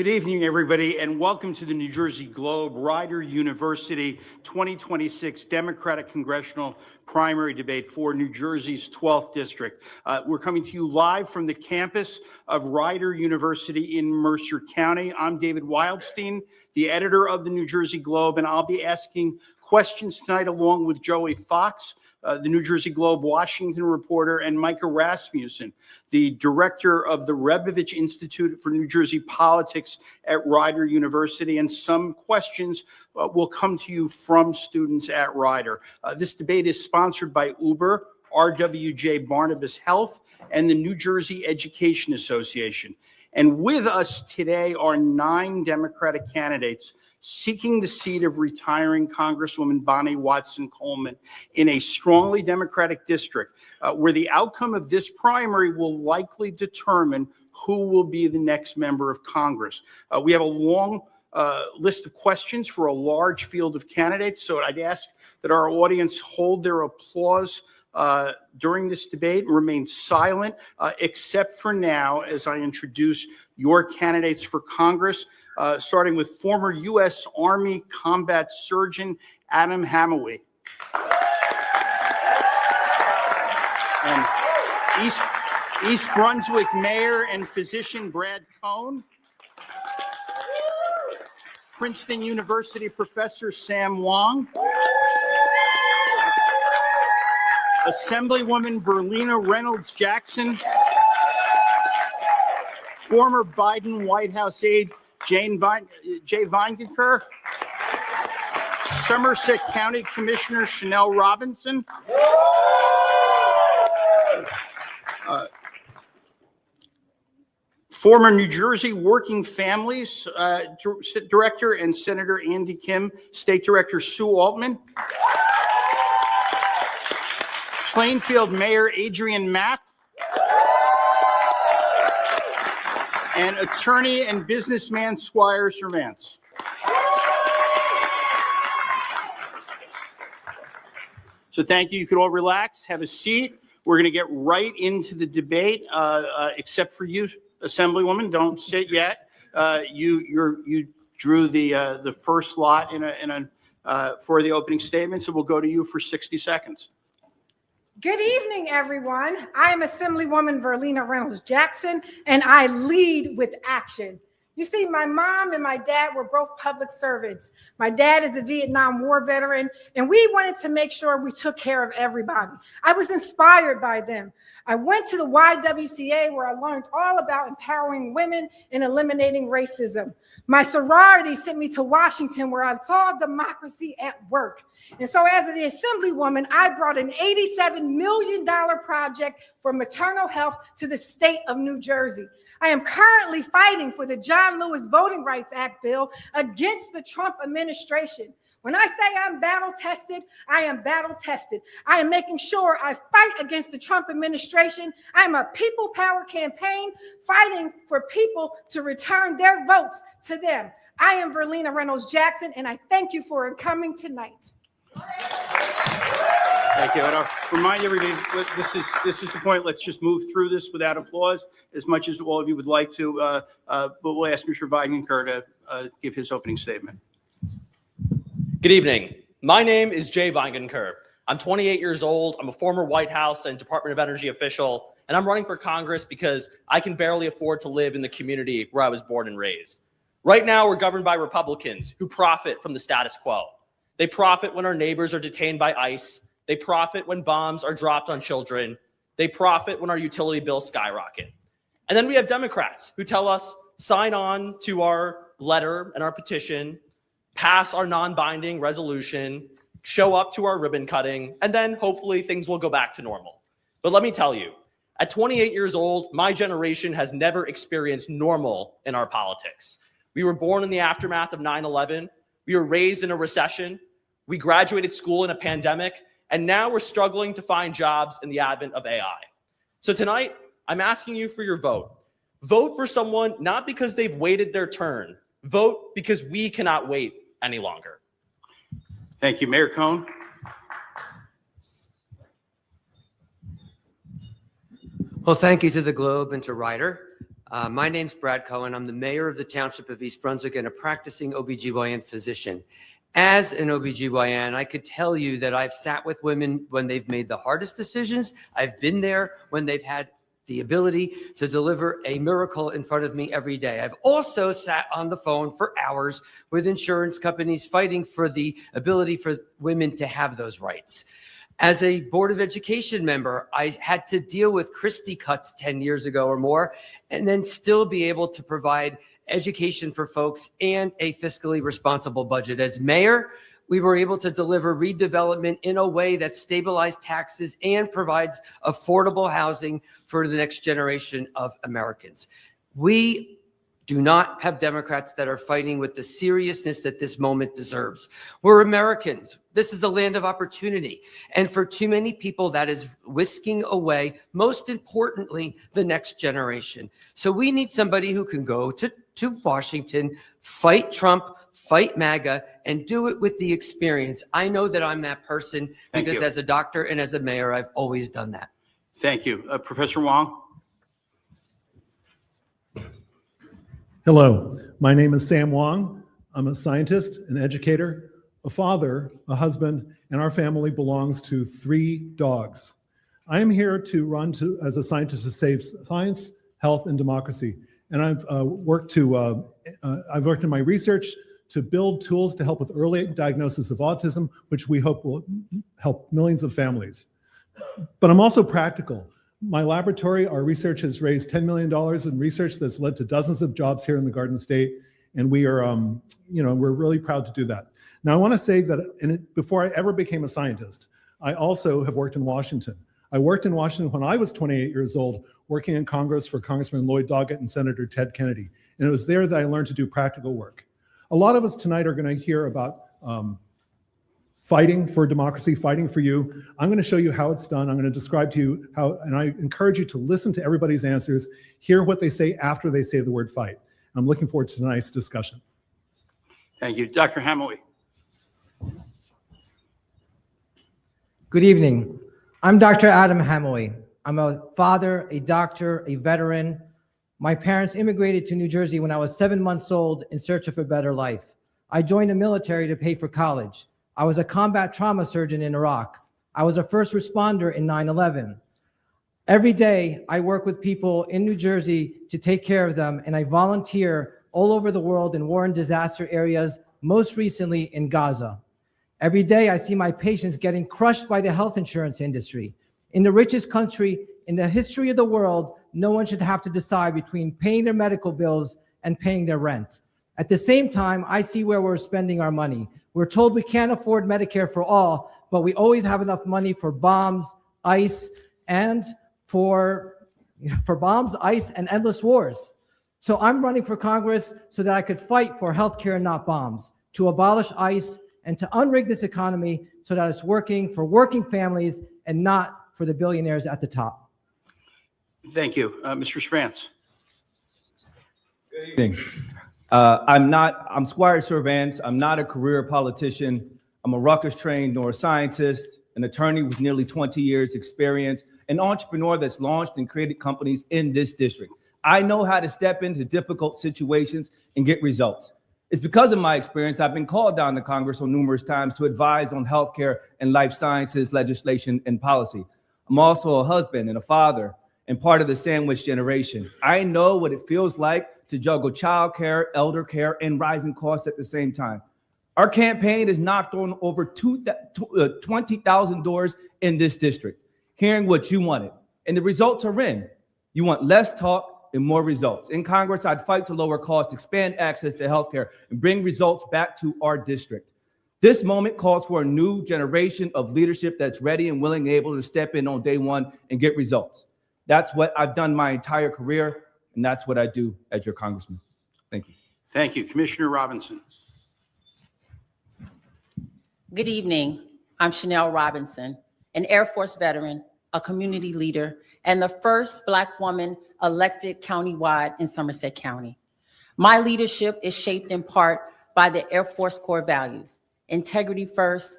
Good evening, everybody, and welcome to the New Jersey Globe Rider University 2026 Democratic Congressional Primary Debate for New Jersey's 12th District. We're coming to you live from the campus of Rider University in Mercer County. I'm David Wildstein, the editor of the New Jersey Globe, and I'll be asking questions tonight along with Joey Fox, the New Jersey Globe Washington reporter, and Micah Rasmussen, the director of the Rebovich Institute for New Jersey Politics at Rider University. And some questions will come to you from students at Rider. This debate is sponsored by Uber, RWJ Barnabas Health, and the New Jersey Education Association. And with us today are 9 Democratic candidates seeking the seat of retiring Congresswoman Bonnie Watson Coleman in a strongly Democratic district where the outcome of this primary will likely determine who will be the next member of Congress. We have a long list of questions for a large field of candidates, so I'd ask that our audience hold their applause during this debate and remain silent, except for now, as I introduce your candidates for Congress, starting with former U.S. Army combat surgeon Adam Hamaway, and East Brunswick Mayor and physician Brad Cohen, Princeton University professor Sam Wang, Assemblywoman Verlina Reynolds-Jackson, former Biden White House aide Jay Vaingankar, Somerset County Commissioner Shenel Robinson, former New Jersey Working Families Director and Senator Andy Kim, State Director Sue Altman, Plainfield Mayor Adrian Mapp, and attorney and businessman Squire Servance. So thank you. You could all relax, have a seat. We're going to get right into the debate, except for you, Assemblywoman. Don't sit yet. You drew the first lot for the opening statement, so we'll go to you for 60 seconds. Good evening, everyone. I'm Assemblywoman Verlina Reynolds-Jackson, and I lead with action. You see, my mom and my dad were both public servants. My dad is a Vietnam War veteran, and we wanted to make sure we took care of everybody. I was inspired by them. I went to the YWCA where I learned all about empowering women and eliminating racism. My sorority sent me to Washington where I saw democracy at work. And so as an Assemblywoman, I brought an $87 million project for maternal health to the state of New Jersey. I am currently fighting for the John Lewis Voting Rights Act bill against the Trump administration. When I say I'm battle-tested, I am battle-tested. I am making sure I fight against the Trump administration. I'm a people power campaign fighting for people to return their votes to them. I am Verlina Reynolds-Jackson, and I thank you for coming tonight. Thank you. And I'll remind everybody, this is the point. Let's just move through this without applause, as much as all of you would like to. But we'll ask Mr. Vaingankar to give his opening statement. Good evening. My name is Jay Vaingankar. I'm 28 years old. I'm a former White House and Department of Energy official, and I'm running for Congress because I can barely afford to live in the community where I was born and raised. Right now, we're governed by Republicans who profit from the status quo. They profit when our neighbors are detained by ICE. They profit when bombs are dropped on children. They profit when our utility bills skyrocket. And then we have Democrats who tell us, sign on to our letter and our petition, pass our non-binding resolution, show up to our ribbon cutting, and then hopefully things will go back to normal. But let me tell you, at 28 years old, my generation has never experienced normal in our politics. We were born in the aftermath of 9/11. We were raised in a recession. We graduated school in a pandemic. And now we're struggling to find jobs in the advent of AI. So tonight, I'm asking you for your vote. Vote for someone not because they've waited their turn. Vote because we cannot wait any longer. Thank you. Mayor Cohen. Well, thank you to the Globe and to Rider. My name's Brad Cohen. I'm the mayor of the Township of East Brunswick and a practicing OBGYN physician. As an OBGYN, I could tell you that I've sat with women when they've made the hardest decisions. I've been there when they've had the ability to deliver a miracle in front of me every day. I've also sat on the phone for hours with insurance companies fighting for the ability for women to have those rights. As a Board of Education member, I had to deal with Christie cuts 10 years ago or more, and then still be able to provide education for folks and a fiscally responsible budget. As mayor, we were able to deliver redevelopment in a way that stabilized taxes and provides affordable housing for the next generation of Americans. We do not have Democrats that are fighting with the seriousness that this moment deserves. We're Americans. This is a land of opportunity. And for too many people, that is whisking away, most importantly, the next generation. So we need somebody who can go to Washington, fight Trump, fight MAGA, and do it with the experience. I know that I'm that person because as a doctor and as a mayor, I've always done that. Thank you. Professor Wang? Hello, my name is Sam Wang. I'm a scientist, an educator, a father, a husband, and our family belongs to 3 dogs. I am here to run as a scientist to save science, health, and democracy. And I've worked in my research to build tools to help with early diagnosis of autism, which we hope will help millions of families. But I'm also practical. My laboratory, our research has raised $10 million in research that's led to dozens of jobs here in the Garden State. And we are, we're really proud to do that. Now, I want to say that before I ever became a scientist, I also have worked in Washington. I worked in Washington when I was 28 years old, working in Congress for Congressman Lloyd Doggett and Senator Ted Kennedy. And it was there that I learned to do practical work. A lot of us tonight are going to hear about fighting for democracy, fighting for you. I'm going to show you how it's done. I'm going to describe to you how, and I encourage you to listen to everybody's answers, hear what they say after they say the word fight. I'm looking forward to tonight's discussion. Thank you. Dr. Hamaway. Good evening. I'm Dr. Adam Hamaway. I'm a father, a doctor, a veteran. My parents immigrated to New Jersey when I was 7 months old in search of a better life. I joined the military to pay for college. I was a combat trauma surgeon in Iraq. I was a first responder in 9/11. Every day, I work with people in New Jersey to take care of them, and I volunteer all over the world in war and disaster areas, most recently in Gaza. Every day, I see my patients getting crushed by the health insurance industry. In the richest country in the history of the world, no one should have to decide between paying their medical bills and paying their rent. At the same time, I see where we're spending our money. We're told we can't afford Medicare for all, but we always have enough money for bombs, ICE, and for bombs, ICE, and endless wars. So I'm running for Congress so that I could fight for healthcare and not bombs, to abolish ICE, and to unrig this economy so that it's working for working families and not for the billionaires at the top. Thank you. Mr. Servance. Good evening. I'm Squire Servance. I'm not a career politician. I'm a Rutgers-trained neuroscientist, an attorney with nearly 20 years experience, an entrepreneur that's launched and created companies in this district. I know how to step into difficult situations and get results. It's because of my experience I've been called down to Congress on numerous times to advise on healthcare and life sciences legislation and policy. I'm also a husband and a father and part of the sandwich generation. I know what it feels like to juggle childcare, elder care, and rising costs at the same time. Our campaign has knocked on over 20,000 doors in this district, hearing what you wanted. And the results are in. You want less talk and more results. In Congress, I'd fight to lower costs, expand access to healthcare, and bring results back to our district. This moment calls for a new generation of leadership that's ready and willing and able to step in on day one and get results. That's what I've done my entire career, and that's what I do as your congressman. Thank you. Thank you. Commissioner Robinson. Good evening. I'm Shenel Robinson, an Air Force veteran, a community leader, and the first Black woman elected countywide in Somerset County. My leadership is shaped in part by the Air Force core values: integrity first,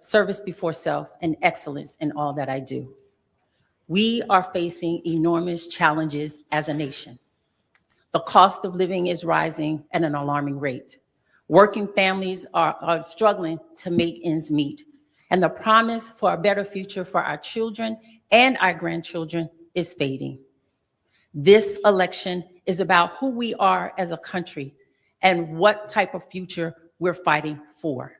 service before self, and excellence in all that I do. We are facing enormous challenges as a nation. The cost of living is rising at an alarming rate. Working families are struggling to make ends meet. And the promise for a better future for our children and our grandchildren is fading. This election is about who we are as a country and what type of future we're fighting for.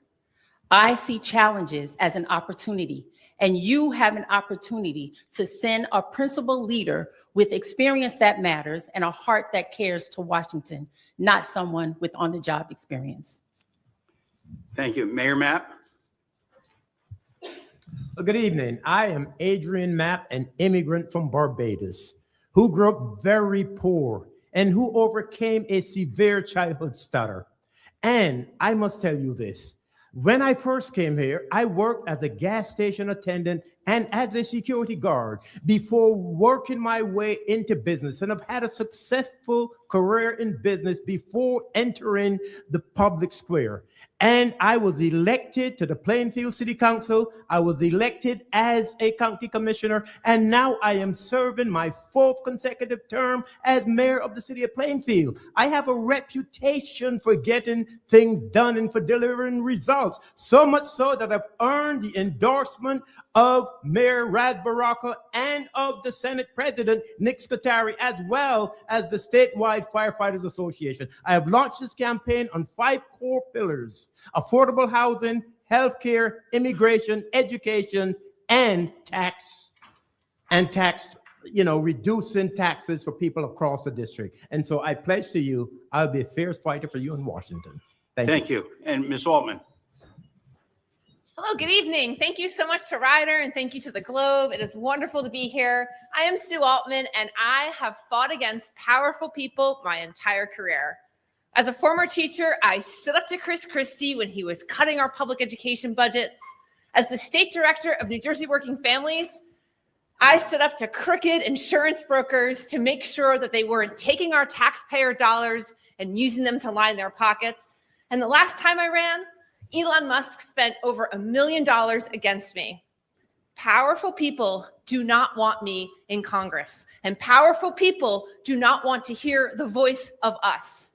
I see challenges as an opportunity, and you have an opportunity to send a principled leader with experience that matters and a heart that cares to Washington, not someone with on-the-job experience. Thank you. Mayor Mapp? Good evening. I am Adrian Mapp, an immigrant from Barbados who grew up very poor and who overcame a severe childhood stutter. And I must tell you this. When I first came here, I worked as a gas station attendant and as a security guard before working my way into business. And I've had a successful career in business before entering the public square. And I was elected to the Plainfield City Council. I was elected as a county commissioner. And now I am serving my 4th consecutive term as mayor of the city of Plainfield. I have a reputation for getting things done and for delivering results. So much so that I've earned the endorsement of Mayor Raz Baraka and of the Senate President Nick Scutari, as well as the statewide Firefighters Association. I have launched this campaign on 5 core pillars: affordable housing, healthcare, immigration, education, and reducing taxes for people across the district. And so I pledge to you, I'll be a fierce fighter for you in Washington. Thank you. And Ms. Altman? Hello, good evening. Thank you so much to Ryder and thank you to the Globe. It is wonderful to be here. I am Sue Altman and I have fought against powerful people my entire career. As a former teacher, I stood up to Chris Christie when he was cutting our public education budgets. As the state director of New Jersey Working Families, I stood up to crooked insurance brokers to make sure that they weren't taking our taxpayer dollars and using them to line their pockets. And the last time I ran, Elon Musk spent over $1 million against me. Powerful people do not want me in Congress, and powerful people do not want to hear the voice of us.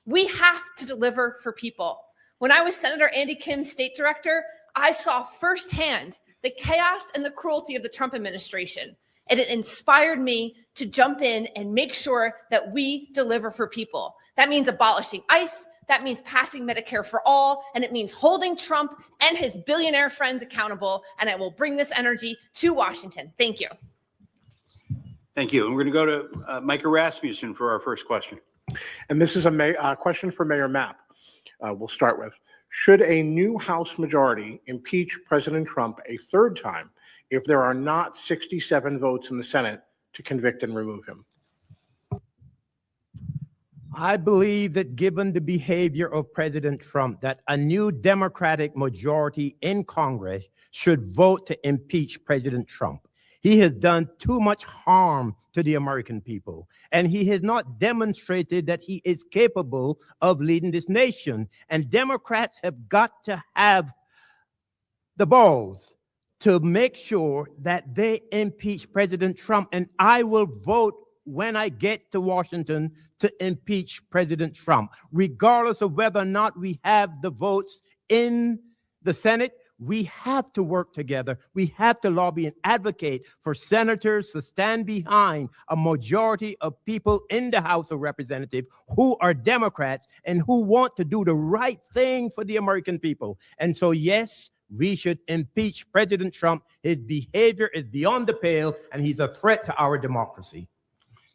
We have to deliver for people. When I was Senator Andy Kim's state director, I saw firsthand the chaos and the cruelty of the Trump administration, and it inspired me to jump in and make sure that we deliver for people. That means abolishing ICE. That means passing Medicare for all, and it means holding Trump and his billionaire friends accountable, and I will bring this energy to Washington. Thank you. Thank you. And we're going to go to Micah Rasmussen for our first question. And this is a question for Mayor Mapp. We'll start with, should a new House majority impeach President Trump a 3rd time if there are not 67 votes in the Senate to convict and remove him? I believe that given the behavior of President Trump, that a new Democratic majority in Congress should vote to impeach President Trump. He has done too much harm to the American people, and he has not demonstrated that he is capable of leading this nation. And Democrats have got to have the balls to make sure that they impeach President Trump. And I will vote when I get to Washington to impeach President Trump, regardless of whether or not we have the votes in the Senate. We have to work together. We have to lobby and advocate for senators to stand behind a majority of people in the House of Representatives who are Democrats and who want to do the right thing for the American people. And so, yes, we should impeach President Trump. His behavior is beyond the pale, and he's a threat to our democracy.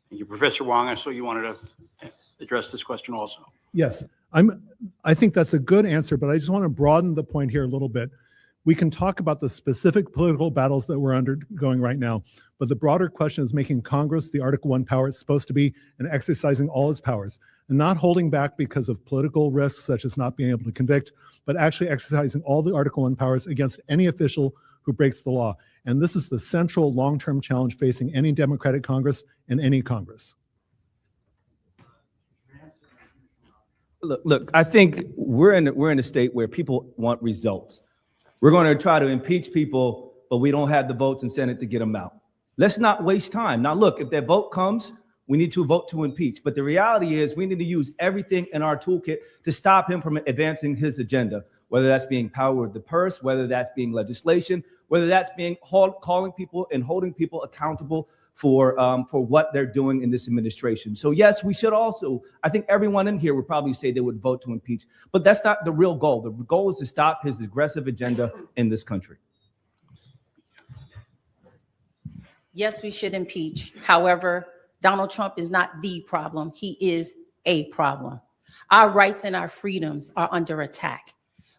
Thank you. Professor Wang, I saw you wanted to address this question also. Yes, I think that's a good answer, but I just want to broaden the point here a little bit. We can talk about the specific political battles that we're undergoing right now, but the broader question is making Congress the Article I power it's supposed to be and exercising all its powers and not holding back because of political risks such as not being able to convict, but actually exercising all the Article I powers against any official who breaks the law. And this is the central long-term challenge facing any Democratic Congress and any Congress. Look, I think we're in a state where people want results. We're going to try to impeach people, but we don't have the votes in Senate to get them out. Let's not waste time. Now, look, if that vote comes, we need to vote to impeach. But the reality is we need to use everything in our toolkit to stop him from advancing his agenda, whether that's being power of the purse, whether that's being legislation, whether that's being calling people and holding people accountable for what they're doing in this administration. So yes, we should also, I think everyone in here would probably say they would vote to impeach, but that's not the real goal. The goal is to stop his aggressive agenda in this country. Yes, we should impeach. However, Donald Trump is not the problem. He is a problem. Our rights and our freedoms are under attack.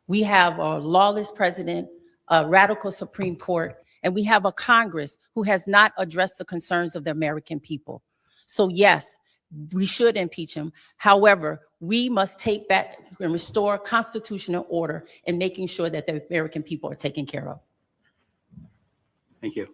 We have a lawless president, a radical Supreme Court, and we have a Congress who has not addressed the concerns of the American people. So yes, we should impeach him. However, we must take back and restore constitutional order in making sure that the American people are taken care of. Thank you.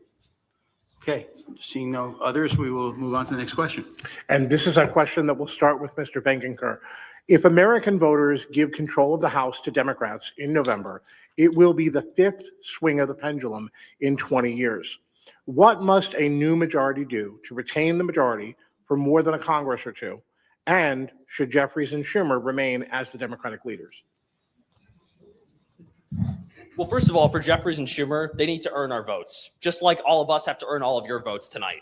Okay, seeing no others, we will move on to the next question. And this is a question that will start with Mr. Vaingankar. If American voters give control of the House to Democrats in November, it will be the fifth swing of the pendulum in 20 years. What must a new majority do to retain the majority for more than a Congress or two? And should Jeffries and Schumer remain as the Democratic leaders? Well, first of all, for Jeffries and Schumer, they need to earn our votes, just like all of us have to earn all of your votes tonight.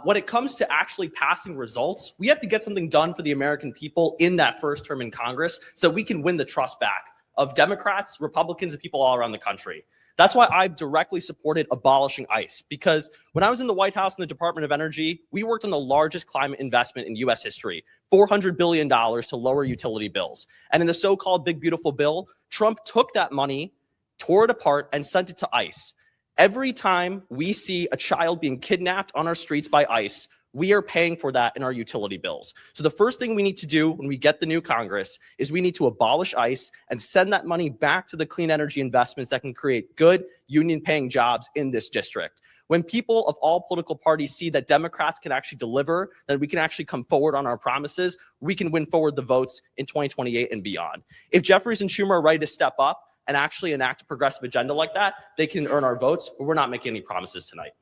When it comes to actually passing results, we have to get something done for the American people in that first term in Congress so that we can win the trust back of Democrats, Republicans, and people all around the country. That's why I've directly supported abolishing ICE, because when I was in the White House in the Department of Energy, we worked on the largest climate investment in U.S. history, $400 billion to lower utility bills. And in the so-called Big Beautiful Bill, Trump took that money, tore it apart, and sent it to ICE. Every time we see a child being kidnapped on our streets by ICE, we are paying for that in our utility bills. So the first thing we need to do when we get the new Congress is we need to abolish ICE and send that money back to the clean energy investments that can create good union-paying jobs in this district. When people of all political parties see that Democrats can actually deliver, that we can actually come forward on our promises, we can win forward the votes in 2028 and beyond. If Jeffries and Schumer are ready to step up and actually enact a progressive agenda like that, they can earn our votes, but we're not making any promises tonight.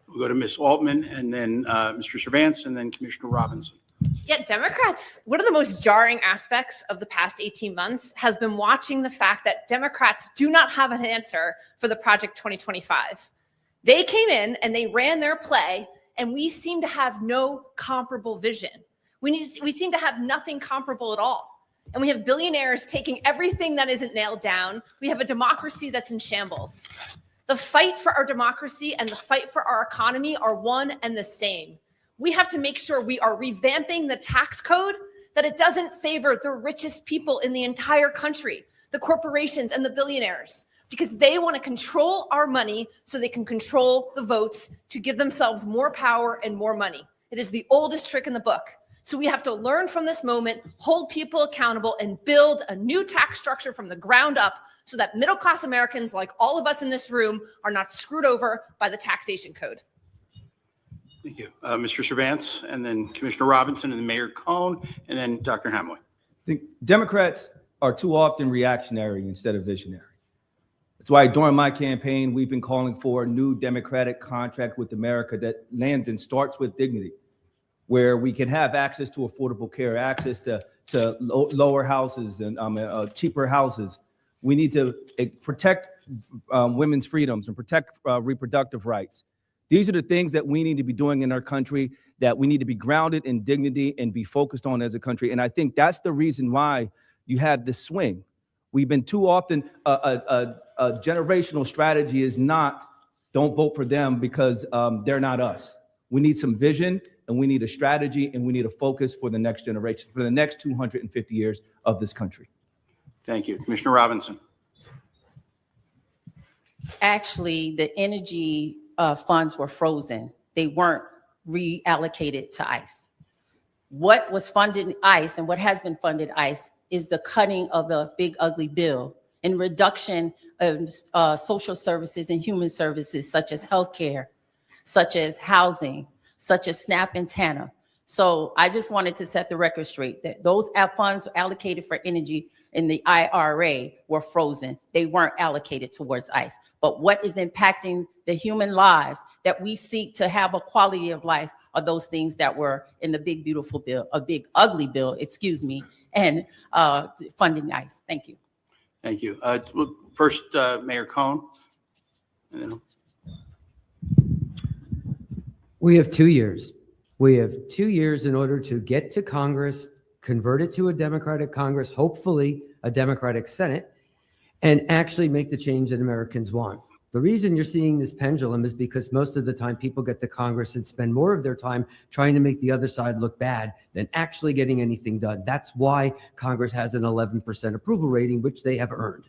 We'll go to Ms. Altman, and then Mr. Servance, and then Commissioner Robinson. Yeah, Democrats, one of the most jarring aspects of the past 18 months has been watching the fact that Democrats do not have an answer for the Project 2025. They came in and they ran their play, and we seem to have no comparable vision. We seem to have nothing comparable at all. And we have billionaires taking everything that isn't nailed down. We have a democracy that's in shambles. The fight for our democracy and the fight for our economy are one and the same. We have to make sure we are revamping the tax code, that it doesn't favor the richest people in the entire country, the corporations and the billionaires, because they want to control our money so they can control the votes to give themselves more power and more money. It is the oldest trick in the book. So we have to learn from this moment, hold people accountable, and build a new tax structure from the ground up so that middle-class Americans, like all of us in this room, are not screwed over by the taxation code. Thank you. Mr. Servance, and then Commissioner Robinson, and then Mayor Cohen, and then Dr. Hamaway. I think Democrats are too often reactionary instead of visionary. That's why during my campaign, we've been calling for a new democratic contract with America that lands and starts with dignity, where we can have access to affordable care, access to lower houses and cheaper houses. We need to protect women's freedoms and protect reproductive rights. These are the things that we need to be doing in our country, that we need to be grounded in dignity and be focused on as a country. And I think that's the reason why you have this swing. We've been too often, a generational strategy is not, don't vote for them because they're not us. We need some vision, and we need a strategy, and we need a focus for the next generation, for the next 250 years of this country. Thank you. Commissioner Robinson. Actually, the energy funds were frozen. They weren't reallocated to ICE. What was funded ICE and what has been funded ICE is the cutting of the big ugly bill and reduction of social services and human services such as healthcare, such as housing, such as SNAP and TANF. So I just wanted to set the record straight that those funds allocated for energy in the IRA were frozen. They weren't allocated towards ICE. But what is impacting the human lives that we seek to have a quality of life are those things that were in the big, beautiful bill, a big, ugly bill, excuse me, and funding ICE. Thank you. Thank you. First, Mayor Cohen. And then We have 2 years. We have 2 years in order to get to Congress, convert it to a Democratic Congress, hopefully a Democratic Senate, and actually make the change that Americans want. The reason you're seeing this pendulum is because most of the time people get to Congress and spend more of their time trying to make the other side look bad than actually getting anything done. That's why Congress has an 11% approval rating, which they have earned.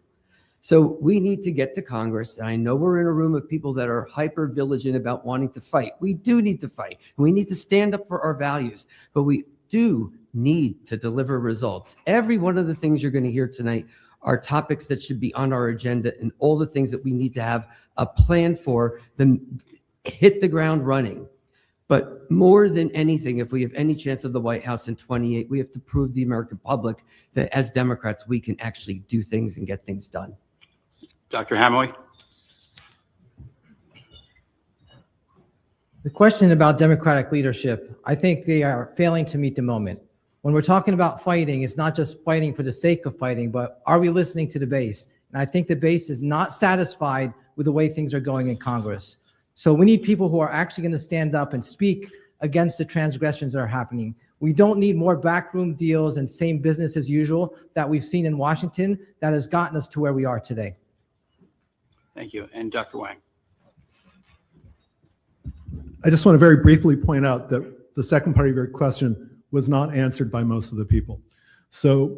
So we need to get to Congress. I know we're in a room of people that are hyper vigilant about wanting to fight. We do need to fight. We need to stand up for our values, but we do need to deliver results. Every one of the things you're going to hear tonight are topics that should be on our agenda and all the things that we need to have a plan for, them hit the ground running. But more than anything, if we have any chance of the White House in 28, we have to prove to the American public that as Democrats, we can actually do things and get things done. Dr. Hamaway. The question about Democratic leadership, I think they are failing to meet the moment. When we're talking about fighting, it's not just fighting for the sake of fighting, but are we listening to the base? And I think the base is not satisfied with the way things are going in Congress. So we need people who are actually going to stand up and speak against the transgressions that are happening. We don't need more backroom deals and same business as usual that we've seen in Washington that has gotten us to where we are today. Thank you. And Dr. Wang. I just want to very briefly point out that the second part of your question was not answered by most of the people. So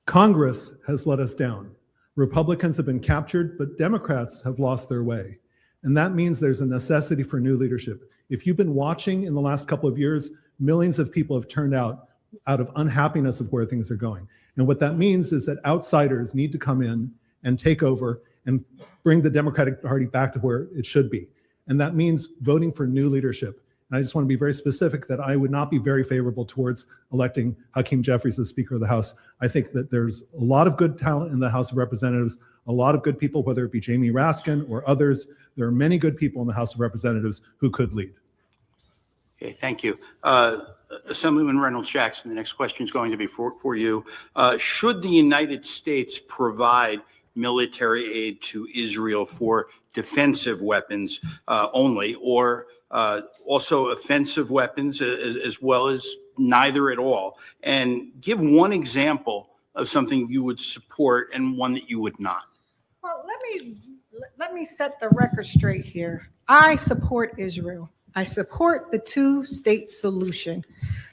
Congress has let us down. Republicans have been captured, but Democrats have lost their way. And that means there's a necessity for new leadership. If you've been watching in the last couple of years, millions of people have turned out of unhappiness of where things are going. And what that means is that outsiders need to come in and take over and bring the Democratic Party back to where it should be. And that means voting for new leadership. And I just want to be very specific that I would not be very favorable towards electing Hakeem Jeffries as Speaker of the House. I think that there's a lot of good talent in the House of Representatives, a lot of good people, whether it be Jamie Raskin or others. There are many good people in the House of Representatives who could lead. Okay, thank you. Assemblyman Reynolds-Jackson, the next question is going to be for you. Should the United States provide military aid to Israel for defensive weapons only, or also offensive weapons as well as neither at all? And give one example of something you would support and one that you would not. Well, let me set the record straight here. I support Israel. I support the two-state solution.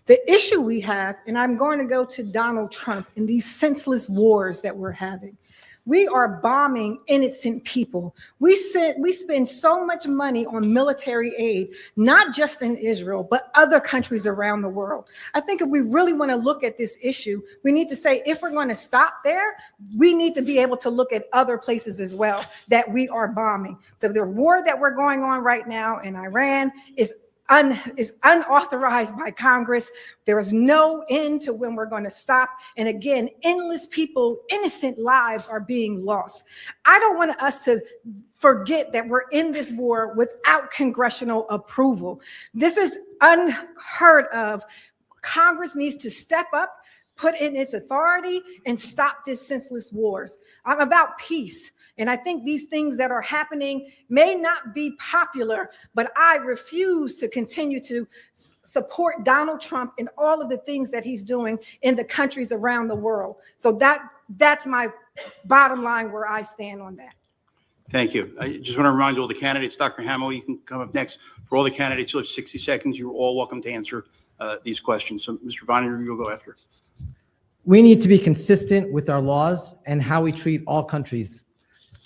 The issue we have, and I'm going to go to Donald Trump and these senseless wars that we're having. We are bombing innocent people. We spend so much money on military aid, not just in Israel, but other countries around the world. I think if we really want to look at this issue, we need to say, if we're going to stop there, we need to be able to look at other places as well that we are bombing. The war that we're going on right now in Iran is unauthorized by Congress. There is no end to when we're going to stop. And again, endless people, innocent lives are being lost. I don't want us to forget that we're in this war without congressional approval. This is unheard of. Congress needs to step up, put in its authority, and stop this senseless wars. I'm about peace. And I think these things that are happening may not be popular, but I refuse to continue to support Donald Trump and all of the things that he's doing in the countries around the world. So that's my bottom line where I stand on that. Thank you. I just want to remind all the candidates, Dr. Hamaway, you can come up next. For all the candidates, you'll have 60 seconds. You're all welcome to answer these questions. So, Mr. Viner, you'll go after. We need to be consistent with our laws and how we treat all countries.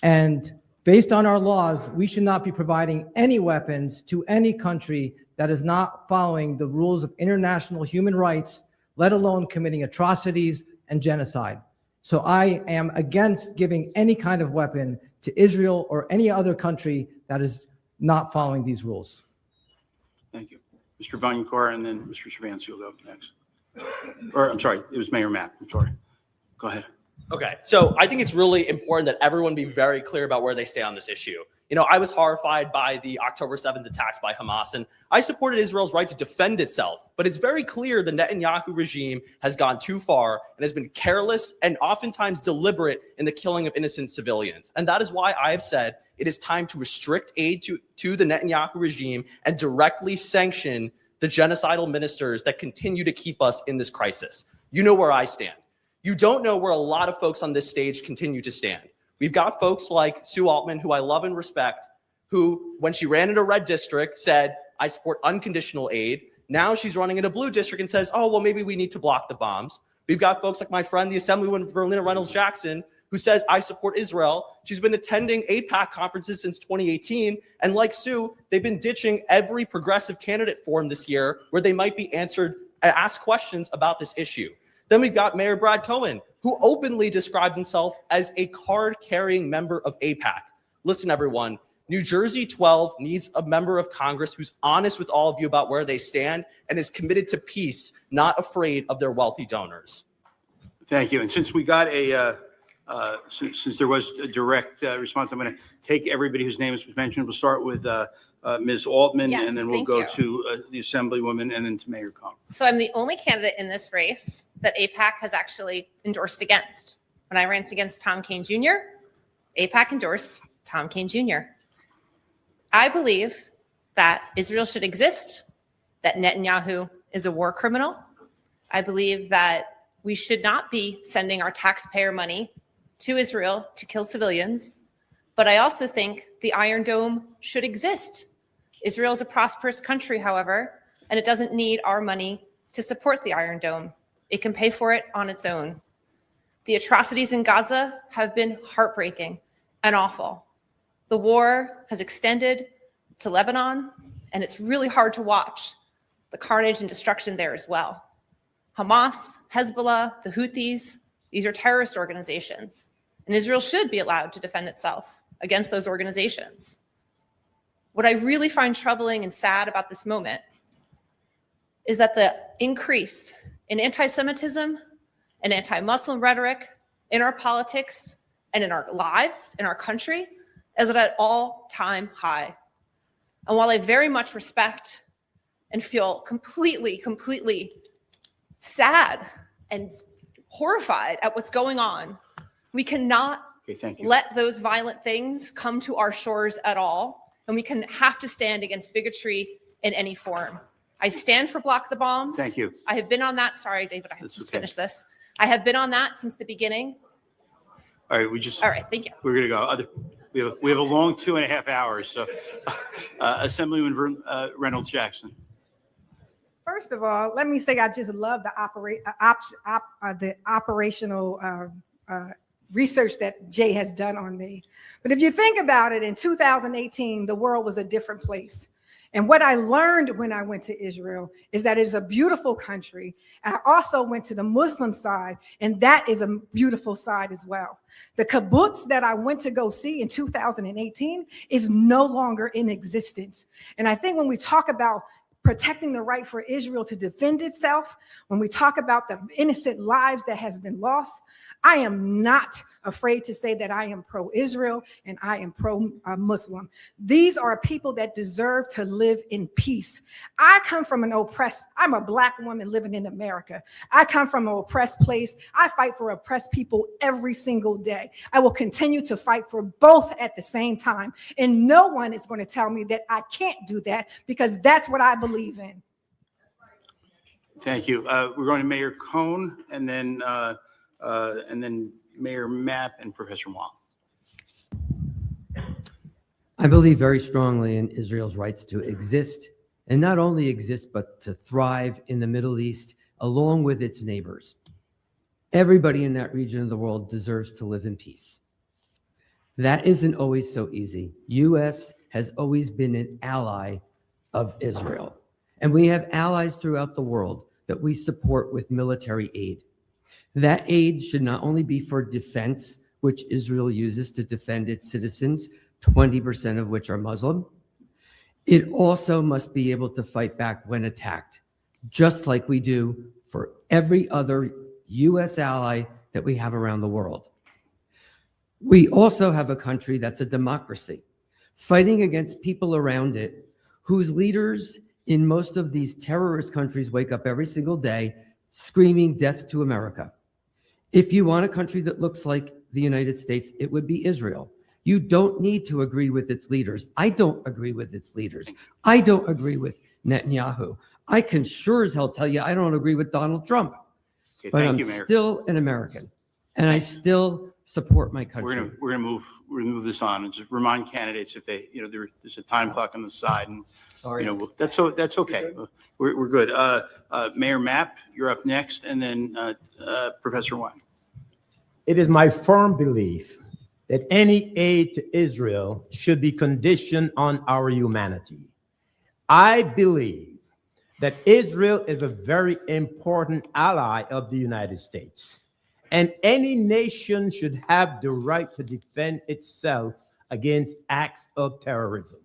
And based on our laws, we should not be providing any weapons to any country that is not following the rules of international human rights, let alone committing atrocities and genocide. So I am against giving any kind of weapon to Israel or any other country that is not following these rules. Thank you. Mr. Vaingankar, and then Mr. Servance, you'll go next. Or, I'm sorry, it was Mayor Mapp. I'm sorry. Go ahead. Okay, so I think it's really important that everyone be very clear about where they stand on this issue. You know, I was horrified by the October 7th attacks by Hamas, and I supported Israel's right to defend itself. But it's very clear the Netanyahu regime has gone too far and has been careless and oftentimes deliberate in the killing of innocent civilians. And that is why I have said it is time to restrict aid to the Netanyahu regime and directly sanction the genocidal ministers that continue to keep us in this crisis. You know where I stand. You don't know where a lot of folks on this stage continue to stand. We've got folks like Sue Altman, who I love and respect, who, when she ran in a red district, said, I support unconditional aid. Now she's running in a blue district and says, oh, well, maybe we need to block the bombs. We've got folks like my friend, the Assemblywoman Verlina Reynolds-Jackson, who says, I support Israel. She's been attending AIPAC conferences since 2018. And like Sue, they've been ditching every progressive candidate forum this year where they might be asked questions about this issue. Then we've got Mayor Brad Cohen, who openly described himself as a card-carrying member of AIPAC. Listen, everyone, New Jersey 12 needs a member of Congress who's honest with all of you about where they stand and is committed to peace, not afraid of their wealthy donors. Thank you. And since we got since there was a direct response, I'm going to take everybody whose name was mentioned. We'll start with Ms. Altman, Yes, and then we'll thank go you. to the Assemblywoman, and then to Mayor Cohen. So I'm the only candidate in this race that AIPAC has actually endorsed against. When I ran against Tom Kean Jr., AIPAC endorsed Tom Kean Jr. I believe that Israel should exist, that Netanyahu is a war criminal. I believe that we should not be sending our taxpayer money to Israel to kill civilians. But I also think the Iron Dome should exist. Israel is a prosperous country, however, and it doesn't need our money to support the Iron Dome. It can pay for it on its own. The atrocities in Gaza have been heartbreaking and awful. The war has extended to Lebanon, and it's really hard to watch the carnage and destruction there as well. Hamas, Hezbollah, the Houthis, these are terrorist organizations, and Israel should be allowed to defend itself against those organizations. What I really find troubling and sad about this moment is that the increase in anti-Semitism and anti-Muslim rhetoric in our politics and in our lives, in our country, is at an all-time high. And while I very much respect and feel completely sad and horrified at what's going on, we cannot let those violent things come to our shores at all. And we have to stand against bigotry in any form. I stand for Block the Bombs. Thank you. I have been on that. Sorry, David, I have to just finish this. I have been on that since the beginning. All right, All right, thank you. We're going to go. We have a long 2.5 hours. So, Assemblywoman Reynolds-Jackson. First of all, let me say I just love the operational research that Jay has done on me. But if you think about it, in 2018, the world was a different place. And what I learned when I went to Israel is that it is a beautiful country. And I also went to the Muslim side, and that is a beautiful side as well. The kibbutz that I went to go see in 2018 is no longer in existence. And I think when we talk about protecting the right for Israel to defend itself, when we talk about the innocent lives that has been lost, I am not afraid to say that I am pro-Israel and I am pro-Muslim. These are people that deserve to live in peace. I come from I'm a Black woman living in America. I come from an oppressed place. I fight for oppressed people every single day. I will continue to fight for both at the same time. And no one is going to tell me that I can't do that, because that's what I believe in. Thank you. We're going to Mayor Cohen, and then Mayor Mapp and Professor Wang. I believe very strongly in Israel's rights to exist, and not only exist, but to thrive in the Middle East along with its neighbors. Everybody in that region of the world deserves to live in peace. That isn't always so easy. U.S. has always been an ally of Israel, and we have allies throughout the world that we support with military aid. That aid should not only be for defense, which Israel uses to defend its citizens, 20% of which are Muslim. It also must be able to fight back when attacked, just like we do for every other U.S. ally that we have around the world. We also have a country that's a democracy, fighting against people around it whose leaders in most of these terrorist countries wake up every single day screaming death to America. If you want a country that looks like the United States, it would be Israel. You don't need to agree with its leaders. I don't agree with its leaders. I don't agree with Netanyahu. I can sure as hell tell you I don't agree with Donald Trump. Okay, But thank I'm you, Mayor. still an American, and I still support my country. We're gonna move this on and just remind candidates if they, there's a time clock on the side and, Sorry. that's okay. We're good. Mayor Mapp, you're up next, and then Professor Wang. It is my firm belief that any aid to Israel should be conditioned on our humanity. I believe that Israel is a very important ally of the United States, and any nation should have the right to defend itself against acts of terrorism.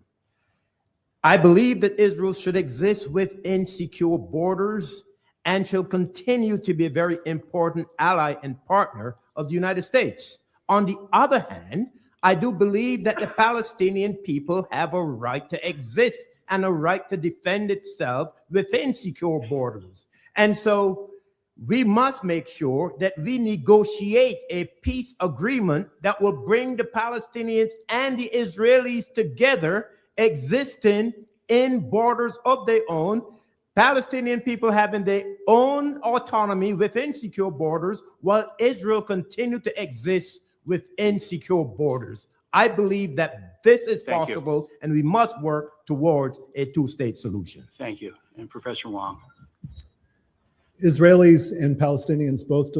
I believe that Israel should exist within secure borders and shall continue to be a very important ally and partner of the United States. On the other hand, I do believe that the Palestinian people have a right to exist and a right to defend itself within secure borders. And so we must make sure that we negotiate a peace agreement that will bring the Palestinians and the Israelis together, existing in borders of their own, Palestinian people having their own autonomy within secure borders, while Israel continue to exist within secure borders. I believe that this is possible, and we must work towards a two-state solution. Thank you. And Professor Wang. Israelis and Palestinians both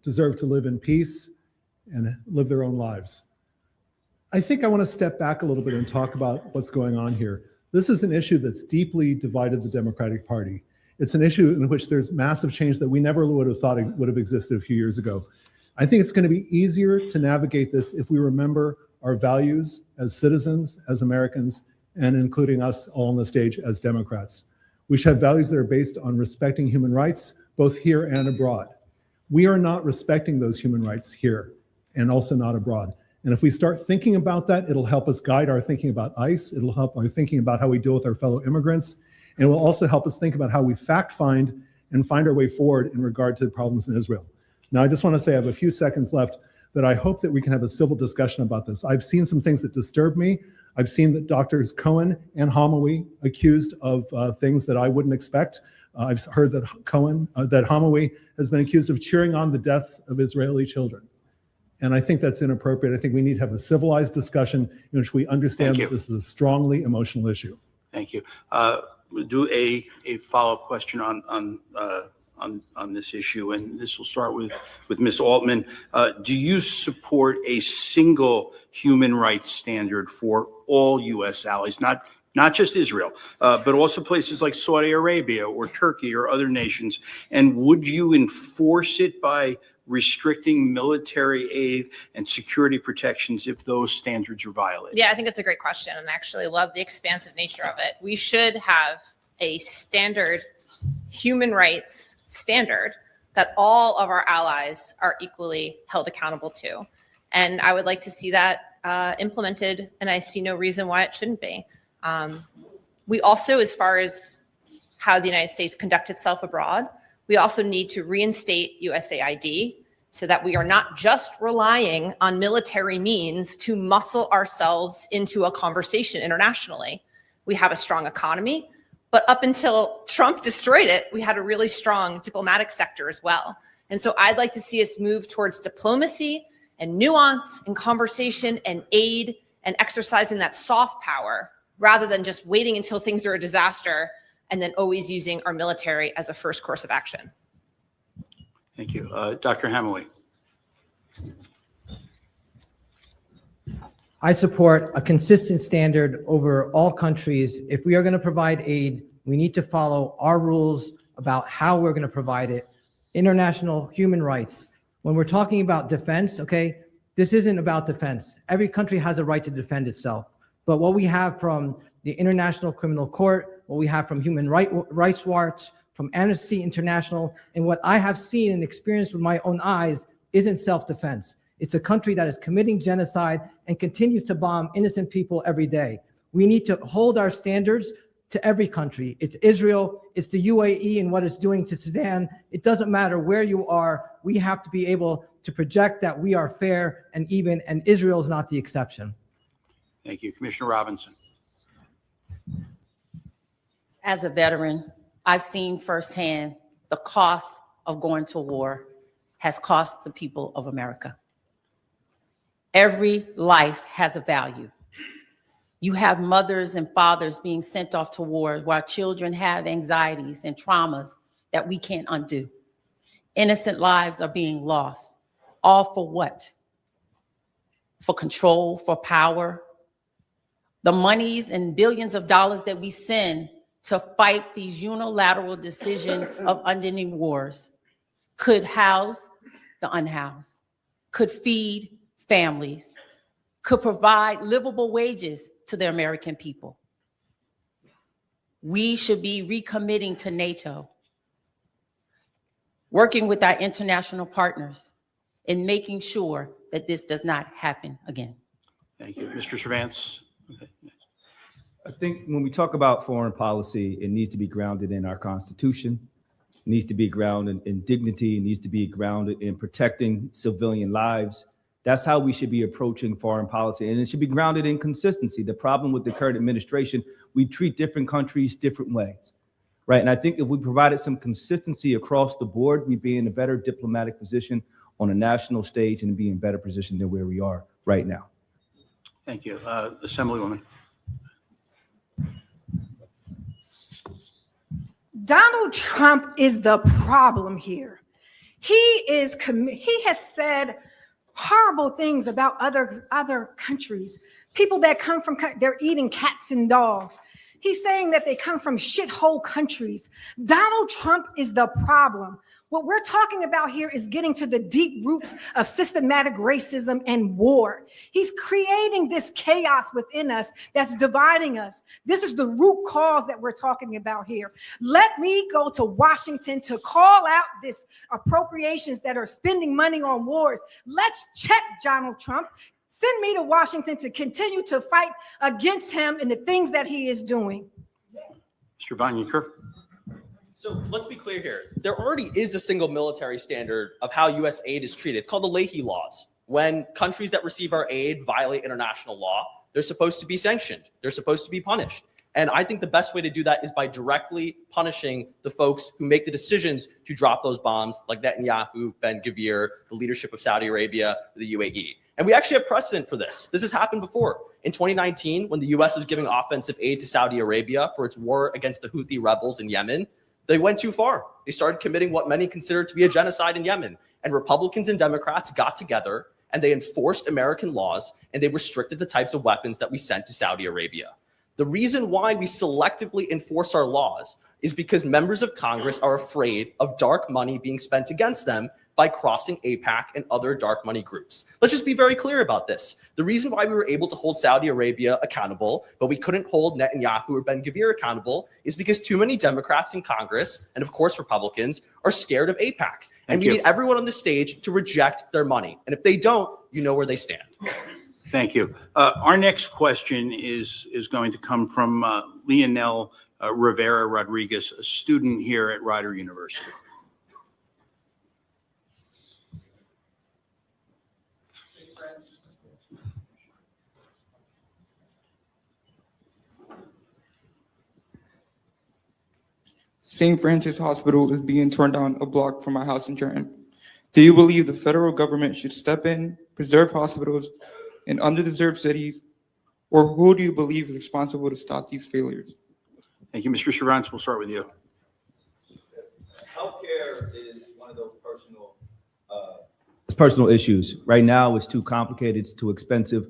deserve to live in peace and live their own lives. I think I want to step back a little bit and talk about what's going on here. This is an issue that's deeply divided the Democratic Party. It's an issue in which there's massive change that we never would have thought would have existed a few years ago. I think it's going to be easier to navigate this if we remember our values as citizens, as Americans, and including us all on the stage as Democrats. We should have values that are based on respecting human rights, both here and abroad. We are not respecting those human rights here and also not abroad. And if we start thinking about that, it'll help us guide our thinking about ICE. It'll help our thinking about how we deal with our fellow immigrants. And it will also help us think about how we fact find and find our way forward in regard to the problems in Israel. Now, I just want to say I have a few seconds left that I hope that we can have a civil discussion about this. I've seen some things that disturb me. I've seen that Doctors Cohen and Hamaway accused of things that I wouldn't expect. I've heard that Hamaway has been accused of cheering on the deaths of Israeli children. And I think that's inappropriate. I think we need to have a civilized discussion in which we understand that this is a strongly emotional issue. Thank you. We'll do a follow-up question on this issue, and this will start with Ms. Altman. Do you support a single human rights standard for all U.S. allies, not just Israel, but also places like Saudi Arabia or Turkey or other nations? And would you enforce it by restricting military aid and security protections if those standards are violated? Yeah, I think it's a great question, and I actually love the expansive nature of it. We should have a standard human rights standard that all of our allies are equally held accountable to. And I would like to see that implemented, and I see no reason why it shouldn't be. We also, as far as how the United States conduct itself abroad, we also need to reinstate USAID so that we are not just relying on military means to muscle ourselves into a conversation internationally. We have a strong economy, but up until Trump destroyed it, we had a really strong diplomatic sector as well. And so I'd like to see us move towards diplomacy and nuance and conversation and aid and exercising that soft power rather than just waiting until things are a disaster and then always using our military as a first course of action. Thank you. Dr. Hamaway. I support a consistent standard over all countries. If we are going to provide aid, we need to follow our rules about how we're going to provide it. International human rights. When we're talking about defense, okay, this isn't about defense. Every country has a right to defend itself. But what we have from the International Criminal Court, what we have from Human Rights Watch, from Amnesty International, and what I have seen and experienced with my own eyes isn't self-defense. It's a country that is committing genocide and continues to bomb innocent people every day. We need to hold our standards to every country. It's Israel, it's the UAE and what it's doing to Sudan. It doesn't matter where you are. We have to be able to project that we are fair and even, and Israel is not the exception. Thank you. Commissioner Robinson. As a veteran, I've seen firsthand the cost of going to war has cost the people of America. Every life has a value. You have mothers and fathers being sent off to war while children have anxieties and traumas that we can't undo. Innocent lives are being lost. All for what? For control, for power. The monies and billions of dollars that we send to fight these unilateral decisions of ending wars could house the unhoused, could feed families, could provide livable wages to the American people. We should be recommitting to NATO, working with our international partners in making sure that this does not happen again. Thank you. Mr. Servance. Okay. I think when we talk about foreign policy, it needs to be grounded in our Constitution, it needs to be grounded in dignity, it needs to be grounded in protecting civilian lives. That's how we should be approaching foreign policy, and it should be grounded in consistency. The problem with the current administration, we treat different countries different ways, right? And I think if we provided some consistency across the board, we'd be in a better diplomatic position on a national stage and be in a better position than where we are right now. Thank you. Assemblywoman. Donald Trump is the problem here. He has said horrible things about other countries. People that come from, they're eating cats and dogs. He's saying that they come from shithole countries. Donald Trump is the problem. What we're talking about here is getting to the deep roots of systematic racism and war. He's creating this chaos within us that's dividing us. This is the root cause that we're talking about here. Let me go to Washington to call out this appropriations that are spending money on wars. Let's check Donald Trump. Send me to Washington to continue to fight against him and the things that he is doing. Mr. Vaingankar. So let's be clear here. There already is a single military standard of how U.S. aid is treated. It's called the Leahy Laws. When countries that receive our aid violate international law, they're supposed to be sanctioned. They're supposed to be punished. And I think the best way to do that is by directly punishing the folks who make the decisions to drop those bombs, like Netanyahu, Ben-Gvir, the leadership of Saudi Arabia, the UAE. And we actually have precedent for this. This has happened before. In 2019, when the U.S. was giving offensive aid to Saudi Arabia for its war against the Houthi rebels in Yemen, they went too far. They started committing what many consider to be a genocide in Yemen. And Republicans and Democrats got together and they enforced American laws and they restricted the types of weapons that we sent to Saudi Arabia. The reason why we selectively enforce our laws is because members of Congress are afraid of dark money being spent against them by crossing AIPAC and other dark money groups. Let's just be very clear about this. The reason why we were able to hold Saudi Arabia accountable, but we couldn't hold Netanyahu or Ben-Gvir accountable, is because too many Democrats in Congress, and of course Republicans, are scared of AIPAC. And we need everyone on the stage to reject their money. And if they don't, you know where they stand. Thank you. Our next question is going to come from Leonel Rivera Rodriguez, a student here at Rider University. St. Francis Hospital is being torn down a block from my house in Trenton. Do you believe the federal government should step in, preserve hospitals in underdeserved cities, or who do you believe is responsible to stop these failures? Thank you, Mr. Servance. We'll start with you. Healthcare is one of those personal issues. Right now, it's too complicated. It's too expensive.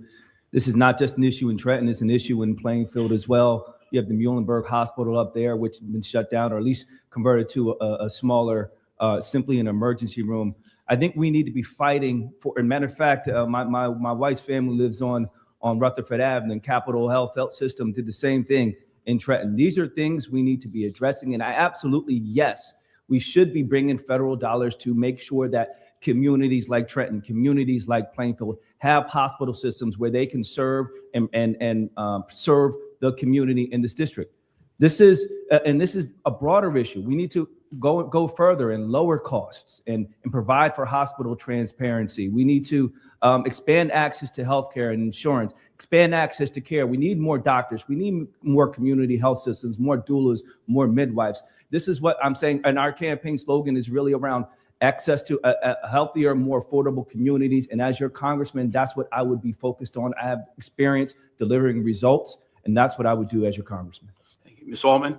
This is not just an issue in Trenton. It's an issue in Plainfield as well. You have the Muhlenberg Hospital up there, which has been shut down or at least converted to a smaller, simply an emergency room. I think we need to be fighting for, and matter of fact, my wife's family lives on on Rutherford Avenue, and Capitol Health System did the same thing in Trenton. These are things we need to be addressing, and I absolutely, yes, we should be bringing federal dollars to make sure that communities like Trenton, communities like Plainfield have hospital systems where they can serve and serve the community in this district. This is a broader issue. We need to go further and lower costs and provide for hospital transparency. We need to expand access to healthcare and insurance, expand access to care. We need more doctors. We need more community health systems, more doulas, more midwives. This is what I'm saying. And our campaign slogan is really around access to a healthier, more affordable communities. And as your congressman, that's what I would be focused on. I have experience delivering results, and that's what I would do as your congressman. Thank you. Ms. Altman?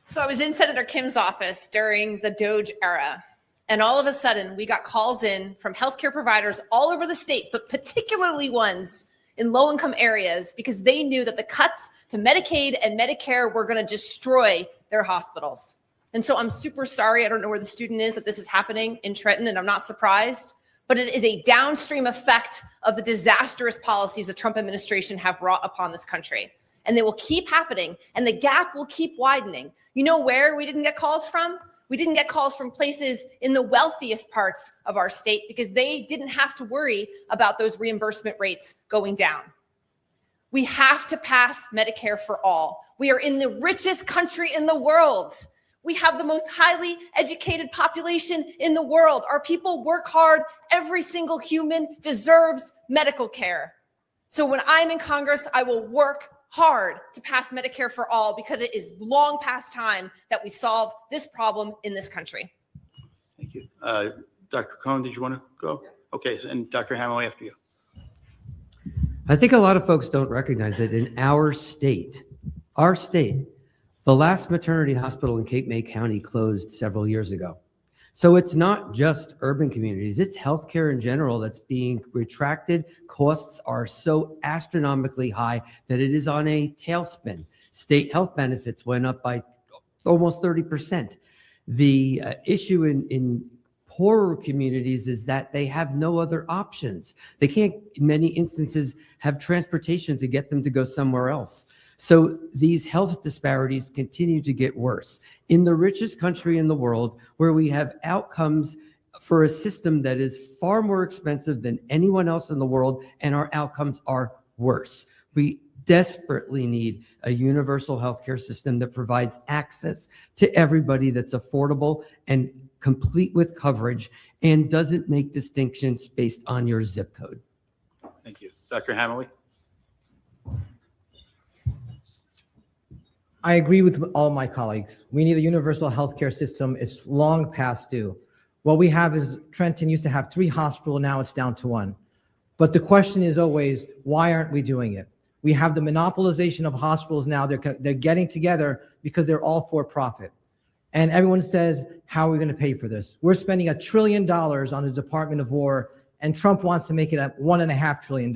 So I was in Senator Kim's office during the Doge era, and all of a sudden we got calls in from healthcare providers all over the state, but particularly ones in low-income areas, because they knew that the cuts to Medicaid and Medicare were going to destroy their hospitals. And so I'm super sorry. I don't know where the student is that this is happening in Trenton, and I'm not surprised, but it is a downstream effect of the disastrous policies the Trump administration have wrought upon this country. And they will keep happening, and the gap will keep widening. You know where we didn't get calls from? We didn't get calls from places in the wealthiest parts of our state because they didn't have to worry about those reimbursement rates going down. We have to pass Medicare for all. We are in the richest country in the world. We have the most highly educated population in the world. Our people work hard. Every single human deserves medical care. So when I'm in Congress, I will work hard to pass Medicare for all, because it is long past time that we solve this problem in this country. Thank you. Dr. Cohen, did you want to go? Okay, and Dr. Hamaway after you. I think a lot of folks don't recognize that in our state, the last maternity hospital in Cape May County closed several years ago. So it's not just urban communities, it's healthcare in general that's being retracted. Costs are so astronomically high that it is on a tailspin. State health benefits went up by almost 30%. The issue in poorer communities is that they have no other options. They can't, in many instances, have transportation to get them to go somewhere else. So these health disparities continue to get worse. In the richest country in the world, where we have outcomes for a system that is far more expensive than anyone else in the world, and our outcomes are worse. We desperately need a universal healthcare system that provides access to everybody, that's affordable and complete with coverage, and doesn't make distinctions based on your zip code. Thank you. Dr. Hamaway? I agree with all my colleagues. We need a universal healthcare system. It's long past due. What we have is Trenton used to have 3 hospitals, now it's down to 1. But the question is always, why aren't we doing it? We have the monopolization of hospitals now. They're getting together because they're all for profit. And everyone says, how are we going to pay for this? We're spending $1 trillion on the Department of War, and Trump wants to make it at $1.5 trillion.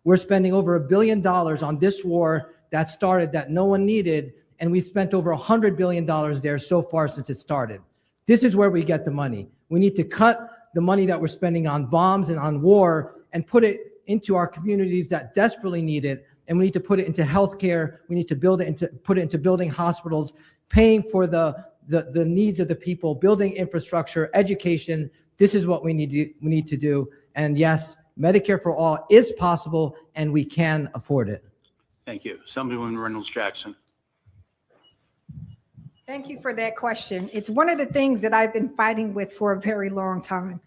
We're spending over $1 billion on this war that started that no one needed, and we've spent over $100 billion there so far since it started. This is where we get the money. We need to cut the money that we're spending on bombs and on war and put it into our communities that desperately need it, and we need to put it into healthcare. We need to put it into building hospitals, paying for the needs of the people, building infrastructure, education. This is what we need to do. And yes, Medicare for all is possible, and we can afford it. Thank you. Assemblywoman Reynolds-Jackson. Thank you for that question. It's one of the things that I've been fighting with for a very long time.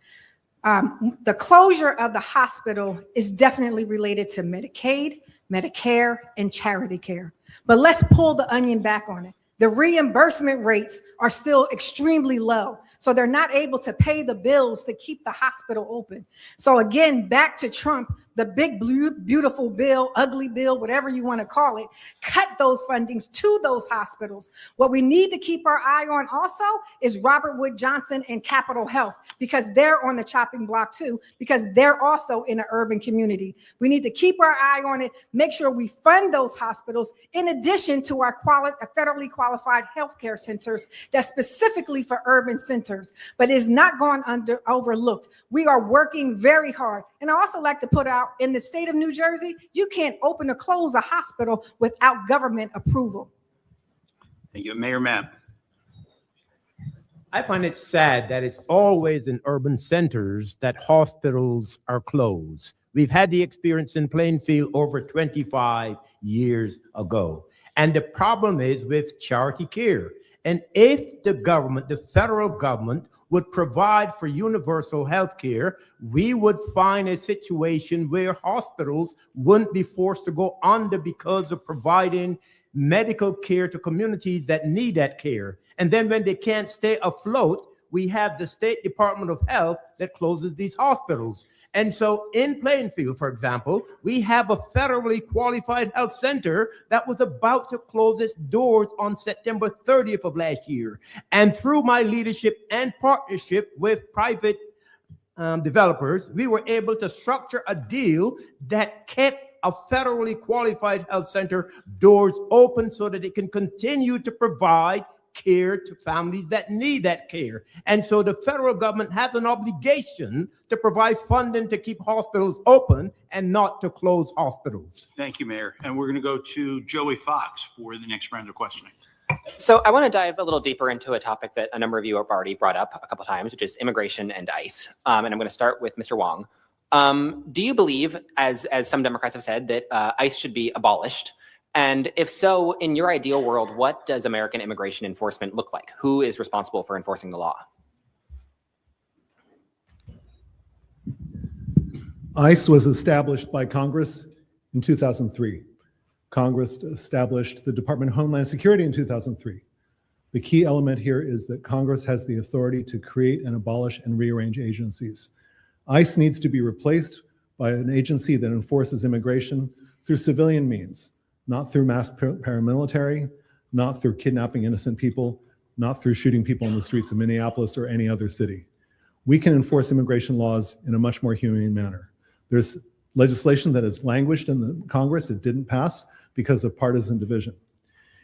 The closure of the hospital is definitely related to Medicaid, Medicare, and charity care. But let's pull the onion back on it. The reimbursement rates are still extremely low. So they're not able to pay the bills to keep the hospital open. So again, back to Trump, the big, blue, beautiful bill, ugly bill, whatever you want to call it, cut those fundings to those hospitals. What we need to keep our eye on also is Robert Wood Johnson and Capitol Health, because they're on the chopping block too, because they're also in an urban community. We need to keep our eye on it, make sure we fund those hospitals in addition to our federally qualified healthcare centers that's specifically for urban centers, but it's not gone overlooked. We are working very hard. And I also like to put out about in the state of New Jersey, you can't open or close a hospital without government approval. Thank you. Mayor Mapp. I find it sad that it's always in urban centers that hospitals are closed. We've had the experience in Plainfield over 25 years ago. And the problem is with charity care. And if the government, the federal government, would provide for universal health care, we would find a situation where hospitals wouldn't be forced to go under because of providing medical care to communities that need that care. And then when they can't stay afloat, we have the State Department of Health that closes these hospitals. And so in Plainfield, for example, we have a federally qualified health center that was about to close its doors on September 30th of last year. And through my leadership and partnership with private developers, we were able to structure a deal that kept a federally qualified health center doors open so that it can continue to provide care to families that need that care. And so the federal government has an obligation to provide funding to keep hospitals open and not to close hospitals. Thank you, Mayor. And we're going to go to Joey Fox for the next round of questioning. So I want to dive a little deeper into a topic that a number of you have already brought up a couple of times, which is immigration and ICE. And I'm going to start with Mr. Wang. Do you believe, as some Democrats have said, that ICE should be abolished? And if so, in your ideal world, what does American immigration enforcement look like? Who is responsible for enforcing the law? ICE was established by Congress in 2003. Congress established the Department of Homeland Security in 2003. The key element here is that Congress has the authority to create and abolish and rearrange agencies. ICE needs to be replaced by an agency that enforces immigration through civilian means, not through mass paramilitary, not through kidnapping innocent people, not through shooting people in the streets of Minneapolis or any other city. We can enforce immigration laws in a much more humane manner. There's legislation that has languished in the Congress. It didn't pass because of partisan division.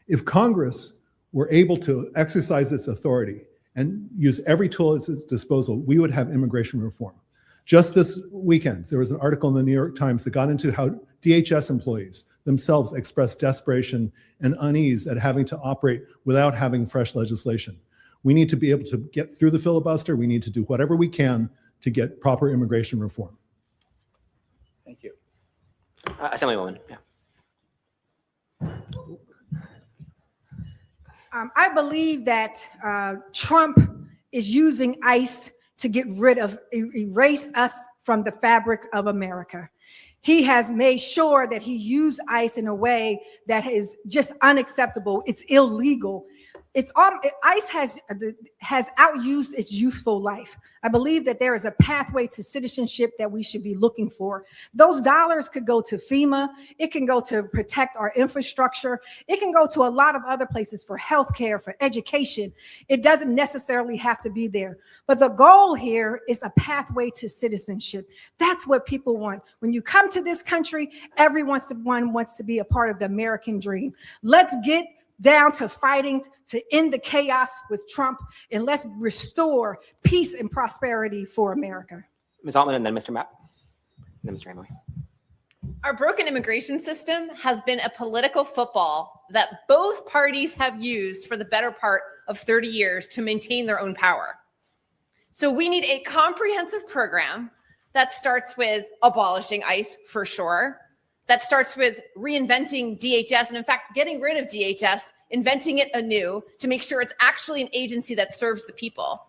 If Congress were able to exercise its authority and use every tool at its disposal, we would have immigration reform. Just this weekend, there was an article in the New York Times that got into how DHS employees themselves expressed desperation and unease at having to operate without having fresh legislation. We need to be able to get through the filibuster. We need to do whatever we can to get proper immigration reform. Thank you. Assemblywoman. Yeah. I believe that Trump is using ICE to get rid of, erase us from the fabric of America. He has made sure that he used ICE in a way that is just unacceptable. It's illegal. ICE has outused its useful life. I believe that there is a pathway to citizenship that we should be looking for. Those dollars could go to FEMA. It can go to protect our infrastructure. It can go to a lot of other places for healthcare, for education. It doesn't necessarily have to be there. But the goal here is a pathway to citizenship. That's what people want. When you come to this country, everyone wants to be a part of the American dream. Let's get down to fighting to end the chaos with Trump, and let's restore peace and prosperity for America. Ms. Altman and then Mr. Mapp, and then Mr. Hamaway. Our broken immigration system has been a political football that both parties have used for the better part of 30 years to maintain their own power. So we need a comprehensive program that starts with abolishing ICE for sure, that starts with reinventing DHS, and in fact, getting rid of DHS, inventing it anew to make sure it's actually an agency that serves the people.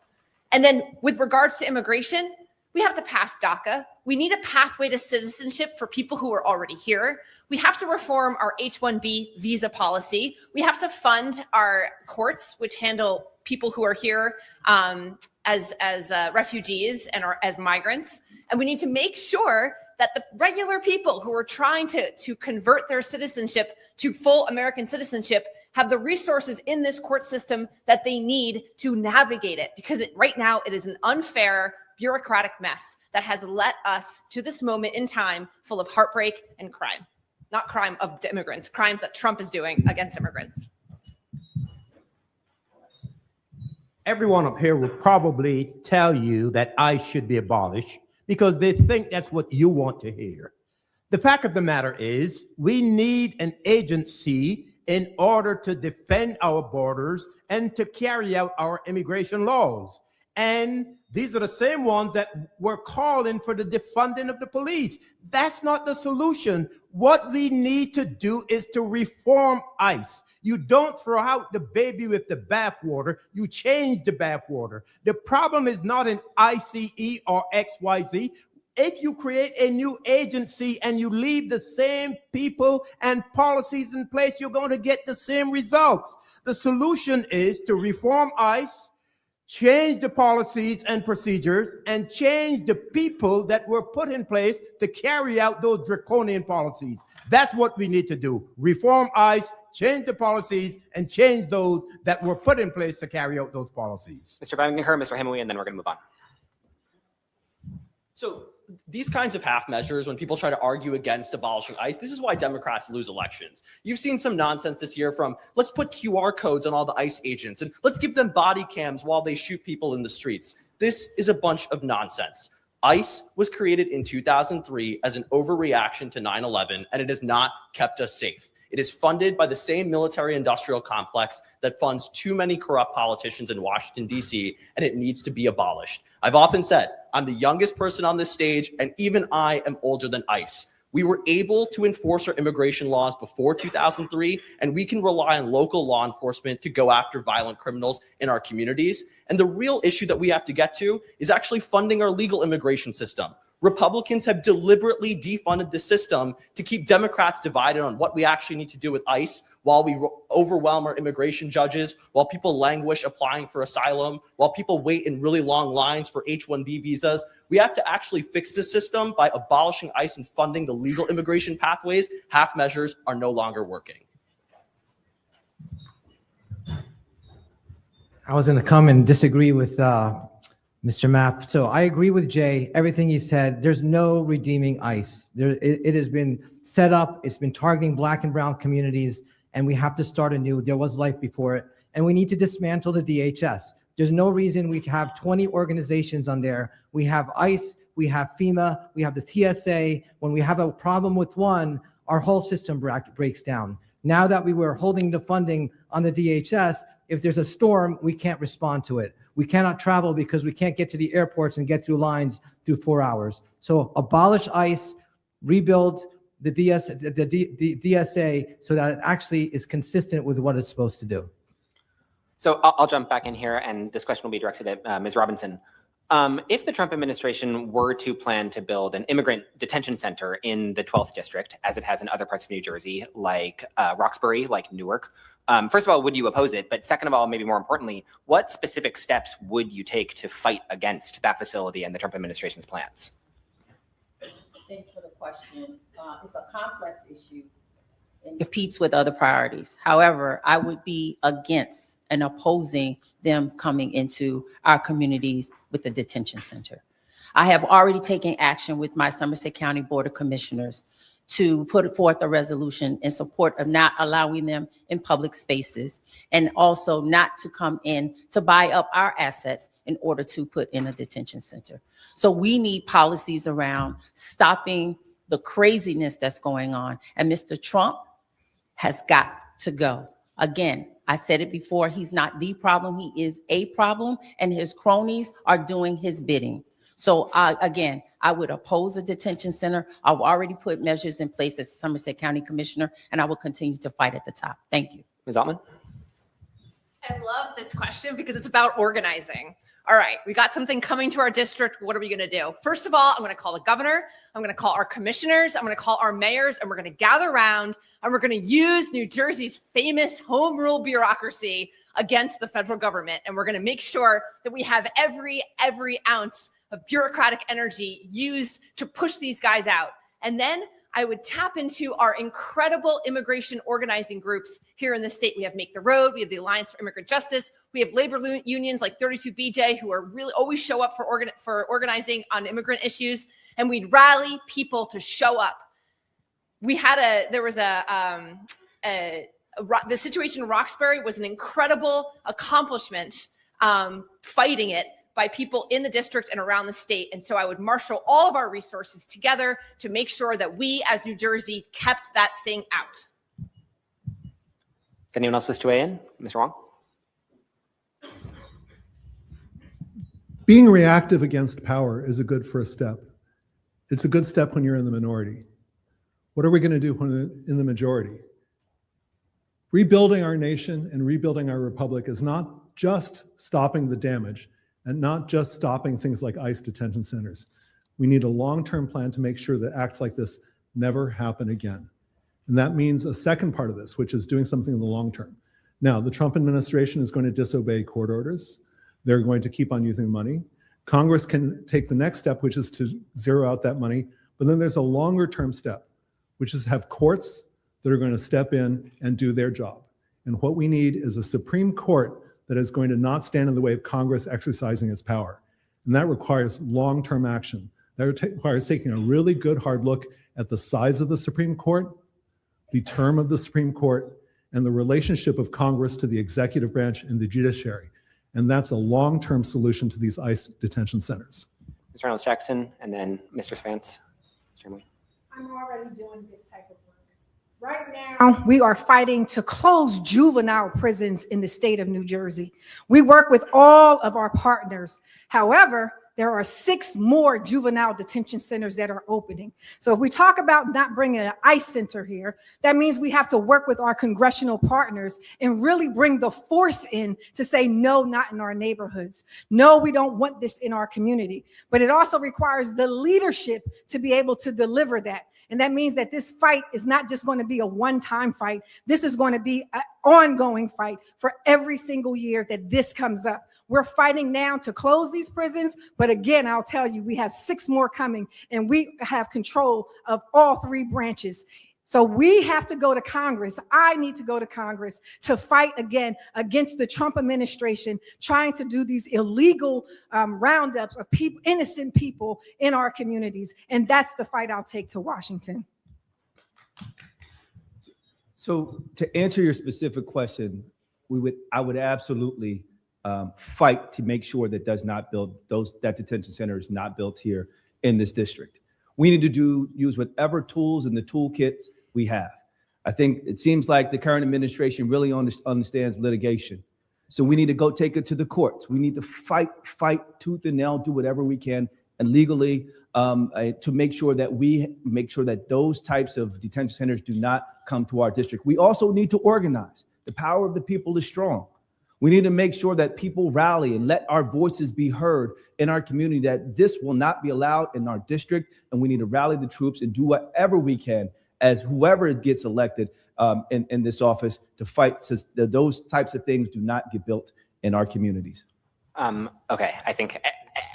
And then with regards to immigration, we have to pass DACA. We need a pathway to citizenship for people who are already here. We have to reform our H-1B visa policy. We have to fund our courts, which handle people who are here as refugees and as migrants. And we need to make sure that the regular people who are trying to convert their citizenship to full American citizenship have the resources in this court system that they need to navigate it. Because right now it is an unfair, bureaucratic mess that has led us to this moment in time full of heartbreak and crime. Not crime of immigrants, crimes that Trump is doing against immigrants. Everyone up here will probably tell you that ICE should be abolished because they think that's what you want to hear. The fact of the matter is we need an agency in order to defend our borders and to carry out our immigration laws. And these are the same ones that were calling for the defunding of the police. That's not the solution. What we need to do is to reform ICE. You don't throw out the baby with the bathwater, you change the bathwater. The problem is not in ICE or XYZ. If you create a new agency and you leave the same people and policies in place, you're going to get the same results. The solution is to reform ICE, change the policies and procedures, and change the people that were put in place to carry out those draconian policies. That's what we need to do. Reform ICE, change the policies, and change those that were put in place to carry out those policies. Mr. Vaingankar, Mr. Hamaway, and then we're going to move on. So these kinds of half measures, when people try to argue against abolishing ICE, this is why Democrats lose elections. You've seen some nonsense this year from let's put QR codes on all the ICE agents and let's give them body cams while they shoot people in the streets. This is a bunch of nonsense. ICE was created in 2003 as an overreaction to 9/11, and it has not kept us safe. It is funded by the same military-industrial complex that funds too many corrupt politicians in Washington, D.C., and it needs to be abolished. I've often said, I'm the youngest person on this stage, and even I am older than ICE. We were able to enforce our immigration laws before 2003, and we can rely on local law enforcement to go after violent criminals in our communities. And the real issue that we have to get to is actually funding our legal immigration system. Republicans have deliberately defunded the system to keep Democrats divided on what we actually need to do with ICE while we overwhelm our immigration judges, while people languish applying for asylum, while people wait in really long lines for H-1B visas. We have to actually fix this system by abolishing ICE and funding the legal immigration pathways. Half measures are no longer working. I was going to come and disagree with Mr. Mapp. So I agree with Jay, everything he said. There's no redeeming ICE. It has been set up. It's been targeting Black and brown communities, and we have to start anew. There was life before it, and we need to dismantle the DHS. There's no reason we have 20 organizations on there. We have ICE, we have FEMA, we have the TSA. When we have a problem with one, our whole system breaks down. Now that we were holding the funding on the DHS, if there's a storm, we can't respond to it. We cannot travel because we can't get to the airports and get through lines through 4 hours. So abolish ICE, rebuild the DSA so that it actually is consistent with what it's supposed to do. So I'll jump back in here, and this question will be directed at Ms. Robinson. If the Trump administration were to plan to build an immigrant detention center in the 12th district, as it has in other parts of New Jersey, like Roxbury, like Newark, first of all, would you oppose it? But second of all, maybe more importantly, what specific steps would you take to fight against that facility and the Trump administration's plans? Thanks for the question. It's a complex issue and competes with other priorities. However, I would be against and opposing them coming into our communities with the detention center. I have already taken action with my Somerset County Board of Commissioners to put forth a resolution in support of not allowing them in public spaces, and also not to come in to buy up our assets in order to put in a detention center. So we need policies around stopping the craziness that's going on. And Mr. Trump has got to go. Again, I said it before, he's not the problem, he is a problem, and his cronies are doing his bidding. So again, I would oppose a detention center. I've already put measures in place as Somerset County Commissioner, and I will continue to fight at the top. Thank you. Ms. Altman? I love this question because it's about organizing. All right, we got something coming to our district. What are we going to do? First of all, I'm going to call the governor. I'm going to call our commissioners. I'm going to call our mayors, and we're going to gather around, and we're going to use New Jersey's famous home rule bureaucracy against the federal government. And we're going to make sure that we have every ounce of bureaucratic energy used to push these guys out. And then I would tap into our incredible immigration organizing groups here in the state. We have Make the Road, we have the Alliance for Immigrant Justice, we have labor unions like 32BJ who are really always show up for organizing on immigrant issues, and we'd rally people to show up. The situation in Roxbury was an incredible accomplishment fighting it, by people in the district and around the state. And so I would marshal all of our resources together to make sure that we as New Jersey kept that thing out. If anyone else wishes to weigh in, Mr. Wang? Being reactive against power is a good first step. It's a good step when you're in the minority. What are we going to do when we're in the majority? Rebuilding our nation and rebuilding our republic is not just stopping the damage and not just stopping things like ICE detention centers. We need a long-term plan to make sure that acts like this never happen again. And that means a second part of this, which is doing something in the long term. Now, the Trump administration is going to disobey court orders. They're going to keep on using money. Congress can take the next step, which is to zero out that money. But then there's a longer term step, which is have courts that are going to step in and do their job. And what we need is a Supreme Court that is going to not stand in the way of Congress exercising its power. And that requires long-term action. That requires taking a really good hard look at the size of the Supreme Court, the term of the Supreme Court, and the relationship of Congress to the executive branch and the judiciary. And that's a long-term solution to these ICE detention centers. Ms. Reynolds-Jackson, and then Mr. Servance. I'm already doing this type of work. Right now, we are fighting to close juvenile prisons in the state of New Jersey. We work with all of our partners. However, there are 6 more juvenile detention centers that are opening. So if we talk about not bringing an ICE center here, that means we have to work with our congressional partners and really bring the force in to say, no, not in our neighborhoods. No, we don't want this in our community. But it also requires the leadership to be able to deliver that. And that means that this fight is not just going to be a one-time fight. This is going to be an ongoing fight for every single year that this comes up. We're fighting now to close these prisons. But again, I'll tell you, we have 6 more coming, and we have control of all 3 branches. So we have to go to Congress. I need to go to Congress to fight again against the Trump administration trying to do these illegal roundups of people, innocent people in our communities. And that's the fight I'll take to Washington. So to answer your specific question, I would absolutely fight to make sure that that detention center is not built here in this district. We need to use whatever tools in the toolkits we have. I think it seems like the current administration really understands litigation. So we need to go take it to the courts. We need to fight tooth and nail, do whatever we can and legally to make sure that those types of detention centers do not come to our district. We also need to organize. The power of the people is strong. We need to make sure that people rally and let our voices be heard in our community, that this will not be allowed in our district. And we need to rally the troops and do whatever we can as whoever gets elected in this office to fight so that those types of things do not get built in our communities. Okay, I think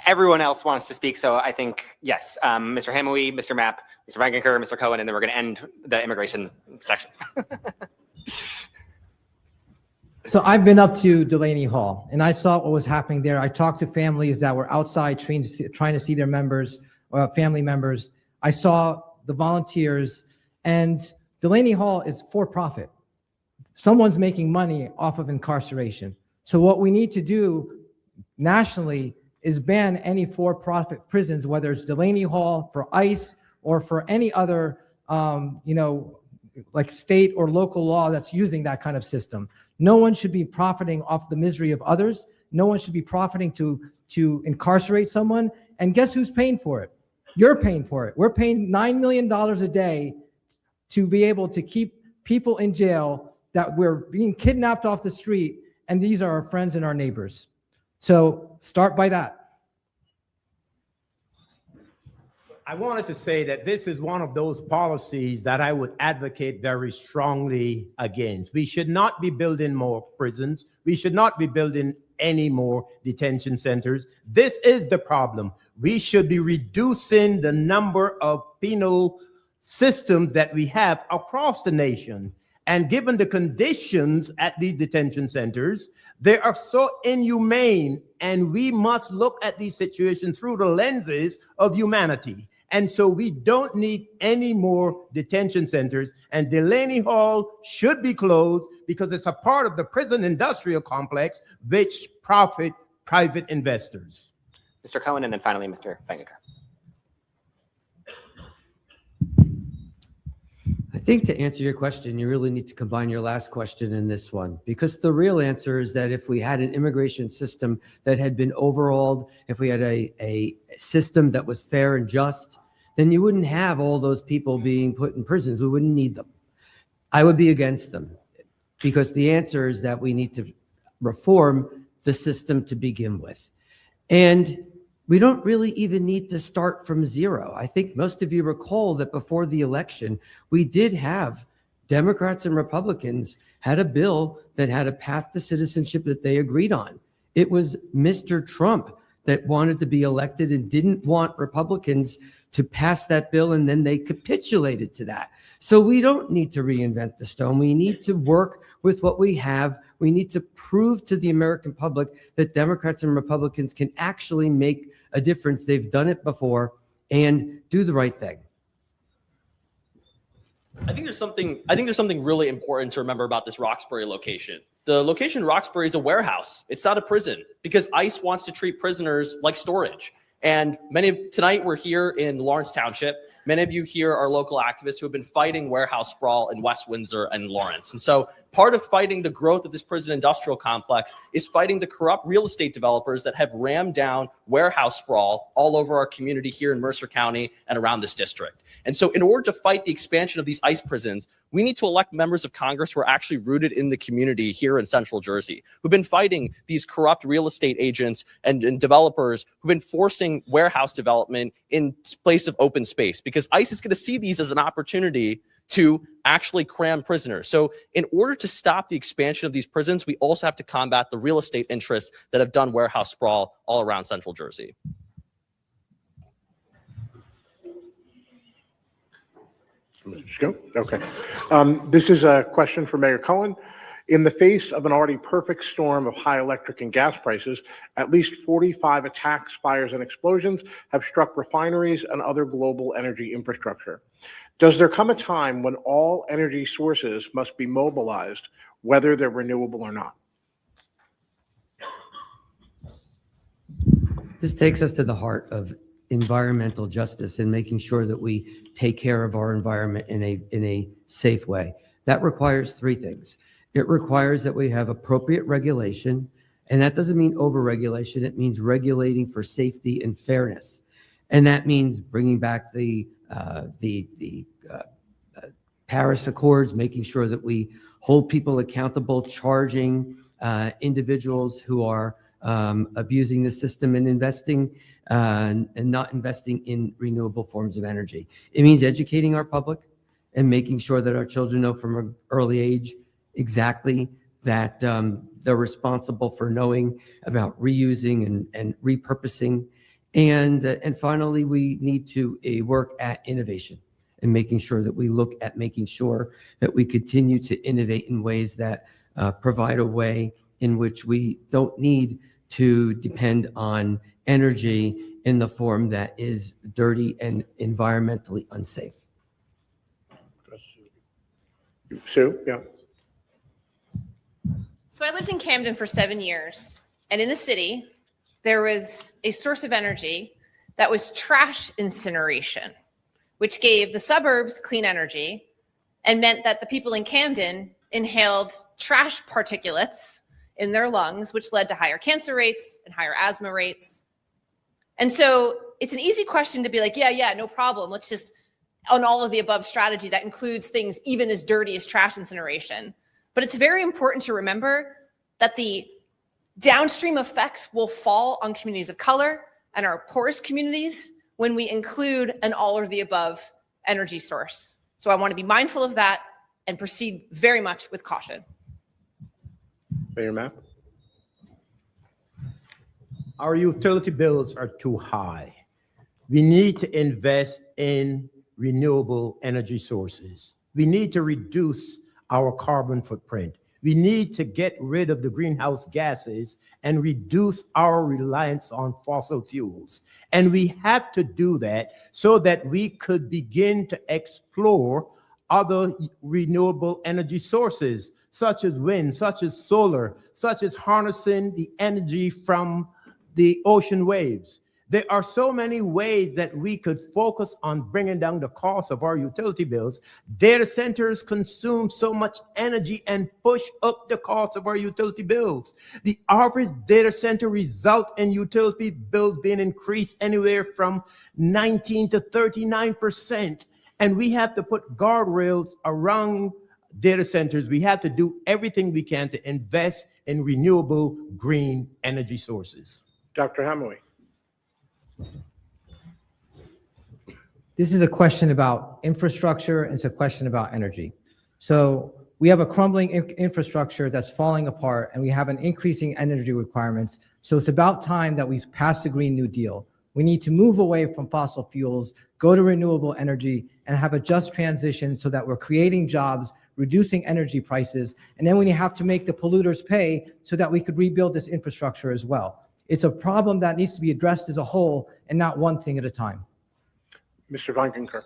everyone else wants to speak. So I think, yes, Mr. Hamaway, Mr. Mapp, Mr. Vaingankar, Mr. Cohen, and then we're going to end the immigration section. So I've been up to Delaney Hall and I saw what was happening there. I talked to families that were outside trying to see their members, family members. I saw the volunteers, and Delaney Hall is for profit. Someone's making money off of incarceration. So what we need to do nationally is ban any for-profit prisons, whether it's Delaney Hall for ICE or for any other, like state or local law that's using that kind of system. No one should be profiting off the misery of others. No one should be profiting to incarcerate someone. And guess who's paying for it? You're paying for it. We're paying $9 million a day to be able to keep people in jail that we're being kidnapped off the street. And these are our friends and our neighbors. So start by that. I wanted to say that this is one of those policies that I would advocate very strongly against. We should not be building more prisons. We should not be building any more detention centers. This is the problem. We should be reducing the number of penal systems that we have across the nation. And given the conditions at these detention centers, they are so inhumane, and we must look at these situations through the lenses of humanity. And so we don't need any more detention centers, and Delaney Hall should be closed because it's a part of the prison industrial complex which profit private investors. Mr. Cohen, and then finally Mr. Vaingankar. I think to answer your question, you really need to combine your last question and this one, because the real answer is that if we had an immigration system that had been overhauled, if we had a system that was fair and just, then you wouldn't have all those people being put in prisons. We wouldn't need them. I would be against them, because the answer is that we need to reform the system to begin with. And we don't really even need to start from zero. I think most of you recall that before the election, we did have Democrats and Republicans had a bill that had a path to citizenship that they agreed on. It was Mr. Trump that wanted to be elected and didn't want Republicans to pass that bill, and then they capitulated to that. So we don't need to reinvent the stone. We need to work with what we have. We need to prove to the American public that Democrats and Republicans can actually make a difference. They've done it before, and do the right thing. I think there's something really important to remember about this Roxbury location. The location in Roxbury is a warehouse. It's not a prison, because ICE wants to treat prisoners like storage. And tonight we're here in Lawrence Township. Many of you here are local activists who have been fighting warehouse sprawl in West Windsor and Lawrence. And so part of fighting the growth of this prison industrial complex is fighting the corrupt real estate developers that have rammed down warehouse sprawl all over our community here in Mercer County and around this district. And so in order to fight the expansion of these ICE prisons, we need to elect members of Congress who are actually rooted in the community here in Central Jersey, who've been fighting these corrupt real estate agents and developers who've been forcing warehouse development in place of open space, because ICE is going to see these as an opportunity to actually cram prisoners. So in order to stop the expansion of these prisons, we also have to combat the real estate interests that have done warehouse sprawl all around Central Jersey. Let's go. Okay. This is a question for Mayor Cohen. In the face of an already perfect storm of high electric and gas prices, at least 45 attacks, fires, and explosions have struck refineries and other global energy infrastructure. Does there come a time when all energy sources must be mobilized, whether they're renewable or not? This takes us to the heart of environmental justice and making sure that we take care of our environment in a safe way. That requires three things. It requires that we have appropriate regulation, and that doesn't mean over-regulation. It means regulating for safety and fairness, and that means bringing back the Paris Accords, making sure that we hold people accountable, charging individuals who are abusing the system and investing and not investing in renewable forms of energy. It means educating our public and making sure that our children know from an early age exactly that they're responsible for knowing about reusing and repurposing. And finally, we need to work at innovation and making sure that we look at making sure that we continue to innovate in ways that provide a way in which we don't need to depend on energy in the form that is dirty and environmentally unsafe. Sue, yeah. So I lived in Camden for 7 years, and in the city, there was a source of energy that was trash incineration, which gave the suburbs clean energy and meant that the people in Camden inhaled trash particulates in their lungs, which led to higher cancer rates and higher asthma rates. And so it's an easy question to be like, yeah, no problem. Let's just, on all of the above strategy, that includes things even as dirty as trash incineration. But it's very important to remember that the downstream effects will fall on communities of color and our poorest communities when we include an all of the above energy source. So I want to be mindful of that and proceed very much with caution. Mayor Mapp? Our utility bills are too high. We need to invest in renewable energy sources. We need to reduce our carbon footprint. We need to get rid of the greenhouse gases and reduce our reliance on fossil fuels. And we have to do that so that we could begin to explore other renewable energy sources, such as wind, such as solar, such as harnessing the energy from the ocean waves. There are so many ways that we could focus on bringing down the cost of our utility bills. Data centers consume so much energy and push up the cost of our utility bills. The average data center result in utility bills being increased anywhere from 19 to 39%. And we have to put guardrails around data centers. We have to do everything we can to invest in renewable green energy sources. Dr. Hamaway. This is a question about infrastructure, and it's a question about energy. So we have a crumbling infrastructure that's falling apart, and we have an increasing energy requirements. So it's about time that we pass the Green New Deal. We need to move away from fossil fuels, go to renewable energy, and have a just transition so that we're creating jobs, reducing energy prices, and then we have to make the polluters pay so that we could rebuild this infrastructure as well. It's a problem that needs to be addressed as a whole and not one thing at a time. Mr. Vaingankar.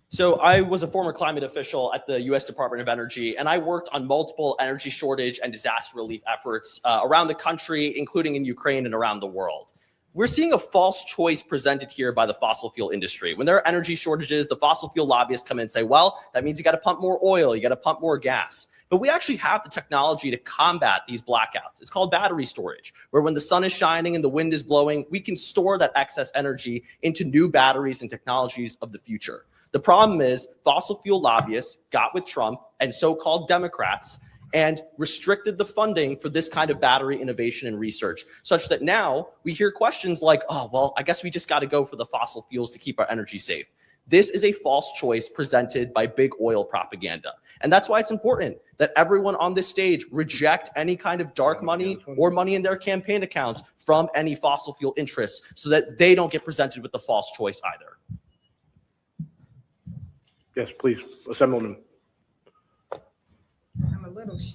So I was a former climate official at the U.S. Department of Energy, and I worked on multiple energy shortage and disaster relief efforts around the country, including in Ukraine and around the world. We're seeing a false choice presented here by the fossil fuel industry. When there are energy shortages, the fossil fuel lobbyists come in and say, well, that means you got to pump more oil, you got to pump more gas. But we actually have the technology to combat these blackouts. It's called battery storage, where when the sun is shining and the wind is blowing, we can store that excess energy into new batteries and technologies of the future. The problem is fossil fuel lobbyists got with Trump and so-called Democrats and restricted the funding for this kind of battery innovation and research, such that now we hear questions like, oh, well, I guess we just got to go for the fossil fuels to keep our energy safe. This is a false choice presented by big oil propaganda. And that's why it's important that everyone on this stage reject any kind of dark money or money in their campaign accounts from any fossil fuel interests so that they don't get presented with the false choice either. Yes, please, Assemblyman.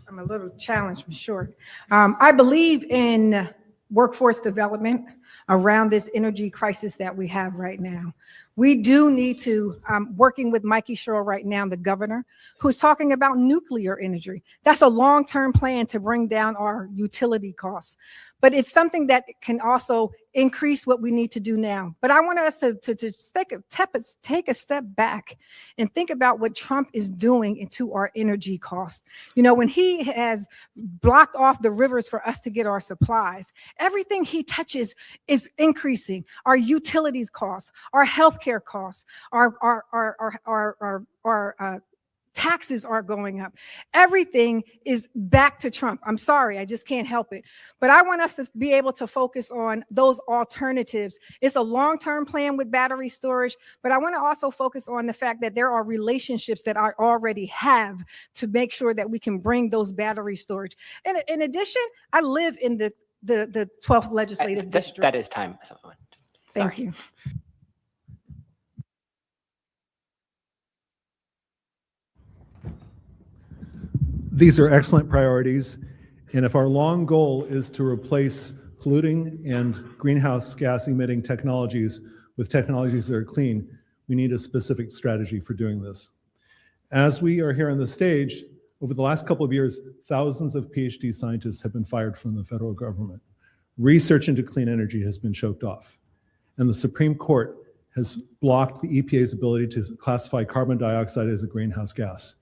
I'm a little challenged for sure. I believe in workforce development around this energy crisis that we have right now. We do need to, working with Mikey Sherrill right now, the governor, who's talking about nuclear energy. That's a long-term plan to bring down our utility costs. But it's something that can also increase what we need to do now. But I want us to take a step back and think about what Trump is doing into our energy costs. You know, when he has blocked off the rivers for us to get our supplies, everything he touches is increasing. Our utilities costs, our healthcare costs, our taxes are going up. Everything is back to Trump. I'm sorry, I just can't help it. But I want us to be able to focus on those alternatives. It's a long-term plan with battery storage, but I want to also focus on the fact that there are relationships that I already have to make sure that we can bring those battery storage. And in addition, I live in the 12th legislative district. That is time. Thank you. These are excellent priorities, and if our long goal is to replace polluting and greenhouse gas emitting technologies with technologies that are clean, we need a specific strategy for doing this. As we are here on the stage, over the last couple of years, thousands of PhD scientists have been fired from the federal government. Research into clean energy has been choked off, and the Supreme Court has blocked the EPA's ability to classify carbon dioxide as a greenhouse gas.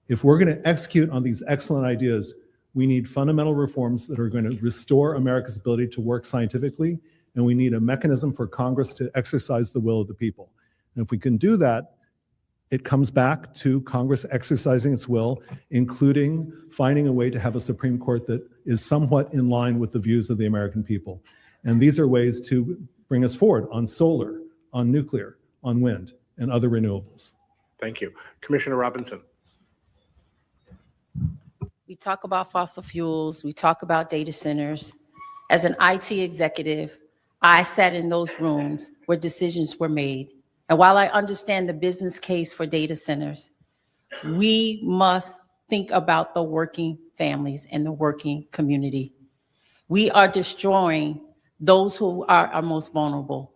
If we're going to execute on these excellent ideas, we need fundamental reforms that are going to restore America's ability to work scientifically, and we need a mechanism for Congress to exercise the will of the people. And if we can do that, it comes back to Congress exercising its will, including finding a way to have a Supreme Court that is somewhat in line with the views of the American people. And these are ways to bring us forward on solar, on nuclear, on wind, and other renewables. Thank you. Commissioner Robinson. We talk about fossil fuels, we talk about data centers. As an IT executive, I sat in those rooms where decisions were made. And while I understand the business case for data centers, we must think about the working families and the working community. We are destroying those who are our most vulnerable.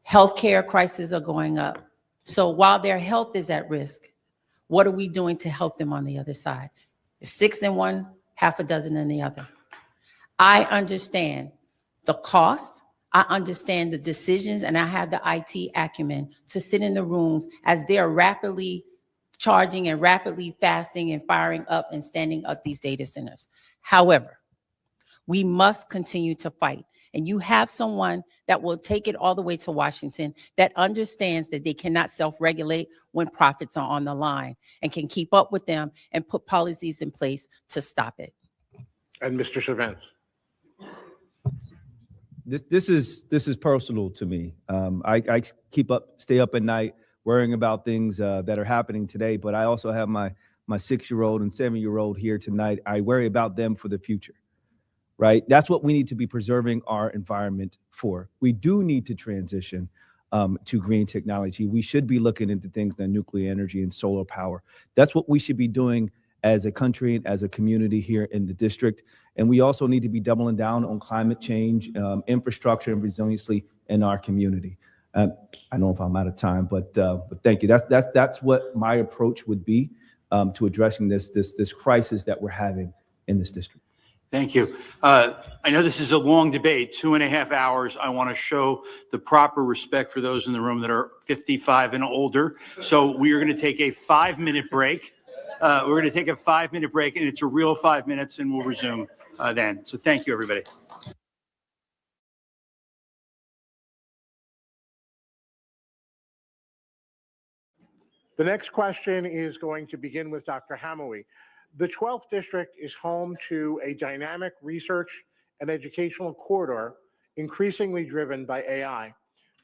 Healthcare crises are going up. So while their health is at risk, what are we doing to help them on the other side? 6 in one, half a dozen in the other. I understand the cost I understand the decisions, and I have the IT acumen to sit in the rooms as they are rapidly charging and rapidly fasting and firing up and standing up these data centers. However, we must continue to fight. And you have someone that will take it all the way to Washington that understands that they cannot self-regulate when profits are on the line and can keep up with them and put policies in place to stop it. And Mr. Servance. This is personal to me. I stay up at night worrying about things that are happening today, but I also have my 6-year-old and 7-year-old here tonight. I worry about them for the future, right? That's what we need to be preserving our environment for. We do need to transition to green technology. We should be looking into things like nuclear energy and solar power. That's what we should be doing as a country and as a community here in the district. And we also need to be doubling down on climate change, infrastructure, and resiliency in our community. I don't know if I'm out of time, but thank you. That's what my approach would be to addressing this crisis that we're having in this district. Thank you. I know this is a long debate, 2.5 hours. I want to show the proper respect for those in the room that are 55 and older. So we are going to take a 5-minute break. We're going to take a 5-minute break, and it's a real 5 minutes, and we'll resume then. So thank you, everybody. The next question is going to begin with Dr. Hamaway. The 12th District is home to a dynamic research and educational corridor increasingly driven by AI.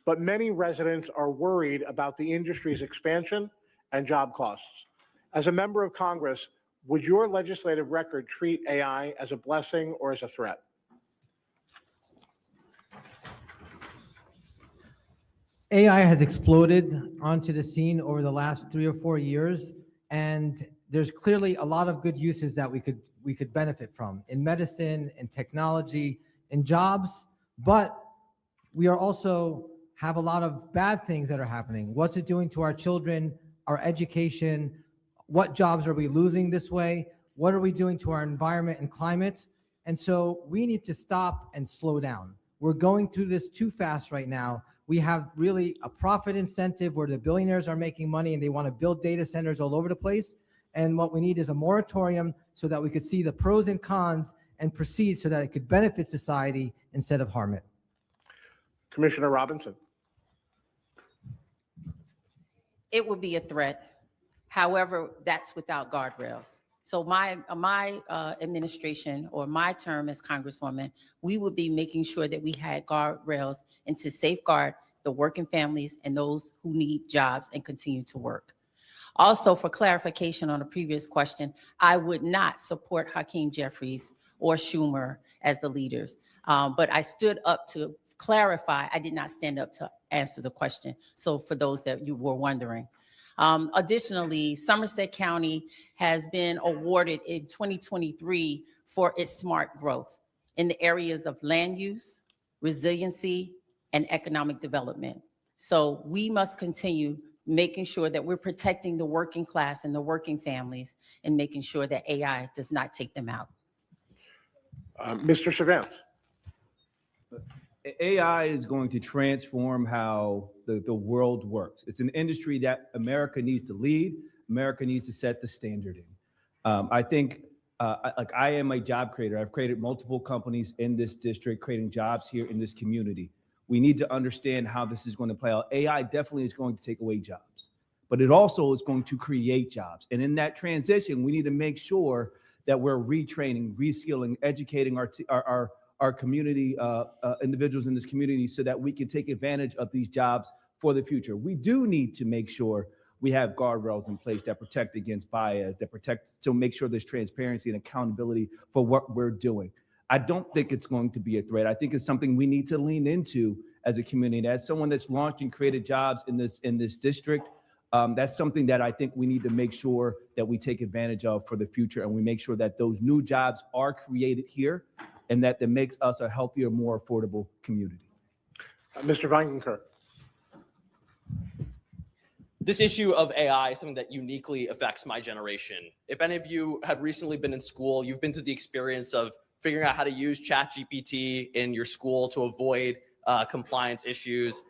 But many residents are worried about the industry's expansion and job costs. As a member of Congress, would your legislative record treat AI as a blessing or as a threat? AI has exploded onto the scene over the last 3 or 4 years, and there's clearly a lot of good uses that we could benefit from in medicine, in technology, in jobs, but we are also have a lot of bad things that are happening. What's it doing to our children, our education? What jobs are we losing this way? What are we doing to our environment and climate? And so we need to stop and slow down. We're going through this too fast right now. We have really a profit incentive where the billionaires are making money and they want to build data centers all over the place. And what we need is a moratorium so that we could see the pros and cons and proceed so that it could benefit society instead of harm it. Commissioner Robinson. It would be a threat. However, that's without guardrails. So my administration or my term as Congresswoman, we would be making sure that we had guardrails and to safeguard the working families and those who need jobs and continue to work. Also, for clarification on a previous question, I would not support Hakeem Jeffries or Schumer as the leaders, but I stood up to clarify. I did not stand up to answer the question. So for those that you were wondering. Additionally, Somerset County has been awarded in 2023 for its smart growth in the areas of land use, resiliency, and economic development. So we must continue making sure that we're protecting the working class and the working families and making sure that AI does not take them out. Mr. Servance. AI is going to transform how the world works. It's an industry that America needs to lead. America needs to set the standard in. I think, I am a job creator. I've created multiple companies in this district, creating jobs here in this community. We need to understand how this is going to play out. AI definitely is going to take away jobs, but it also is going to create jobs. And in that transition, we need to make sure that we're retraining, reskilling, educating our community, individuals in this community so that we can take advantage of these jobs for the future. We do need to make sure we have guardrails in place that protect against bias, that protect to make sure there's transparency and accountability for what we're doing. I don't think it's going to be a threat. I think it's something we need to lean into as a community. As someone that's launched and created jobs in this district, that's something that I think we need to make sure that we take advantage of for the future, and we make sure that those new jobs are created here and that makes us a healthier, more affordable community. Mr. Vaingankar. This issue of AI is something that uniquely affects my generation. If any of you have recently been in school, you've been through the experience of figuring out how to use ChatGPT in your school to avoid compliance issues.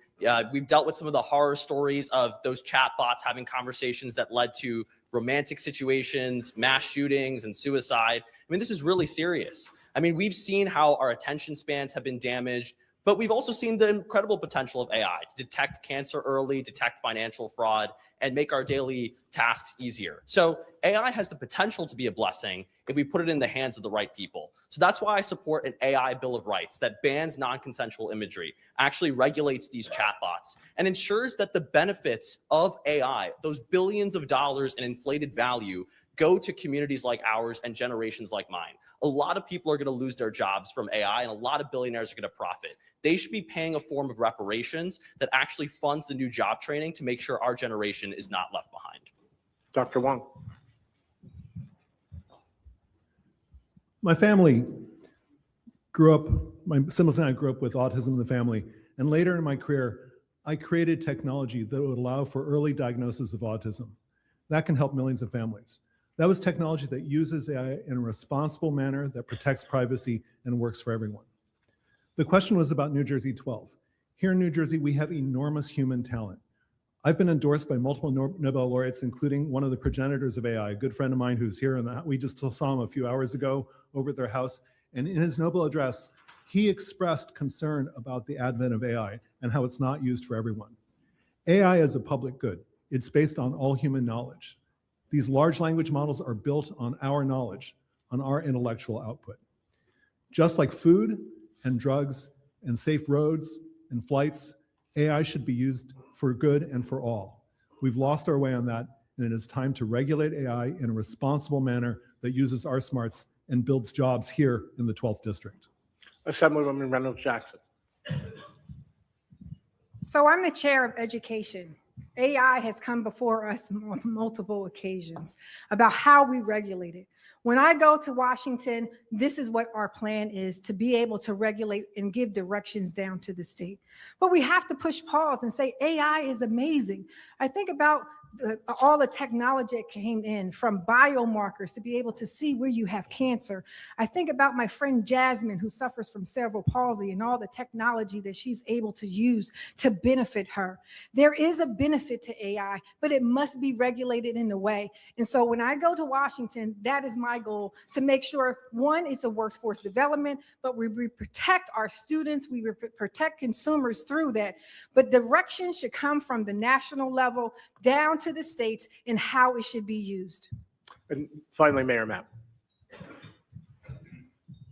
We've dealt with some of the horror stories of those chatbots having conversations that led to romantic situations, mass shootings, and suicide. I mean, this is really serious. I mean, we've seen how our attention spans have been damaged, but we've also seen the incredible potential of AI to detect cancer early, detect financial fraud, and make our daily tasks easier. So AI has the potential to be a blessing if we put it in the hands of the right people. So that's why I support an AI Bill of Rights that bans non-consensual imagery, actually regulates these chatbots, and ensures that the benefits of AI, those billions of dollars in inflated value, go to communities like ours and generations like mine. A lot of people are going to lose their jobs from AI, and a lot of billionaires are going to profit. They should be paying a form of reparations that actually funds the new job training to make sure our generation is not left behind. Dr. Wang. My family grew up, my siblings and I grew up with autism in the family. And later in my career, I created technology that would allow for early diagnosis of autism. That can help millions of families. That was technology that uses AI in a responsible manner that protects privacy and works for everyone. The question was about New Jersey 12. Here in New Jersey, we have enormous human talent. I've been endorsed by multiple Nobel laureates, including one of the progenitors of AI, a good friend of mine who's here, and we just saw him a few hours ago over at their house. And in his Nobel address, he expressed concern about the advent of AI and how it's not used for everyone. AI is a public good. It's based on all human knowledge. These large language models are built on our knowledge, on our intellectual output. Just like food and drugs and safe roads and flights, AI should be used for good and for all. We've lost our way on that, and it is time to regulate AI in a responsible manner that uses our smarts and builds jobs here in the 12th District. Assemblywoman Reynolds-Jackson. So I'm the chair of education. AI has come before us on multiple occasions about how we regulate it. When I go to Washington, this is what our plan is, to be able to regulate and give directions down to the state. But we have to push pause and say AI is amazing. I think about all the technology that came in, from biomarkers to be able to see where you have cancer. I think about my friend Jasmine, who suffers from cerebral palsy, and all the technology that she's able to use to benefit her. There is a benefit to AI, but it must be regulated in a way. And so when I go to Washington, that is my goal, to make sure, one, it's a workforce development, but we protect our students, we protect consumers through that. But direction should come from the national level down to the states in how it should be used. And finally, Mayor Mapp.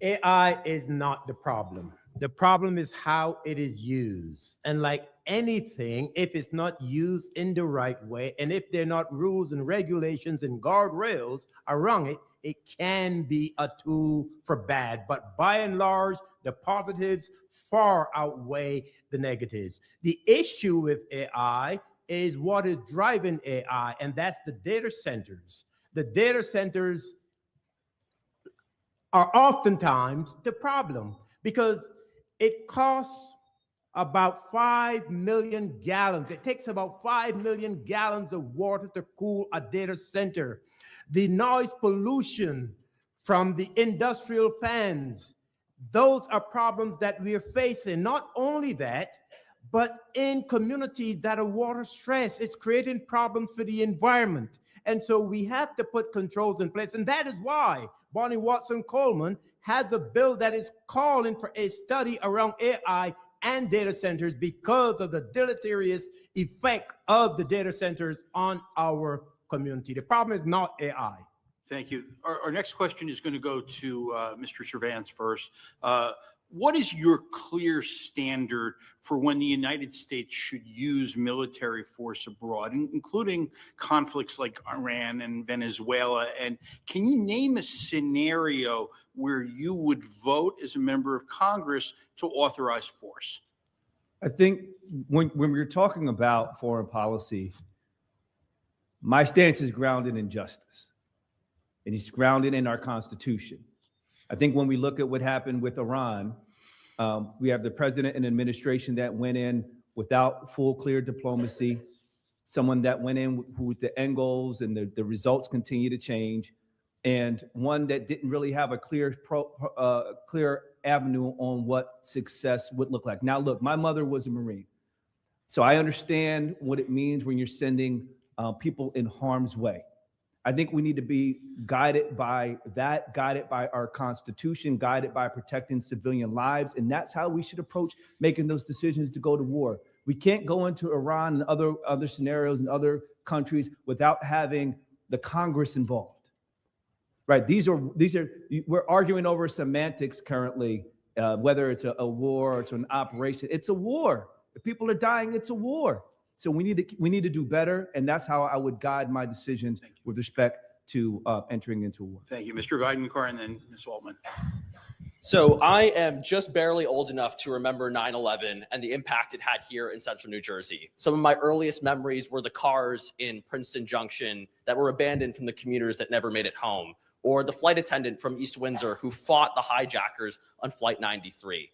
AI is not the problem. The problem is how it is used. And like anything, if it's not used in the right way, and if there are not rules and regulations and guardrails around it, it can be a tool for bad. But by and large, the positives far outweigh the negatives. The issue with AI is what is driving AI, and that's the data centers. The data centers are oftentimes the problem, because it costs about 5 million gallons. It takes about 5 million gallons of water to cool a data center. The noise pollution from the industrial fans, those are problems that we are facing. Not only that, but in communities that are water stressed, it's creating problems for the environment. And so we have to put controls in place. And that is why Bonnie Watson Coleman has a bill that is calling for a study around AI and data centers, because of the deleterious effect of the data centers on our community. The problem is not AI. Thank you. Our next question is going to go to Mr. Servance first. What is your clear standard for when the United States should use military force abroad, including conflicts like Iran and Venezuela? And can you name a scenario where you would vote as a member of Congress to authorize force? I think when we're talking about foreign policy, my stance is grounded in justice. And it's grounded in our Constitution. I think when we look at what happened with Iran, we have the president and administration that went in without full, clear diplomacy, someone that went in with the end goals, and the results continue to change, and one that didn't really have a clear avenue on what success would look like. Now, look, my mother was a Marine, so I understand what it means when you're sending people in harm's way. I think we need to be guided by that, guided by our Constitution, guided by protecting civilian lives, and that's how we should approach making those decisions to go to war. We can't go into Iran and other scenarios in other countries without having the Congress involved, right? We're arguing over semantics currently, whether it's a war or it's an operation. It's a war. If people are dying, it's a war. So we need to do better, and that's how I would guide my decisions with respect to entering into a war. Thank you, Mr. Vaingankar, and then Ms. Altman. So I am just barely old enough to remember 9/11 and the impact it had here in central New Jersey. Some of my earliest memories were the cars in Princeton Junction that were abandoned from the commuters that never made it home, or the flight attendant from East Windsor who fought the hijackers on Flight 93.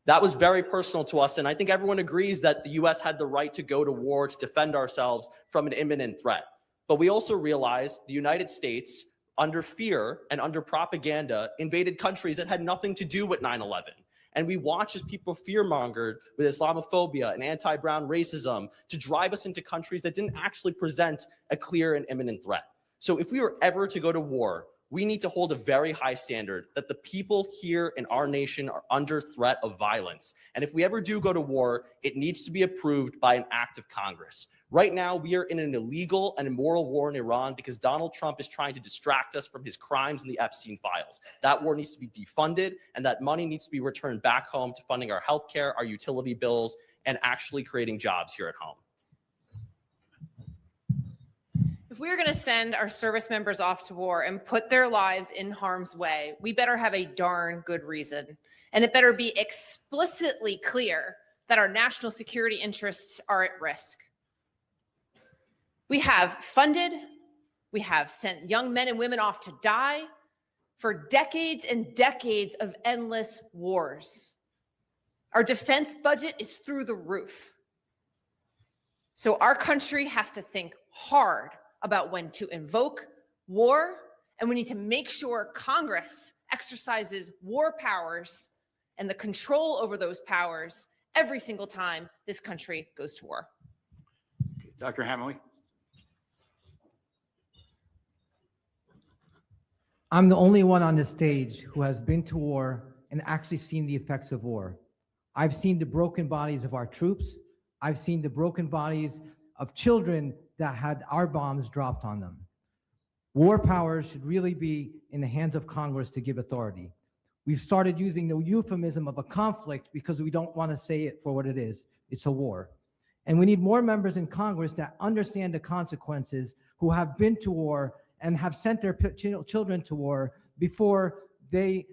That was very personal to us, and I think everyone agrees that the U.S. had the right to go to war to defend ourselves from an imminent threat. But we also realized the United States, under fear and under propaganda, invaded countries that had nothing to do with 9/11. And we watched as people fear-mongered with Islamophobia and anti-brown racism to drive us into countries that didn't actually present a clear and imminent threat. So if we were ever to go to war, we need to hold a very high standard that the people here in our nation are under threat of violence. And if we ever do go to war, it needs to be approved by an act of Congress. Right now, we are in an illegal and immoral war in Iran because Donald Trump is trying to distract us from his crimes in the Epstein files. That war needs to be defunded, and that money needs to be returned back home to funding our healthcare, our utility bills, and actually creating jobs here at home. If we are going to send our service members off to war and put their lives in harm's way, we better have a darn good reason. And it better be explicitly clear that our national security interests are at risk. We have funded, we have sent young men and women off to die for decades and decades of endless wars. Our defense budget is through the roof. So our country has to think hard about when to invoke war, and we need to make sure Congress exercises war powers and the control over those powers every single time this country goes to war. Dr. Hamaway. I'm the only one on this stage who has been to war and actually seen the effects of war. I've seen the broken bodies of our troops. I've seen the broken bodies of children that had our bombs dropped on them. War powers should really be in the hands of Congress to give authority. We've started using the euphemism of a conflict because we don't want to say it for what it is. It's a war. And we need more members in Congress that understand the consequences, who have been to war and have sent their children to war before they,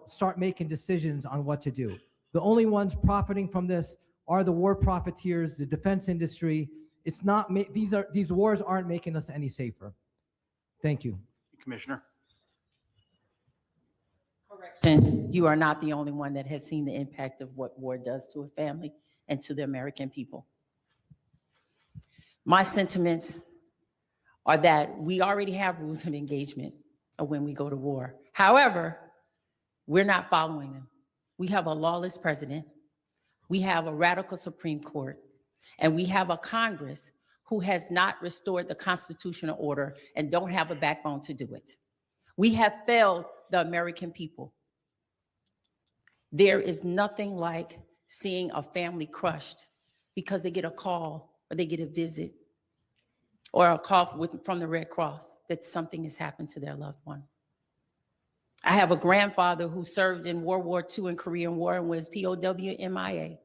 start making decisions on what to do. The only ones profiting from this are the war profiteers, the defense industry. It's not, these wars aren't making us any safer. Thank you. Commissioner. Correction. You are not the only one that has seen the impact of what war does to a family and to the American people. My sentiments are that we already have rules of engagement of when we go to war. However, we're not following them. We have a lawless president. We have a radical Supreme Court. And we have a Congress who has not restored the constitutional order and don't have a backbone to do it. We have failed the American people. There is nothing like seeing a family crushed because they get a call or they get a visit or a call from the Red Cross that something has happened to their loved one. I have a grandfather who served in World War II and Korean War and was POW MIA.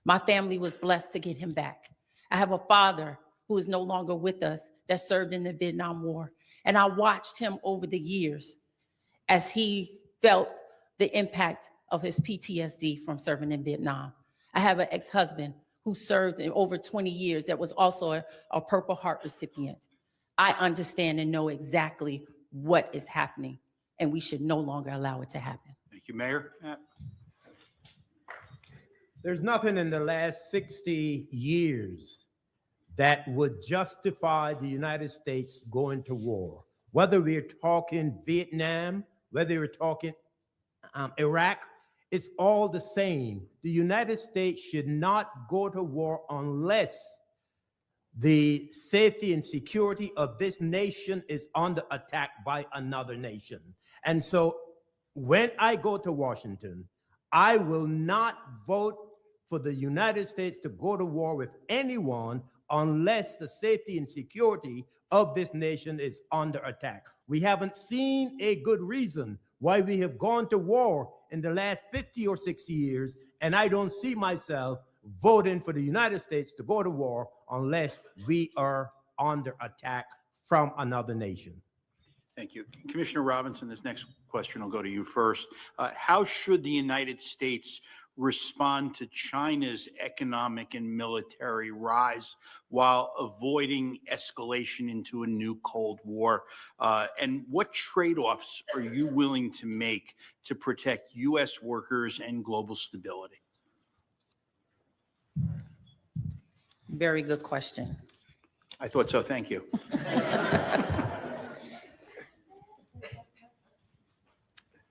My family was blessed to get him back. I have a father who is no longer with us that served in the Vietnam War. And I watched him over the years as he felt the impact of his PTSD from serving in Vietnam. I have an ex-husband who served in over 20 years that was also a Purple Heart recipient. I understand and know exactly what is happening, and we should no longer allow it to happen. Thank you, Mayor. There's nothing in the last 60 years that would justify the United States going to war. Whether we're talking Vietnam, whether we're talking Iraq, It's all the same. The United States should not go to war unless the safety and security of this nation is under attack by another nation. And so when I go to Washington, I will not vote for the United States to go to war with anyone unless the safety and security of this nation is under attack. We haven't seen a good reason why we have gone to war in the last 50 or 60 years, and I don't see myself voting for the United States to go to war unless we are under attack from another nation. Thank you. Commissioner Robinson, this next question will go to you first. How should the United States respond to China's economic and military rise while avoiding escalation into a new Cold War? And what trade-offs are you willing to make to protect U.S. workers and global stability? Very good question. I thought so. Thank you.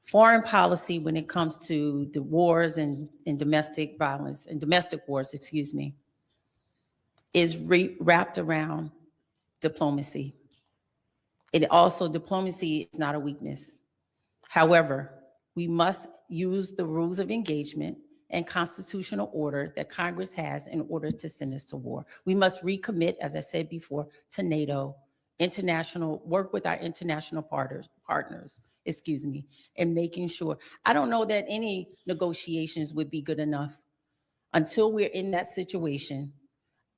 Foreign policy, when it comes to the wars and domestic violence and domestic wars, excuse me, is wrapped around diplomacy. Diplomacy is not a weakness. However, we must use the rules of engagement and constitutional order that Congress has in order to send us to war. We must recommit, as I said before, to NATO, work with our international partners, and making sure. I don't know that any negotiations would be good enough until we're in that situation.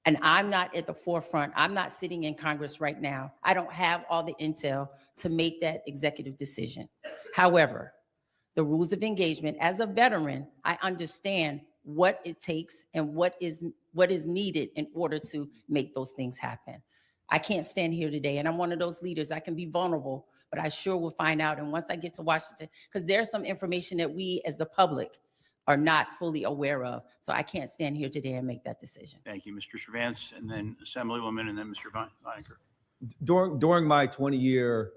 And I'm not at the forefront. I'm not sitting in Congress right now. I don't have all the intel to make that executive decision. However, the rules of engagement, as a veteran, I understand what it takes and what is needed in order to make those things happen. I can't stand here today, and I'm one of those leaders. I can be vulnerable, but I sure will find out. And once I get to Washington, because there's some information that we as the public are not fully aware of. So I can't stand here today and make that decision. Thank you, Mr. Servance, and then Assemblywoman, and then Mr. Vaingankar. During my 20-year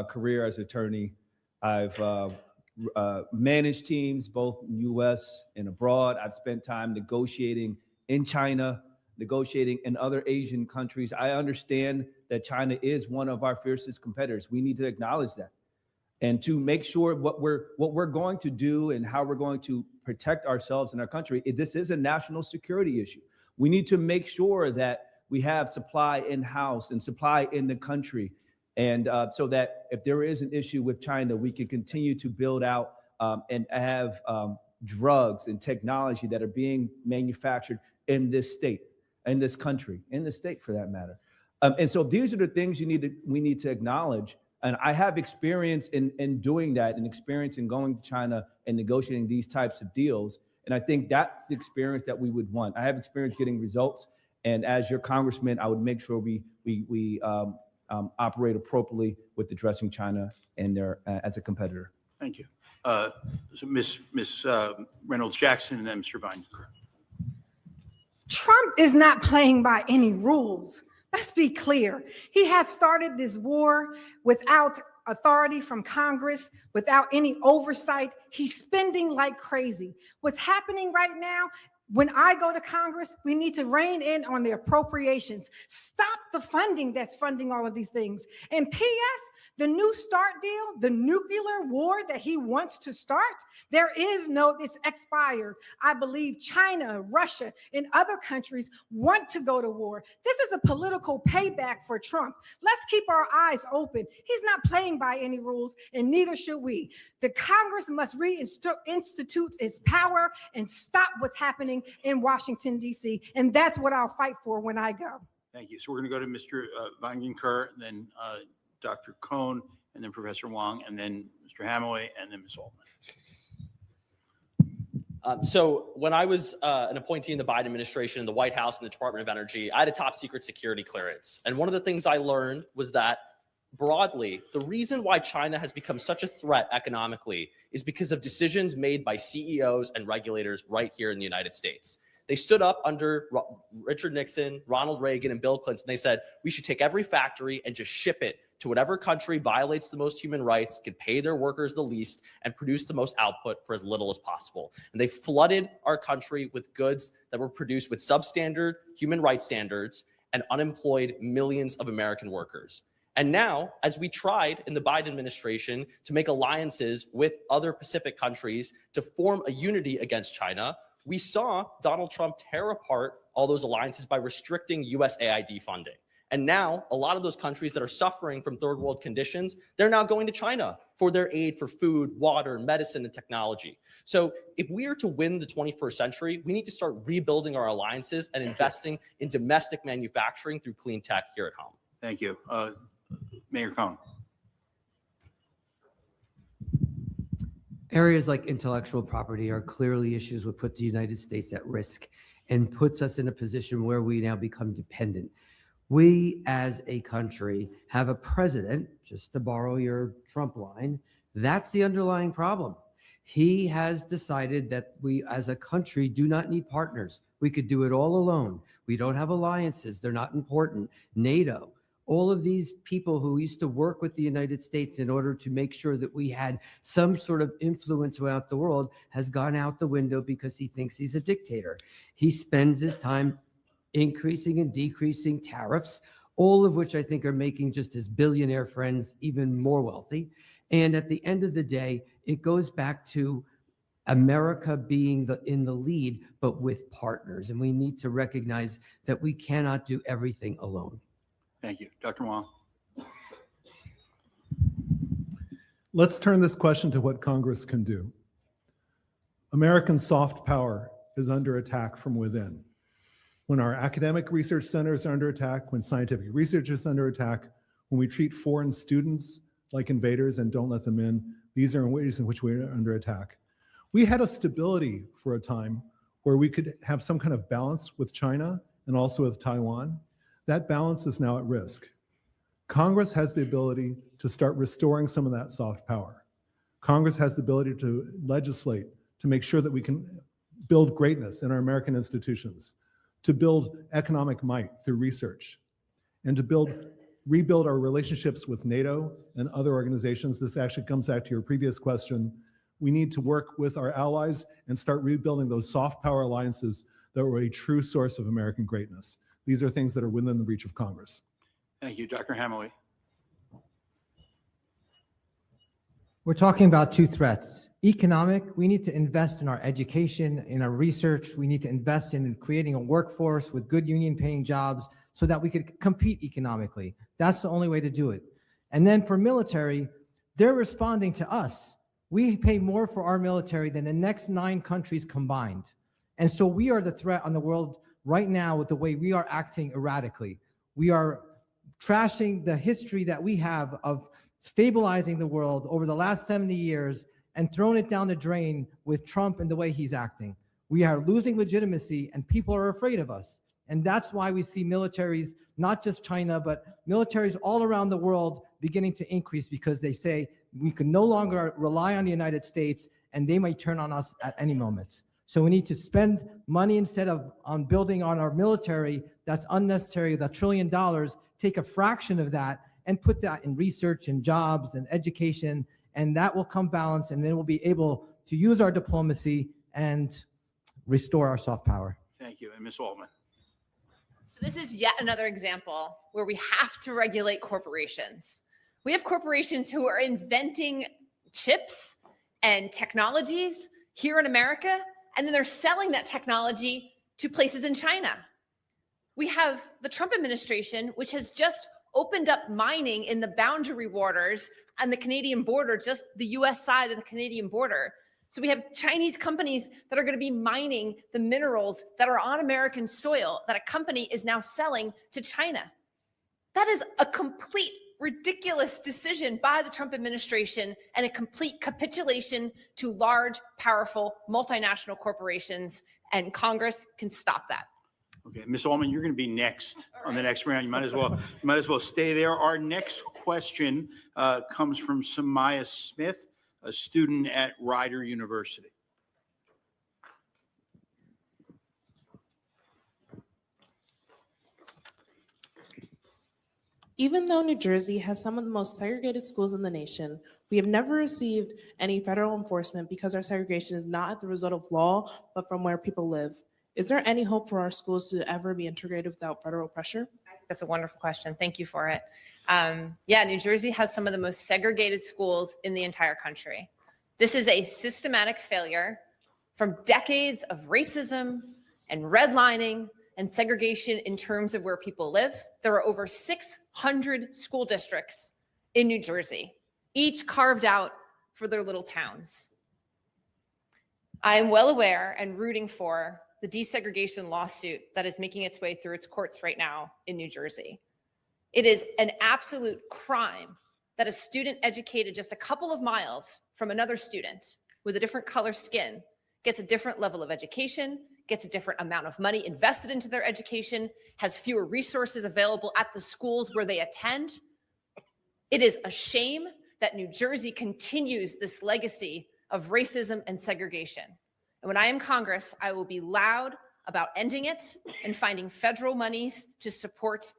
career as attorney, I've managed teams both in U.S. and abroad. I've spent time negotiating in China, negotiating in other Asian countries. I understand that China is one of our fiercest competitors. We need to acknowledge that. And to make sure what we're going to do and how we're going to protect ourselves and our country, this is a national security issue. We need to make sure that we have supply in-house and supply in the country. And so that if there is an issue with China, we can continue to build out and have drugs and technology that are being manufactured in this state, in this country, in the state for that matter. And so these are the things we need to acknowledge. And I have experience in doing that, and experience in going to China and negotiating these types of deals. And I think that's the experience that we would want. I have experience getting results. And as your congressman, I would make sure we operate appropriately with addressing China and their as a competitor. Thank you. So Ms. Reynolds-Jackson, and then Mr. Vaingankar. Trump is not playing by any rules. Let's be clear. He has started this war without authority from Congress, without any oversight. He's spending like crazy. What's happening right now, when I go to Congress, we need to rein in on the appropriations. Stop the funding that's funding all of these things. And P.S., the New START deal, the nuclear war that he wants to start, it's expired. I believe China, Russia, and other countries want to go to war. This is a political payback for Trump. Let's keep our eyes open. He's not playing by any rules, and neither should we. The Congress must reinstitute its power and stop what's happening in Washington, D.C., and that's what I'll fight for when I go. Thank you. So we're going to go to Mr. Vaingankar, then Dr. Cohen, and then Professor Wang, and then Mr. Hamaway, and then Ms. Altman. So when I was an appointee in the Biden administration in the White House and the Department of Energy, I had a top secret security clearance. And one of the things I learned was that broadly, the reason why China has become such a threat economically is because of decisions made by CEOs and regulators right here in the United States. They stood up under Richard Nixon, Ronald Reagan, and Bill Clinton. They said, we should take every factory and just ship it to whatever country violates the most human rights, can pay their workers the least, and produce the most output for as little as possible. And they flooded our country with goods that were produced with substandard human rights standards and unemployed millions of American workers. And now, as we tried in the Biden administration to make alliances with other Pacific countries to form a unity against China, we saw Donald Trump tear apart all those alliances by restricting USAID funding. And now a lot of those countries that are suffering from third world conditions, they're now going to China for their aid for food, water, medicine, and technology. So if we are to win the 21st century, we need to start rebuilding our alliances and investing in domestic manufacturing through clean tech here at home. Thank you. Mayor Cohen. Areas like intellectual property are clearly issues that put the United States at risk and puts us in a position where we now become dependent. We as a country have a president, just to borrow your Trump line, that's the underlying problem. He has decided that we as a country do not need partners. We could do it all alone. We don't have alliances. They're not important. NATO, all of these people who used to work with the United States in order to make sure that we had some sort of influence throughout the world has gone out the window because he thinks he's a dictator. He spends his time increasing and decreasing tariffs, all of which I think are making just his billionaire friends even more wealthy. And at the end of the day, it goes back to America being in the lead, but with partners. And we need to recognize that we cannot do everything alone. Thank you. Dr. Wang. Let's turn this question to what Congress can do. American soft power is under attack from within. When our academic research centers are under attack, when scientific research is under attack, when we treat foreign students like invaders and don't let them in, these are ways in which we're under attack. We had a stability for a time where we could have some kind of balance with China and also with Taiwan. That balance is now at risk. Congress has the ability to start restoring some of that soft power. Congress has the ability to legislate to make sure that we can build greatness in our American institutions, to build economic might through research, and to rebuild our relationships with NATO and other organizations. This actually comes back to your previous question. We need to work with our allies and start rebuilding those soft power alliances that were a true source of American greatness. These are things that are within the reach of Congress. Thank you. Dr. Hamaway. We're talking about two threats. Economic, we need to invest in our education, in our research. We need to invest in creating a workforce with good union paying jobs so that we could compete economically. That's the only way to do it. And then for military, they're responding to us. We pay more for our military than the next 9 countries combined. And so we are the threat on the world right now with the way we are acting erratically. We are trashing the history that we have of stabilizing the world over the last 70 years and throwing it down the drain with Trump and the way he's acting. We are losing legitimacy and people are afraid of us. And that's why we see militaries, not just China, but militaries all around the world beginning to increase because they say we can no longer rely on the United States and they might turn on us at any moment. So we need to spend money instead of on building on our military. That's unnecessary, $1 trillion, take a fraction of that and put that in research and jobs and education, and that will come balance, and then we'll be able to use our diplomacy and restore our soft power. Thank you. And Ms. Altman. So this is yet another example where we have to regulate corporations. We have corporations who are inventing chips and technologies here in America, and then they're selling that technology to places in China. We have the Trump administration, which has just opened up mining in the boundary waters on the Canadian border, just the US side of the Canadian border. So we have Chinese companies that are going to be mining the minerals that are on American soil that a company is now selling to China. That is a complete ridiculous decision by the Trump administration and a complete capitulation to large, powerful, multinational corporations, and Congress can stop that. Okay, Ms. Altman, you're going to be next on the next round. You might as well stay there. Our next question comes from Samaya Smith, a student at Rider University. Even though New Jersey has some of the most segregated schools in the nation, we have never received any federal enforcement because our segregation is not the result of law, but from where people live. Is there any hope for our schools to ever be integrated without federal pressure? That's a wonderful question. Thank you for it. Yeah, New Jersey has some of the most segregated schools in the entire country. This is a systematic failure from decades of racism and redlining and segregation in terms of where people live. There are over 600 school districts in New Jersey, each carved out for their little towns. I am well aware and rooting for the desegregation lawsuit that is making its way through its courts right now in New Jersey. It is an absolute crime that a student educated just a couple of miles from another student with a different color skin gets a different level of education, gets a different amount of money invested into their education, has fewer resources available at the schools where they attend. It is a shame that New Jersey continues this legacy of racism and segregation. And when I am Congress, I will be loud about ending it and finding federal monies to support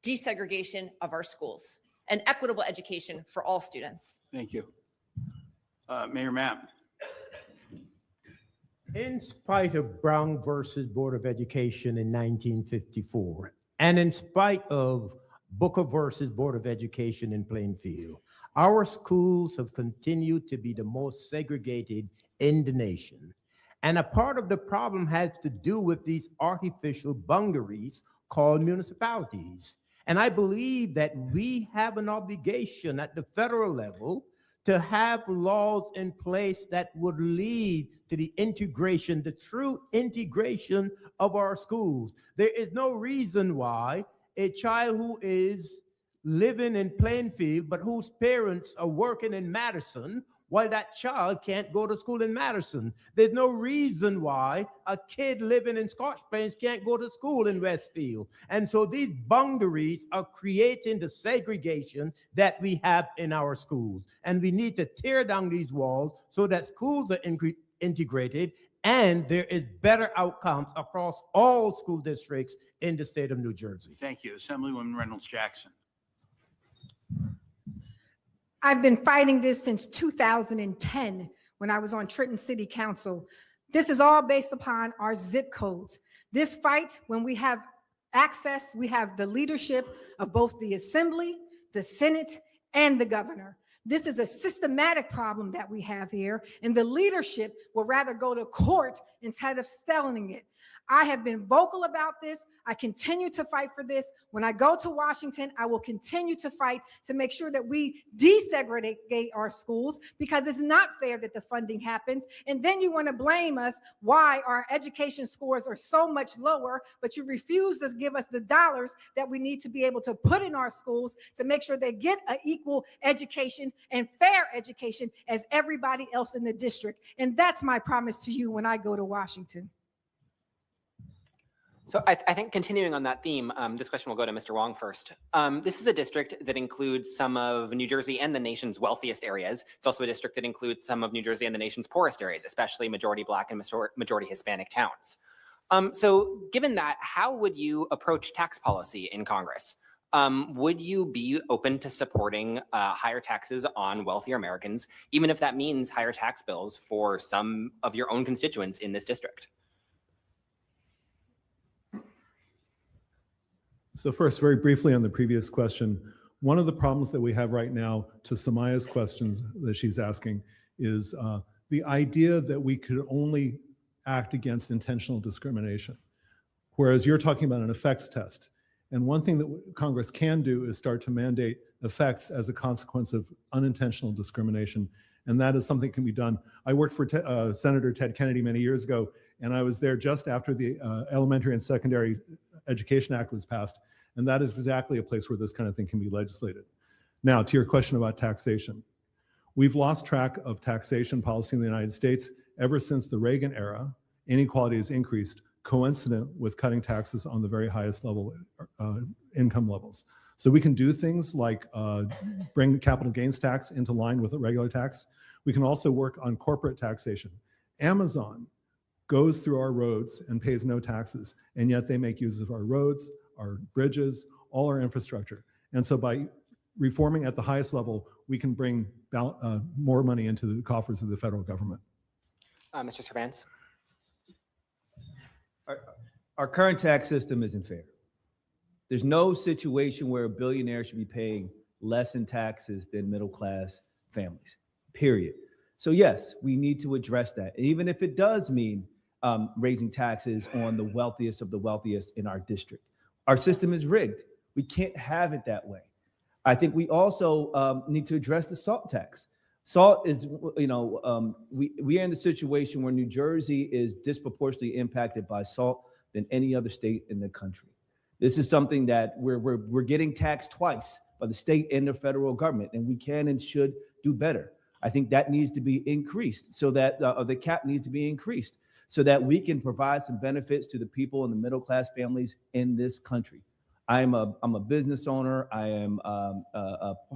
desegregation of our schools and equitable education for all students. Thank you. Mayor Mapp. In spite of Brown versus Board of Education in 1954, and in spite of Booker versus Board of Education in Plainfield, our schools have continued to be the most segregated in the nation. And a part of the problem has to do with these artificial boundaries called municipalities. And I believe that we have an obligation at the federal level to have laws in place that would lead to the integration, the true integration of our schools. There is no reason why a child who is living in Plainfield, but whose parents are working in Madison, why that child can't go to school in Madison. There's no reason why a kid living in Scotch Plains can't go to school in Westfield. And so these boundaries are creating the segregation that we have in our schools. And we need to tear down these walls so that schools are integrated and there is better outcomes across all school districts in the state of New Jersey. Thank you. Assemblywoman Reynolds-Jackson. I've been fighting this since 2010 when I was on Trenton City Council. This is all based upon our zip codes. This fight, when we have access, we have the leadership of both the Assembly, the Senate, and the governor. This is a systematic problem that we have here, and the leadership will rather go to court instead of settling it. I have been vocal about this. I continue to fight for this. When I go to Washington, I will continue to fight to make sure that we desegregate our schools, because it's not fair that the funding happens. And then you want to blame us why our education scores are so much lower, but you refuse to give us the dollars that we need to be able to put in our schools to make sure they get an equal education and fair education as everybody else in the district. And that's my promise to you when I go to Washington. So I think continuing on that theme, this question will go to Mr. Wang first. This is a district that includes some of New Jersey and the nation's wealthiest areas. It's also a district that includes some of New Jersey and the nation's poorest areas, especially majority Black and majority Hispanic towns. So given that, how would you approach tax policy in Congress? Would you be open to supporting higher taxes on wealthier Americans, even if that means higher tax bills for some of your own constituents in this district? So first, very briefly on the previous question, one of the problems that we have right now, to Samaya's questions that she's asking, is the idea that we could only act against intentional discrimination, whereas you're talking about an effects test. And one thing that Congress can do is start to mandate effects as a consequence of unintentional discrimination, and that is something that can be done. I worked for Senator Ted Kennedy many years ago, and I was there just after the Elementary and Secondary Education Act was passed, and that is exactly a place where this kind of thing can be legislated. Now, to your question about taxation. We've lost track of taxation policy in the United States ever since the Reagan era. Inequality has increased, coincident with cutting taxes on the very highest level income levels. So we can do things like bring the capital gains tax into line with a regular tax. We can also work on corporate taxation. Amazon goes through our roads and pays no taxes, and yet they make use of our roads, our bridges, all our infrastructure. And so by reforming at the highest level, we can bring more money into the coffers of the federal government. Mr. Servance. Our current tax system isn't fair. There's no situation where a billionaire should be paying less in taxes than middle-class families, period. So yes, we need to address that. Even if it does mean raising taxes on the wealthiest of the wealthiest in our district. Our system is rigged. We can't have it that way. I think we also need to address the SALT tax. SALT is, we are in the situation where New Jersey is disproportionately impacted by SALT than any other state in the country. This is something that we're getting taxed twice by the state and the federal government, and we can and should do better. I think that needs to be increased so that the cap needs to be increased so that we can provide some benefits to the people in the middle class families in this country. I'm a business owner. I am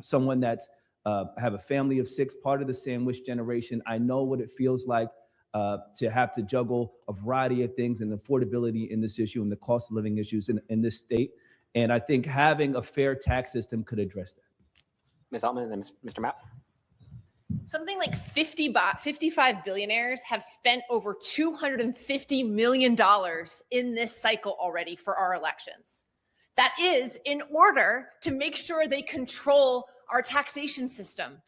someone that's have a family of 6, part of the sandwich generation. I know what it feels like to have to juggle a variety of things and affordability in this issue and the cost of living issues in this state. And I think having a fair tax system could address that. Ms. Altman and then Mr. Mapp. Something like 55 billionaires have spent over $250 million in this cycle already for our elections. That is in order to make sure they control our taxation system.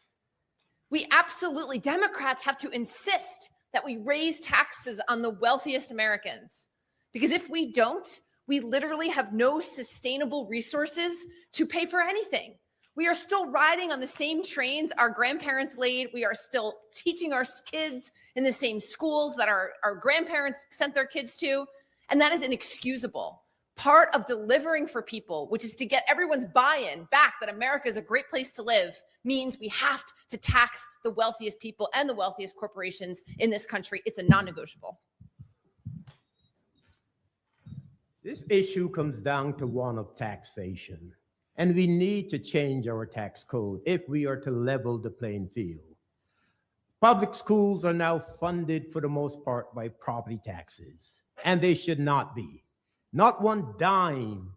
We absolutely, Democrats have to insist that we raise taxes on the wealthiest Americans. Because if we don't, we literally have no sustainable resources to pay for anything. We are still riding on the same trains our grandparents laid. We are still teaching our kids in the same schools that our grandparents sent their kids to. And that is inexcusable. Part of delivering for people, which is to get everyone's buy-in back that America is a great place to live, means we have to tax the wealthiest people and the wealthiest corporations in this country. It's a non-negotiable. This issue comes down to one of taxation, and we need to change our tax code if we are to level the playing field. Public schools are now funded for the most part by property taxes, and they should not be. Not one dime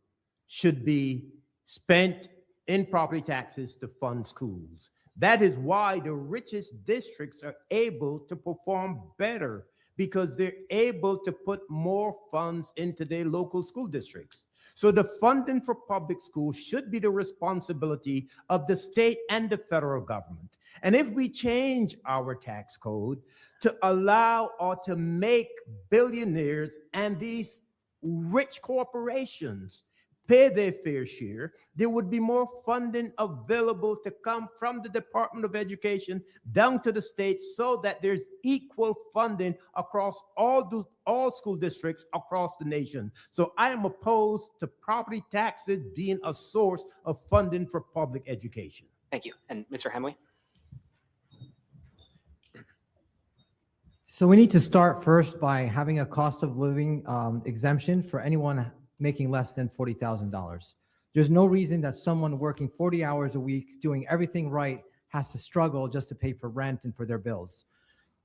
should be spent in property taxes to fund schools. That is why the richest districts are able to perform better, because they're able to put more funds into their local school districts. So the funding for public schools should be the responsibility of the state and the federal government. And if we change our tax code to allow or to make billionaires and these rich corporations pay their fair share, there would be more funding available to come from the Department of Education down to the state, so that there's equal funding across all school districts across the nation. So I am opposed to property taxes being a source of funding for public education. Thank you. And Mr. Hamaway. So we need to start first by having a cost of living exemption for anyone making less than $40,000. There's no reason that someone working 40 hours a week, doing everything right, has to struggle just to pay for rent and for their bills.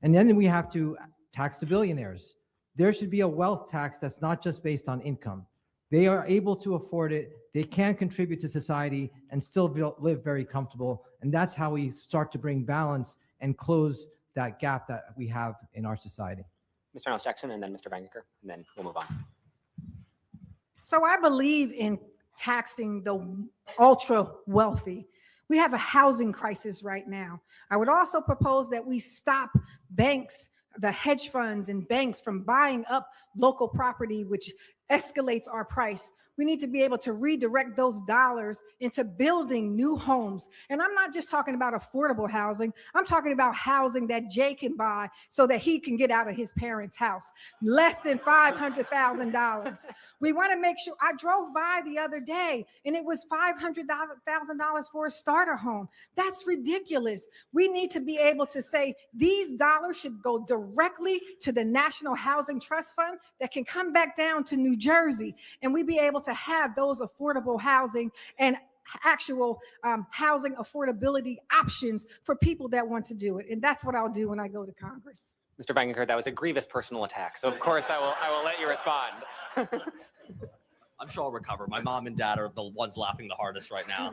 And then we have to tax the billionaires. There should be a wealth tax that's not just based on income. They are able to afford it. They can contribute to society and still live very comfortable. And that's how we start to bring balance and close that gap that we have in our society. Mr. Reynolds-Jackson and then Mr. Vaingankar, and then we'll move on. So I believe in taxing the ultra wealthy. We have a housing crisis right now. I would also propose that we stop banks, the hedge funds and banks, from buying up local property, which escalates our price. We need to be able to redirect those dollars into building new homes. And I'm not just talking about affordable housing. I'm talking about housing that Jay can buy so that he can get out of his parents' house. Less than $500,000. We want to make sure. I drove by the other day and it was $500,000 for a starter home. That's ridiculous. We need to be able to say these dollars should go directly to the National Housing Trust Fund that can come back down to New Jersey, and we be able to have those affordable housing and actual housing affordability options for people that want to do it. And that's what I'll do when I go to Congress. Mr. Vaingankar, that was a grievous personal attack. So of course I will let you respond. I'm sure I'll recover. My mom and dad are the ones laughing the hardest right now.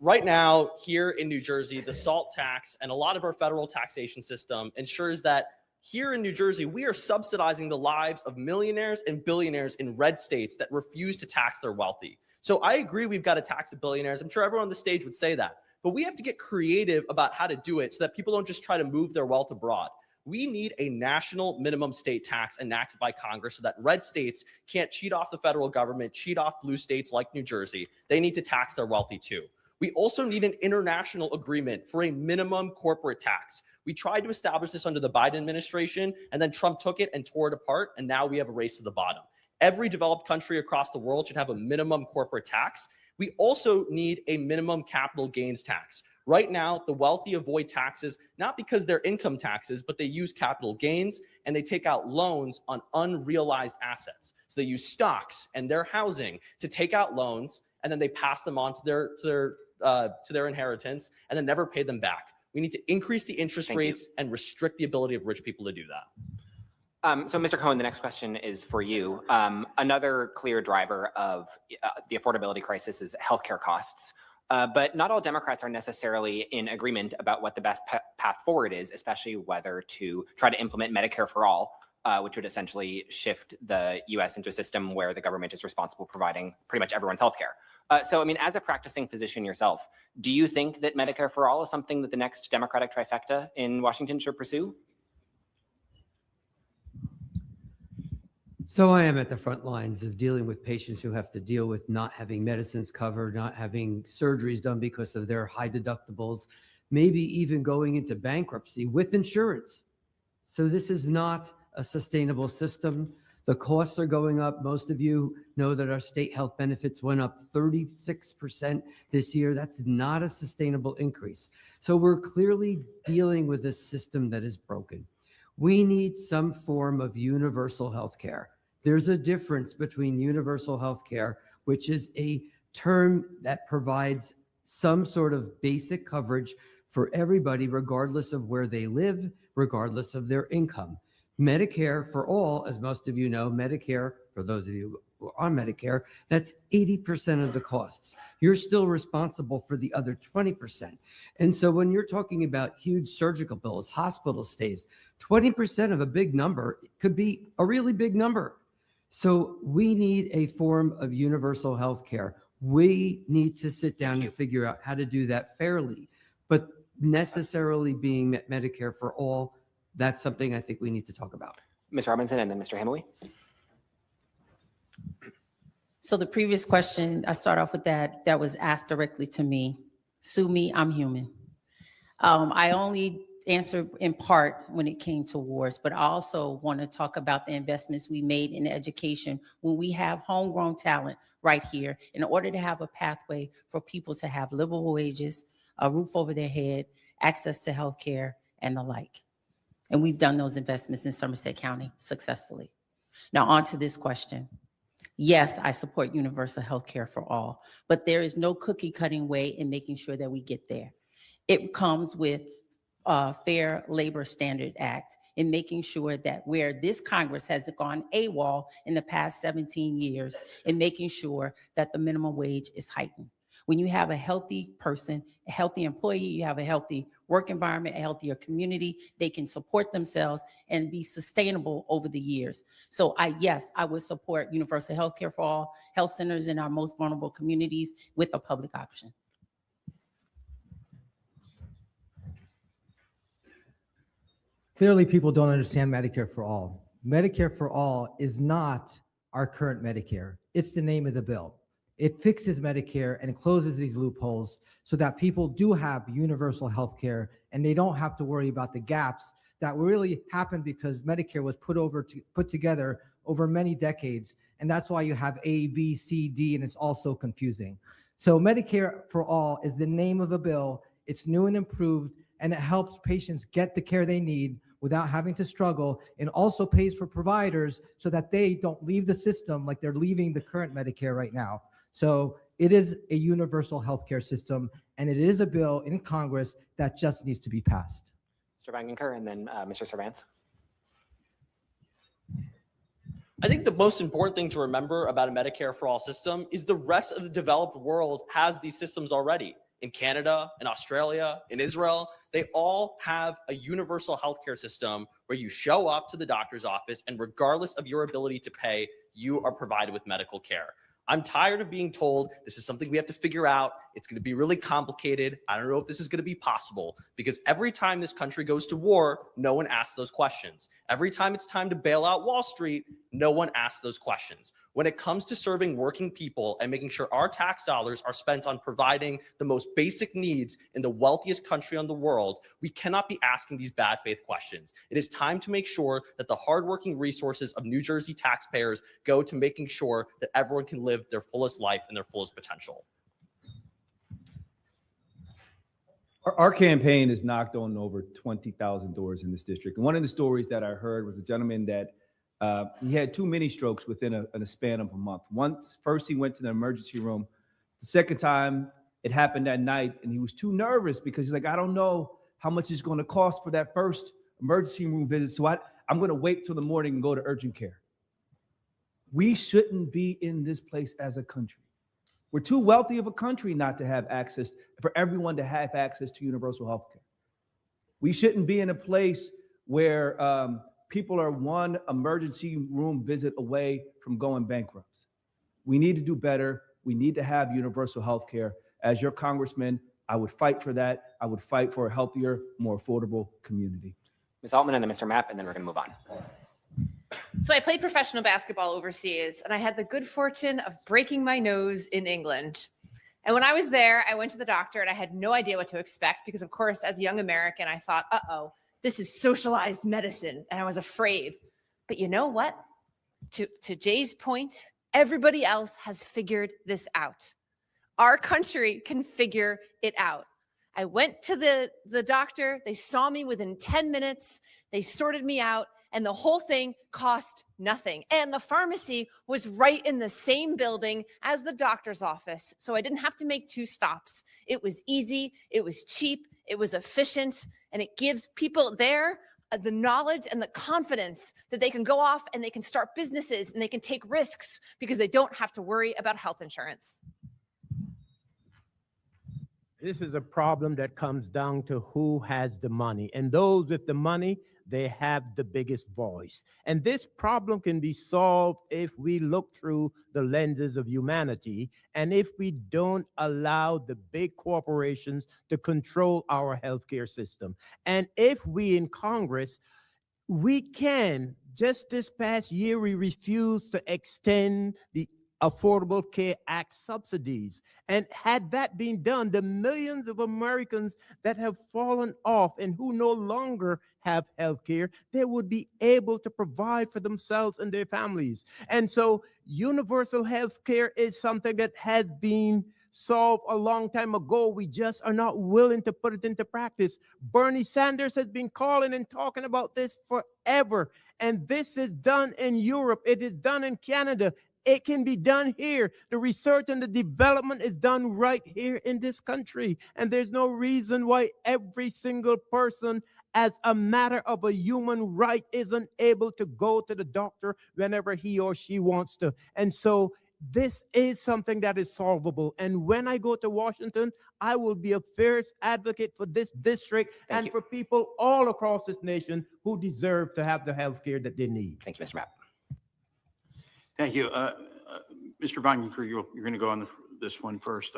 Right now, here in New Jersey, the SALT tax and a lot of our federal taxation system ensures that here in New Jersey, we are subsidizing the lives of millionaires and billionaires in red states that refuse to tax their wealthy. So I agree we've got to tax the billionaires. I'm sure everyone on the stage would say that. But we have to get creative about how to do it so that people don't just try to move their wealth abroad. We need a national minimum state tax enacted by Congress so that red states can't cheat off the federal government, cheat off blue states like New Jersey. They need to tax their wealthy too. We also need an international agreement for a minimum corporate tax. We tried to establish this under the Biden administration, and then Trump took it and tore it apart, and now we have a race to the bottom. Every developed country across the world should have a minimum corporate tax. We also need a minimum capital gains tax. Right now, the wealthy avoid taxes, not because they're income taxes, but they use capital gains and they take out loans on unrealized assets. So they use stocks and their housing to take out loans, and then they pass them on to their inheritance and then never pay them back. We need to increase the interest rates and restrict the ability of rich people to do that. So, Mr. Cohen, the next question is for you. Another clear driver of the affordability crisis is healthcare costs. But not all Democrats are necessarily in agreement about what the best path forward is, especially whether to try to implement Medicare for all, which would essentially shift the U.S. into a system where the government is responsible for providing pretty much everyone's healthcare. So, I mean, as a practicing physician yourself, do you think that Medicare for all is something that the next Democratic trifecta in Washington should pursue? So I am at the front lines of dealing with patients who have to deal with not having medicines covered, not having surgeries done because of their high deductibles, maybe even going into bankruptcy with insurance. So this is not a sustainable system. The costs are going up. Most of you know that our state health benefits went up 36% this year. That's not a sustainable increase. So we're clearly dealing with a system that is broken. We need some form of universal health care. There's a difference between universal health care, which is a term that provides some sort of basic coverage for everybody, regardless of where they live, regardless of their income. Medicare for all, as most of you know, Medicare, for those of you who are on Medicare, that's 80% of the costs. You're still responsible for the other 20%. And so when you're talking about huge surgical bills, hospital stays, 20% of a big number could be a really big number. So we need a form of universal health care. We need to sit down and figure out how to do that fairly, but necessarily being Medicare for all, that's something I think we need to talk about. Ms. Robinson and then Mr. Hamaway. So the previous question, I start off with that was asked directly to me. Sue me, I'm human. I only answered in part when it came to wars, but I also want to talk about the investments we made in education when we have homegrown talent right here in order to have a pathway for people to have livable wages, a roof over their head, access to health care, and the like. And we've done those investments in Somerset County successfully. Now on to this question. Yes, I support universal health care for all, but there is no cookie cutting way in making sure that we get there. It comes with Fair Labor Standard Act in making sure that where this Congress has gone AWOL in the past 17 years in making sure that the minimum wage is heightened. When you have a healthy person, a healthy employee, you have a healthy work environment, a healthier community, they can support themselves and be sustainable over the years. So yes, I would support universal health care for all health centers in our most vulnerable communities with a public option. Clearly, people don't understand Medicare for all. Medicare for all is not our current Medicare. It's the name of the bill. It fixes Medicare and closes these loopholes so that people do have universal health care and they don't have to worry about the gaps that really happened because Medicare was put together over many decades. And that's why you have A, B, C, D, and it's also confusing. So Medicare for all is the name of a bill. It's new and improved, and it helps patients get the care they need without having to struggle, and also pays for providers so that they don't leave the system like they're leaving the current Medicare right now. So it is a universal healthcare system, and it is a bill in Congress that just needs to be passed. Mr. Vaingankar and then Mr. Servance. I think the most important thing to remember about a Medicare for All system is the rest of the developed world has these systems already. In Canada, in Australia, in Israel, they all have a universal healthcare system where you show up to the doctor's office and regardless of your ability to pay, you are provided with medical care. I'm tired of being told this is something we have to figure out. It's going to be really complicated. I don't know if this is going to be possible because every time this country goes to war, no one asks those questions. Every time it's time to bail out Wall Street, no one asks those questions. When it comes to serving working people and making sure our tax dollars are spent on providing the most basic needs in the wealthiest country in the world, we cannot be asking these bad faith questions. It is time to make sure that the hardworking resources of New Jersey taxpayers go to making sure that everyone can live their fullest life and their fullest potential. Our campaign has knocked on over 20,000 doors in this district. And one of the stories that I heard was a gentleman that he had 2 mini strokes within a span of a month. First, he went to the emergency room. The second time, it happened that night, and he was too nervous because he's like, I don't know how much it's going to cost for that first emergency room visit, so I'm going to wait till the morning and go to urgent care. We shouldn't be in this place as a country. We're too wealthy of a country not to have access, for everyone to have access to universal health care. We shouldn't be in a place where people are one emergency room visit away from going bankrupt. We need to do better. We need to have universal health care. As your congressman, I would fight for that. I would fight for a healthier, more affordable community. Ms. Altman and then Mr. Mapp, and then we're going to move on. So I played professional basketball overseas, and I had the good fortune of breaking my nose in England. And when I was there, I went to the doctor, and I had no idea what to expect because, of course, as a young American, I thought, uh-oh, this is socialized medicine, and I was afraid. But you know what? To Jay's point, everybody else has figured this out. Our country can figure it out. I went to the doctor. They saw me within 10 minutes. They sorted me out. And the whole thing cost nothing. And the pharmacy was right in the same building as the doctor's office. So I didn't have to make 2 stops. It was easy. It was cheap. It was efficient. And it gives people there the knowledge and the confidence that they can go off and they can start businesses and they can take risks because they don't have to worry about health insurance. This is a problem that comes down to who has the money. And those with the money, they have the biggest voice. And this problem can be solved if we look through the lenses of humanity and if we don't allow the big corporations to control our healthcare system. And if we in Congress, we can, just this past year, we refused to extend the Affordable Care Act subsidies. And had that been done, the millions of Americans that have fallen off and who no longer have health care, they would be able to provide for themselves and their families. And so universal health care is something that has been solved a long time ago. We just are not willing to put it into practice. Bernie Sanders has been calling and talking about this forever. And this is done in Europe. It is done in Canada. It can be done here. The research and the development is done right here in this country. And there's no reason why every single person, as a matter of a human right, isn't able to go to the doctor whenever he or she wants to. And so this is something that is solvable. And when I go to Washington, I will be a fierce advocate for this district and for people all across this nation who deserve to have the health care that they need. Thank you, Mr. Mapp. Thank you. Mr. Vaingankar, you're going to go on this one first.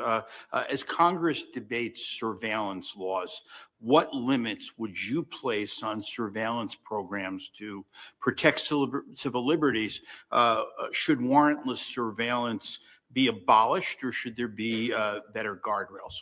As Congress debates surveillance laws, what limits would you place on surveillance programs to protect civil liberties? Should warrantless surveillance be abolished, or should there be better guardrails?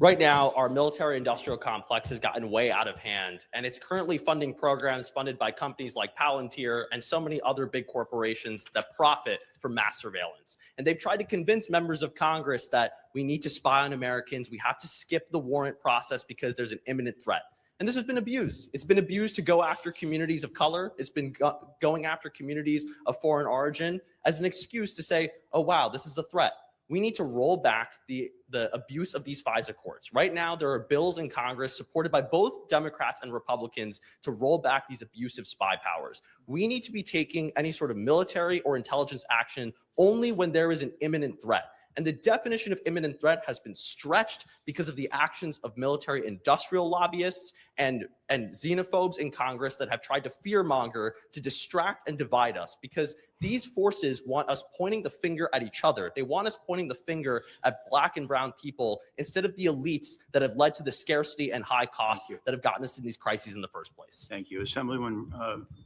Right now, our military-industrial complex has gotten way out of hand, and it's currently funding programs funded by companies like Palantir and so many other big corporations that profit from mass surveillance. And they've tried to convince members of Congress that we need to spy on Americans, we have to skip the warrant process because there's an imminent threat. And this has been abused. It's been abused to go after communities of color. It's been going after communities of foreign origin as an excuse to say, oh, wow, this is a threat. we need to roll back the abuse of these FISA courts. Right now, there are bills in Congress supported by both Democrats and Republicans to roll back these abusive spy powers. We need to be taking any sort of military or intelligence action only when there is an imminent threat. And the definition of imminent threat has been stretched because of the actions of military industrial lobbyists and xenophobes in Congress that have tried to fearmonger to distract and divide us, because these forces want us pointing the finger at each other. They want us pointing the finger at Black and brown people instead of the elites that have led to the scarcity and high costs that have gotten us in these crises in the first place. Thank you. Assemblyman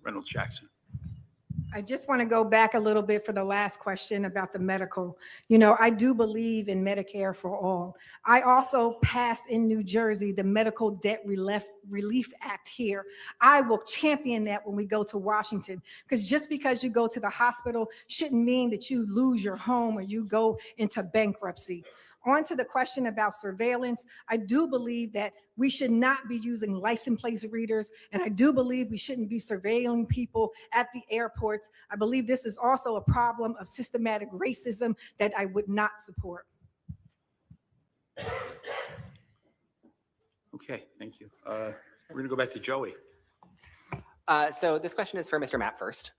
Reynolds-Jackson. I just want to go back a little bit for the last question about the medical. You know, I do believe in Medicare for all. I also passed in New Jersey the Medical Debt Relief Act here. I will champion that when we go to Washington, because just because you go to the hospital shouldn't mean that you lose your home or you go into bankruptcy. On to the question about surveillance, I do believe that we should not be using license plate readers, and I do believe we shouldn't be surveilling people at the airports. I believe this is also a problem of systematic racism that I would not support. Okay, thank you. We're going to go back to Joey. So this question is for Mr. Mapp first.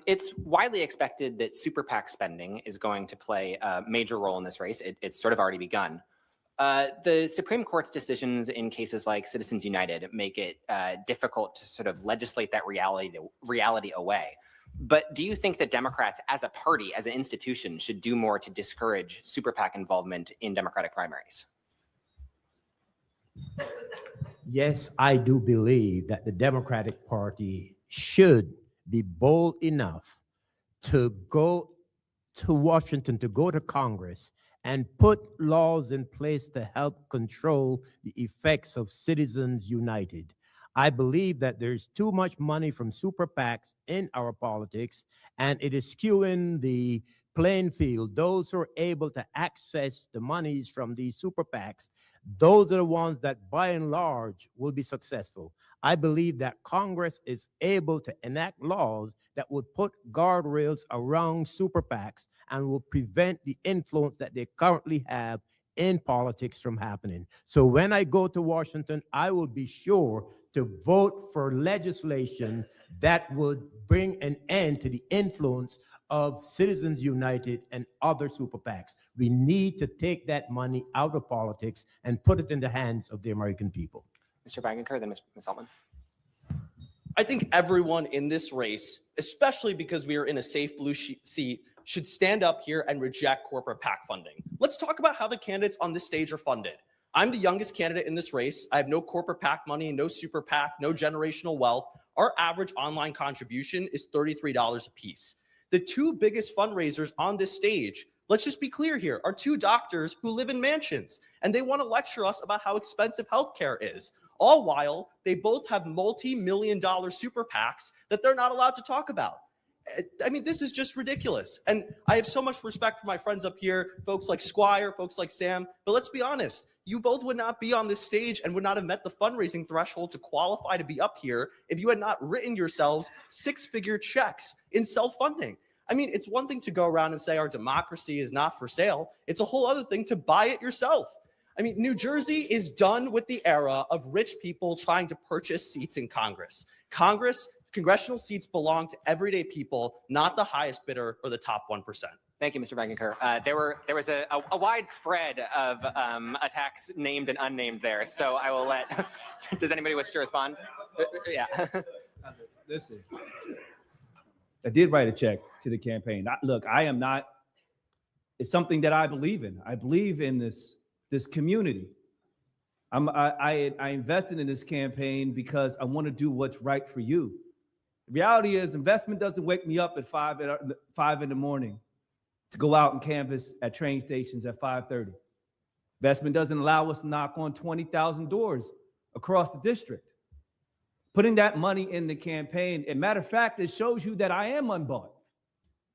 It's widely expected that super PAC spending is going to play a major role in this race. It's sort of already begun. The Supreme Court's decisions in cases like Citizens United make it difficult to sort of legislate that reality away. But do you think that Democrats as a party, as an institution, should do more to discourage super PAC involvement in Democratic primaries? Yes, I do believe that the Democratic Party should be bold enough to go to Washington, to go to Congress and put laws in place to help control the effects of Citizens United. I believe that there's too much money from super PACs in our politics, and it is skewing the playing field. Those who are able to access the monies from these super PACs, those are the ones that by and large will be successful. I believe that Congress is able to enact laws that would put guardrails around super PACs and will prevent the influence that they currently have in politics from happening. So when I go to Washington, I will be sure to vote for legislation that would bring an end to the influence of Citizens United and other super PACs. We need to take that money out of politics and put it in the hands of the American people. Mr. Vaingankar, then Ms. Altman. I think everyone in this race, especially because we are in a safe blue seat, should stand up here and reject corporate PAC funding. Let's talk about how the candidates on this stage are funded. I'm the youngest candidate in this race. I have no corporate PAC money, no super PAC, no generational wealth. Our average online contribution is $33 a piece. The two biggest fundraisers on this stage, let's just be clear here, are two doctors who live in mansions, and they want to lecture us about how expensive healthcare is, all while they both have multi-million-dollar super PACs that they're not allowed to talk about. I mean, this is just ridiculous. And I have so much respect for my friends up here, folks like Squire, folks like Sam, but let's be honest, you both would not be on this stage and would not have met the fundraising threshold to qualify to be up here if you had not written yourselves six-figure checks in self-funding. I mean, it's one thing to go around and say our democracy is not for sale. It's a whole other thing to buy it yourself. I mean, New Jersey is done with the era of rich people trying to purchase seats in Congress. Congressional seats belong to everyday people, not the highest bidder or the top 1%. Thank you, Mr. Vaingankar. There was a wide spread of attacks named and unnamed there, so I will let. Does anybody wish to respond? Yeah. Listen, I did write a check to the campaign. Look, I am not. It's something that I believe in. I believe in this community. I invested in this campaign because I want to do what's right for you. The reality is, investment doesn't wake me up at 5 in the morning to go out and canvass at train stations at 5:30. Investment doesn't allow us to knock on 20,000 doors across the district. Putting that money in the campaign, as a matter of fact, it shows you that I am unbought.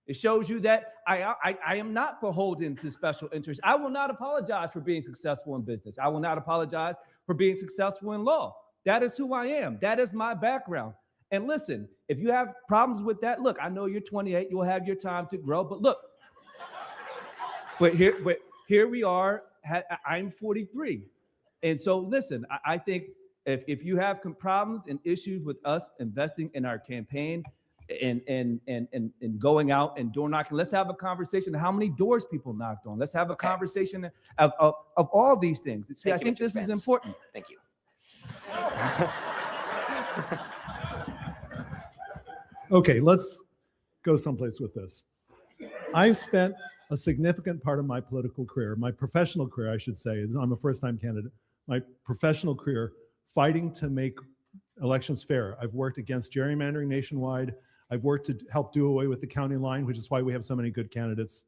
It shows you that I am not beholden to special interests. I will not apologize for being successful in business. I will not apologize for being successful in law. That is who I am. That is my background. And listen, if you have problems with that, look, I know you're 28, you'll have your time to grow, but look, but here we are. I'm 43. And so listen, I think if you have problems and issues with us investing in our campaign and going out and door knocking, let's have a conversation of how many doors people knocked on. Let's have a conversation of all these things. See, I think this is important. Thank you. Okay, let's go someplace with this. I've spent a significant part of my political career, my professional career, I should say, I'm a first-time candidate, my professional career fighting to make elections fair. I've worked against gerrymandering nationwide. I've worked to help do away with the county line, which is why we have so many good candidates.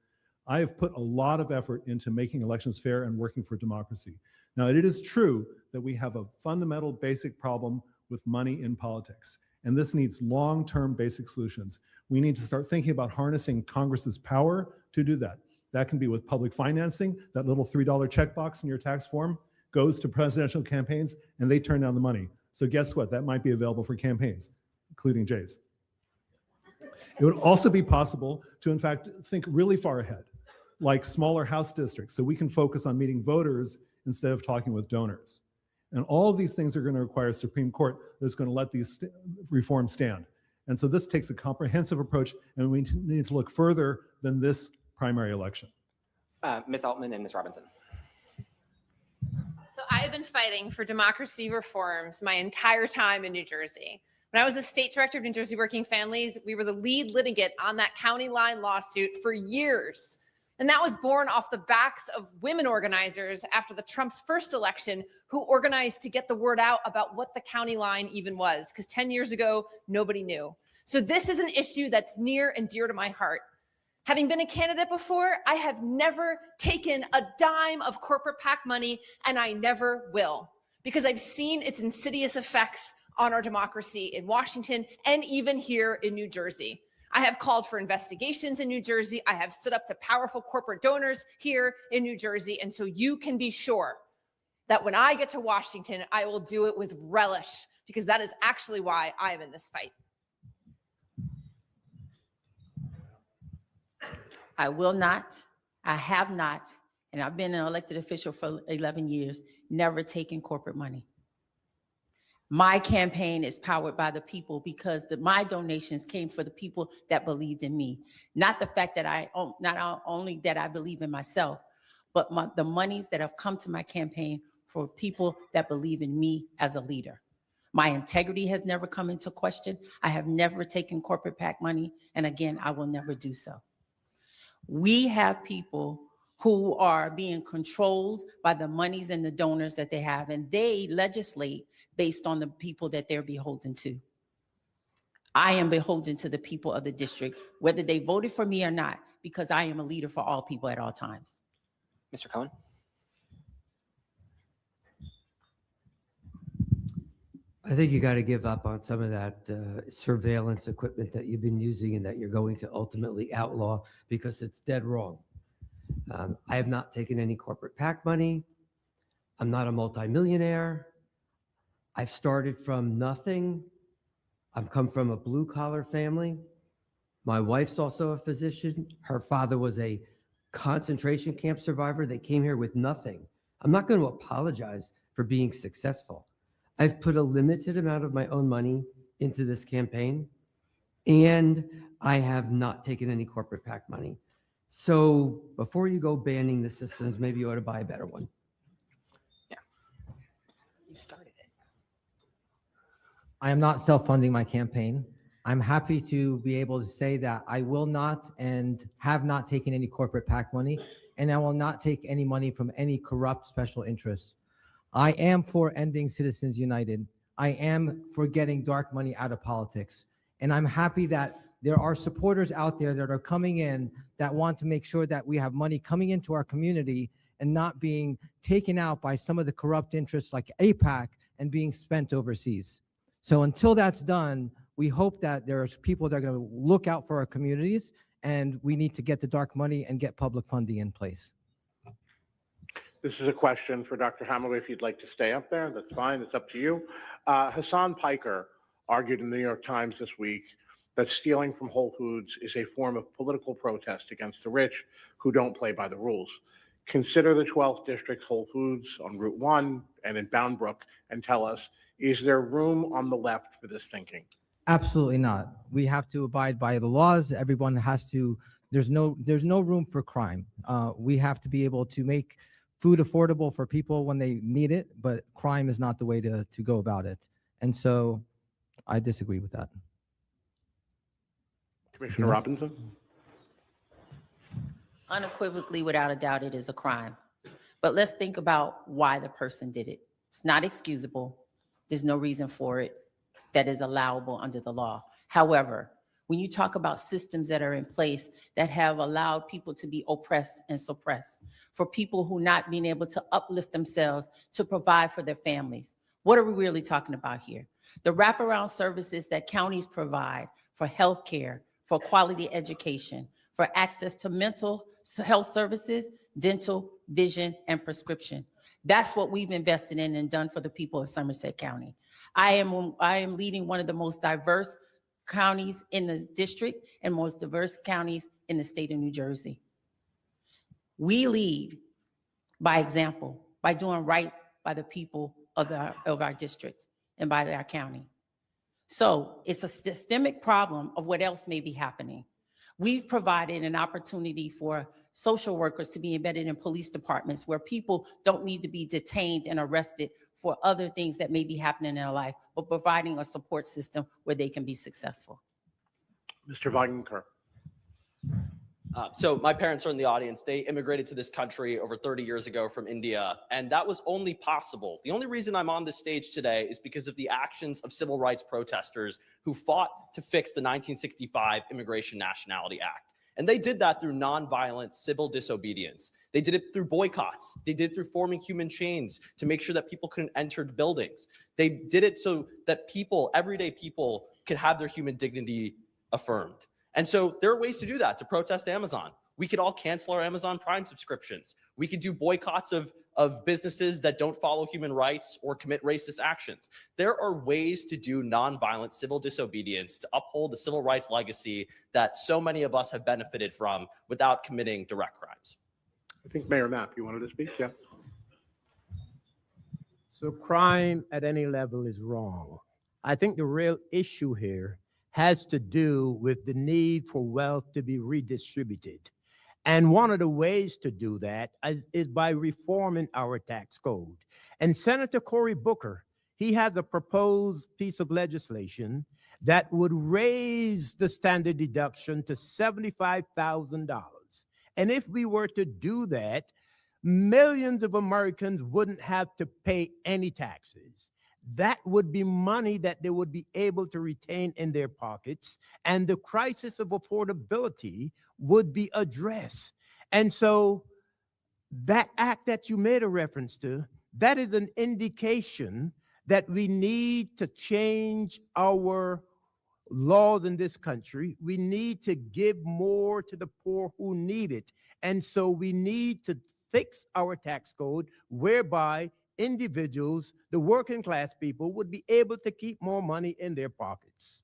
I have put a lot of effort into making elections fair and working for democracy. Now, it is true that we have a fundamental basic problem with money in politics, and this needs long-term basic solutions. We need to start thinking about harnessing Congress's power to do that. That can be with public financing. That little $3 checkbox in your tax form goes to presidential campaigns, and they turn down the money. So guess what? That might be available for campaigns, including Jay's. It would also be possible to, in fact, think really far ahead, like smaller House districts, so we can focus on meeting voters instead of talking with donors. And all of these things are going to require a Supreme Court that's going to let these reforms stand. And so this takes a comprehensive approach, and we need to look further than this primary election. Ms. Altman and Ms. Robinson. So I have been fighting for democracy reforms my entire time in New Jersey. When I was a state director of New Jersey Working Families, we were the lead litigant on that county line lawsuit for years. And that was born off the backs of women organizers after the Trump's first election who organized to get the word out about what the county line even was, because 10 years ago, nobody knew. So this is an issue that's near and dear to my heart. Having been a candidate before, I have never taken a dime of corporate PAC money, and I never will, because I've seen its insidious effects on our democracy in Washington and even here in New Jersey. I have called for investigations in New Jersey. I have stood up to powerful corporate donors here in New Jersey. And so you can be sure that when I get to Washington, I will do it with relish, because that is actually why I am in this fight. I will not, I have not, and I've been an elected official for 11 years, never taken corporate money. My campaign is powered by the people because my donations came for the people that believed in me. Not the fact that not only that I believe in myself, but the monies that have come to my campaign for people that believe in me as a leader. My integrity has never come into question. I have never taken corporate PAC money. And again, I will never do so. We have people who are being controlled by the monies and the donors that they have, and they legislate based on the people that they're beholden to. I am beholden to the people of the district, whether they voted for me or not, because I am a leader for all people at all times. Mr. Cohen. I think you got to give up on some of that surveillance equipment that you've been using and that you're going to ultimately outlaw, because it's dead wrong. I have not taken any corporate PAC money. I'm not a multimillionaire. I've started from nothing. I've come from a blue collar family. My wife's also a physician. Her father was a concentration camp survivor. They came here with nothing. I'm not going to apologize for being successful. I've put a limited amount of my own money into this campaign, and I have not taken any corporate PAC money. So before you go banning the systems, maybe you ought to buy a better one. Yeah, you started it. I am not self-funding my campaign. I'm happy to be able to say that I will not and have not taken any corporate PAC money, and I will not take any money from any corrupt special interests. I am for ending Citizens United. I am for getting dark money out of politics. And I'm happy that there are supporters out there that are coming in that want to make sure that we have money coming into our community and not being taken out by some of the corrupt interests like AIPAC and being spent overseas. So until that's done, we hope that there's people that are going to look out for our communities, and we need to get the dark money and get public funding in place. This is a question for Dr. Hamaway. If you'd like to stay up there, that's fine. It's up to you. Hassan Piker argued in the New York Times this week that stealing from Whole Foods is a form of political protest against the rich who don't play by the rules. Consider the 12th District's Whole Foods on Route 1 and in Bound Brook and tell us, is there room on the left for this thinking? Absolutely not. We have to abide by the laws. Everyone has to, there's no room for crime. We have to be able to make food affordable for people when they need it, but crime is not the way to go about it. And so I disagree with that. Commissioner Robinson? Unequivocally, without a doubt, it is a crime. But let's think about why the person did it. It's not excusable. There's no reason for it that is allowable under the law. However, when you talk about systems that are in place that have allowed people to be oppressed and suppressed, for people who not being able to uplift themselves to provide for their families, what are we really talking about here? The wraparound services that counties provide for health care, for quality education, for access to mental health services, dental, vision, and prescription. That's what we've invested in and done for the people of Somerset County. I am leading one of the most diverse counties in the district and most diverse counties in the state of New Jersey. We lead by example, by doing right by the people of our district and by our county. So it's a systemic problem of what else may be happening. We've provided an opportunity for social workers to be embedded in police departments where people don't need to be detained and arrested for other things that may be happening in their life, but providing a support system where they can be successful. Mr. Vaingankar. So my parents are in the audience. They immigrated to this country over 30 years ago from India, and that was only possible. The only reason I'm on this stage today is because of the actions of civil rights protesters who fought to fix the 1965 Immigration Nationality Act. And they did that through nonviolent civil disobedience. They did it through boycotts. They did it through forming human chains to make sure that people couldn't enter buildings. They did it so that people, everyday people, could have their human dignity affirmed. And so there are ways to do that, to protest Amazon. We could all cancel our Amazon Prime subscriptions. We could do boycotts of businesses that don't follow human rights or commit racist actions. There are ways to do nonviolent civil disobedience to uphold the civil rights legacy that so many of us have benefited from without committing direct crimes. I think Mayor Mapp, you wanted to speak? Yeah. So crime at any level is wrong. I think the real issue here has to do with the need for wealth to be redistributed. And one of the ways to do that is by reforming our tax code. And Senator Cory Booker, he has a proposed piece of legislation that would raise the standard deduction to $75,000. And if we were to do that, millions of Americans wouldn't have to pay any taxes. That would be money that they would be able to retain in their pockets, and the crisis of affordability would be addressed. And so that act that you made a reference to, that is an indication that we need to change our laws in this country. We need to give more to the poor who need it. And so we need to fix our tax code whereby individuals, the working class people, would be able to keep more money in their pockets.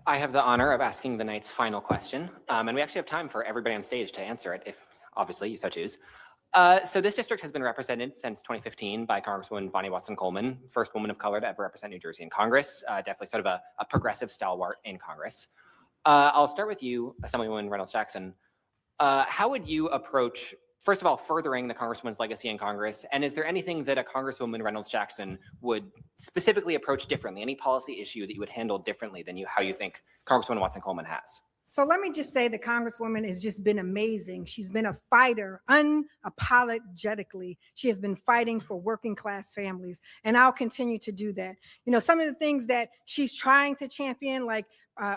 I have the honor of asking the night's final question, and we actually have time for everybody on stage to answer it, if obviously you so choose. So this district has been represented since 2015 by Congresswoman Bonnie Watson-Coleman, first woman of color to ever represent New Jersey in Congress, definitely sort of a progressive stalwart in Congress. I'll start with you, Assemblywoman Reynolds-Jackson. How would you approach, first of all, furthering the Congresswoman's legacy in Congress? And is there anything that a Congresswoman Reynolds-Jackson would specifically approach differently? Any policy issue that you would handle differently than how you think Congresswoman Watson-Coleman has? So let me just say the Congresswoman has just been amazing. She's been a fighter unapologetically. She has been fighting for working class families, and I'll continue to do that. You know, some of the things that she's trying to champion, like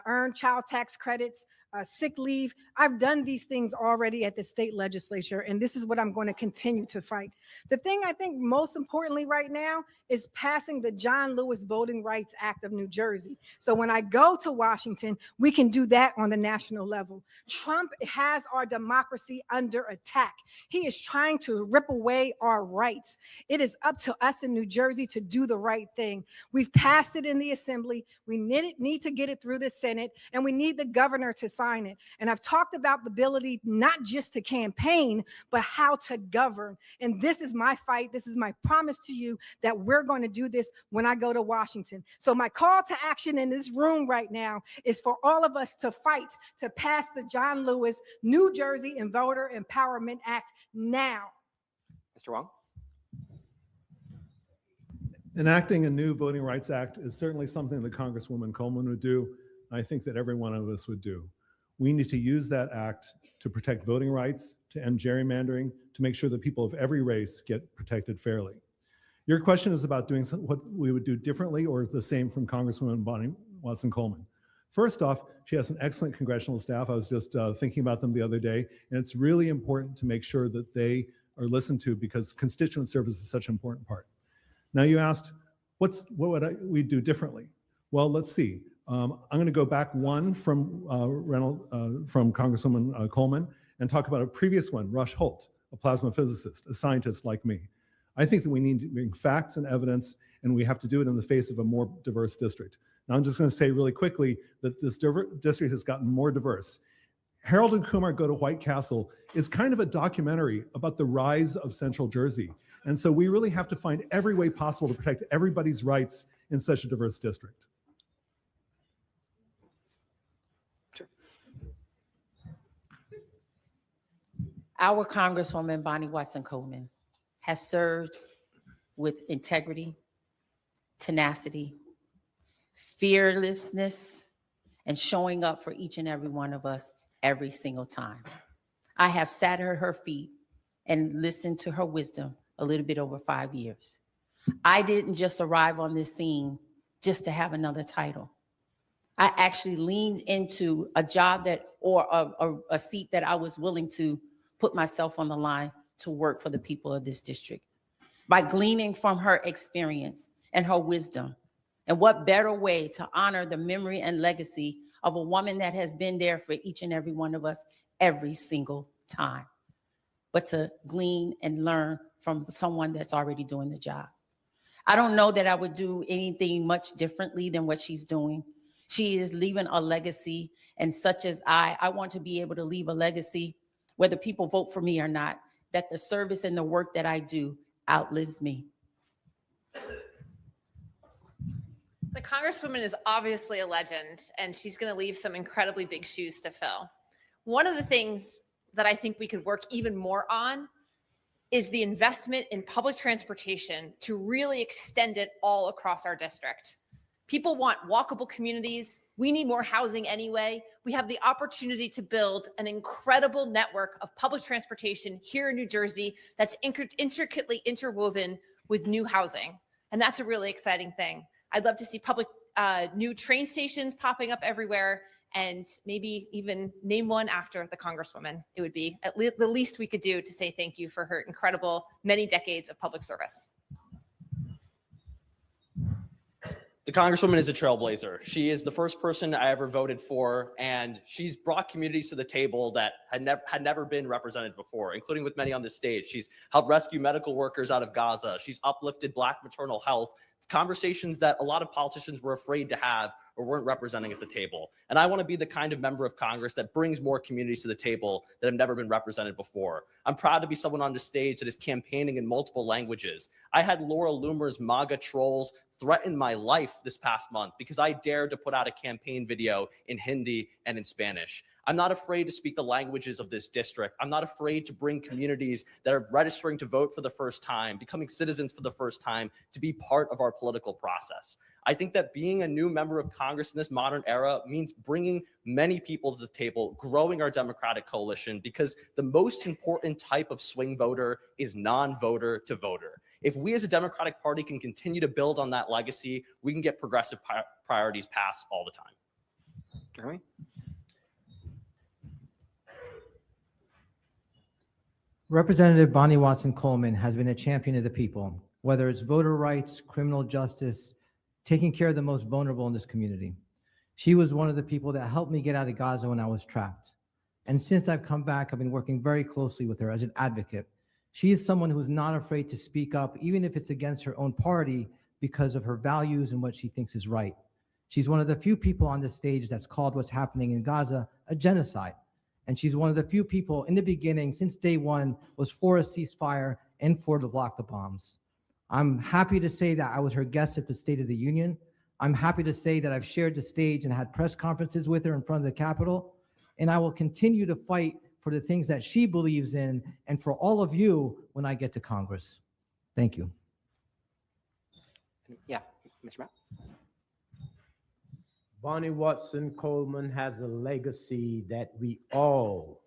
earned child tax credits, sick leave. I've done these things already at the state legislature, and this is what I'm going to continue to fight. The thing I think most importantly right now is passing the John Lewis Voting Rights Act of New Jersey. So when I go to Washington, we can do that on the national level. Trump has our democracy under attack. He is trying to rip away our rights. It is up to us in New Jersey to do the right thing. We've passed it in the Assembly. We need to get it through the Senate, and we need the governor to sign it. And I've talked about the ability not just to campaign, but how to govern. And this is my fight. This is my promise to you that we're going to do this when I go to Washington. So my call to action in this room right now is for all of us to fight to pass the John Lewis New Jersey and Voter Empowerment Act now. Mr. Wang? Enacting a new Voting Rights Act is certainly something that Congresswoman Coleman would do. I think that every one of us would do. We need to use that act to protect voting rights, to end gerrymandering, to make sure that people of every race get protected fairly. Your question is about doing what we would do differently or the same from Congresswoman Bonnie Watson Coleman. First off, she has an excellent congressional staff. I was just thinking about them the other day, and it's really important to make sure that they are listened to because constituent service is such an important part. Now you asked, what would we do differently? Well, let's see. I'm going to go back one from Congresswoman Coleman and talk about a previous one, Rush Holt, a plasma physicist, a scientist like me. I think that we need to bring facts and evidence, and we have to do it in the face of a more diverse district. Now, I'm just going to say really quickly that this district has gotten more diverse. Harold and Kumar Go to White Castle is kind of a documentary about the rise of Central Jersey. And so we really have to find every way possible to protect everybody's rights in such a diverse district. Sure. Our Congresswoman Bonnie Watson Coleman has served with integrity, tenacity, fearlessness, and showing up for each and every one of us every single time. I have sat at her feet and listened to her wisdom a little bit over 5 years. I didn't just arrive on this scene just to have another title. I actually leaned into a job or a seat that I was willing to put myself on the line to work for the people of this district. By gleaning from her experience and her wisdom, and what better way to honor the memory and legacy of a woman that has been there for each and every one of us every single time, but to glean and learn from someone that's already doing the job. I don't know that I would do anything much differently than what she's doing. She is leaving a legacy, and such as I want to be able to leave a legacy, whether people vote for me or not, that the service and the work that I do outlives me. The Congresswoman is obviously a legend, and she's going to leave some incredibly big shoes to fill. One of the things that I think we could work even more on is the investment in public transportation to really extend it all across our district. People want walkable communities. We need more housing anyway. We have the opportunity to build an incredible network of public transportation here in New Jersey that's intricately interwoven with new housing. And that's a really exciting thing. I'd love to see public new train stations popping up everywhere, and maybe even name one after the Congresswoman. It would be the least we could do to say thank you for her incredible many decades of public service. The Congresswoman is a trailblazer. She is the first person I ever voted for, and she's brought communities to the table that had never been represented before, including with many on this stage. She's helped rescue medical workers out of Gaza. She's uplifted Black maternal health, conversations that a lot of politicians were afraid to have or weren't representing at the table. And I want to be the kind of member of Congress that brings more communities to the table that have never been represented before. I'm proud to be someone on the stage that is campaigning in multiple languages. I had Laura Loomer's MAGA trolls threaten my life this past month because I dared to put out a campaign video in Hindi and in Spanish. I'm not afraid to speak the languages of this district. I'm not afraid to bring communities that are registering to vote for the first time, becoming citizens for the first time, to be part of our political process. I think that being a new member of Congress in this modern era means bringing many people to the table, growing our Democratic coalition, because the most important type of swing voter is non-voter to voter. If we as a Democratic Party can continue to build on that legacy, we can get progressive priorities passed all the time. Jeremy? Representative Bonnie Watson Coleman has been a champion of the people, whether it's voter rights, criminal justice, taking care of the most vulnerable in this community. She was one of the people that helped me get out of Gaza when I was trapped. And since I've come back, I've been working very closely with her as an advocate. She is someone who's not afraid to speak up, even if it's against her own party, because of her values and what she thinks is right. She's one of the few people on the stage that's called what's happening in Gaza a genocide. And she's one of the few people in the beginning, since day one, was for a ceasefire and for to block the bombs. I'm happy to say that I was her guest at the State of the Union. I'm happy to say that I've shared the stage and had press conferences with her in front of the Capitol. And I will continue to fight for the things that she believes in and for all of you when I get to Congress. Thank you. Yeah, Mr. Mapp. Bonnie Watson Coleman has a legacy that we all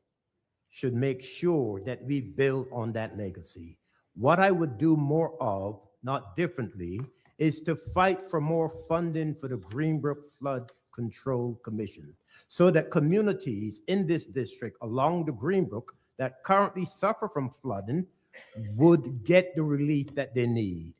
should make sure that we build on that legacy. What I would do more of, not differently, is to fight for more funding for the Greenbrook Flood Control Commission so that communities in this district along the Greenbrook that currently suffer from flooding would get the relief that they need.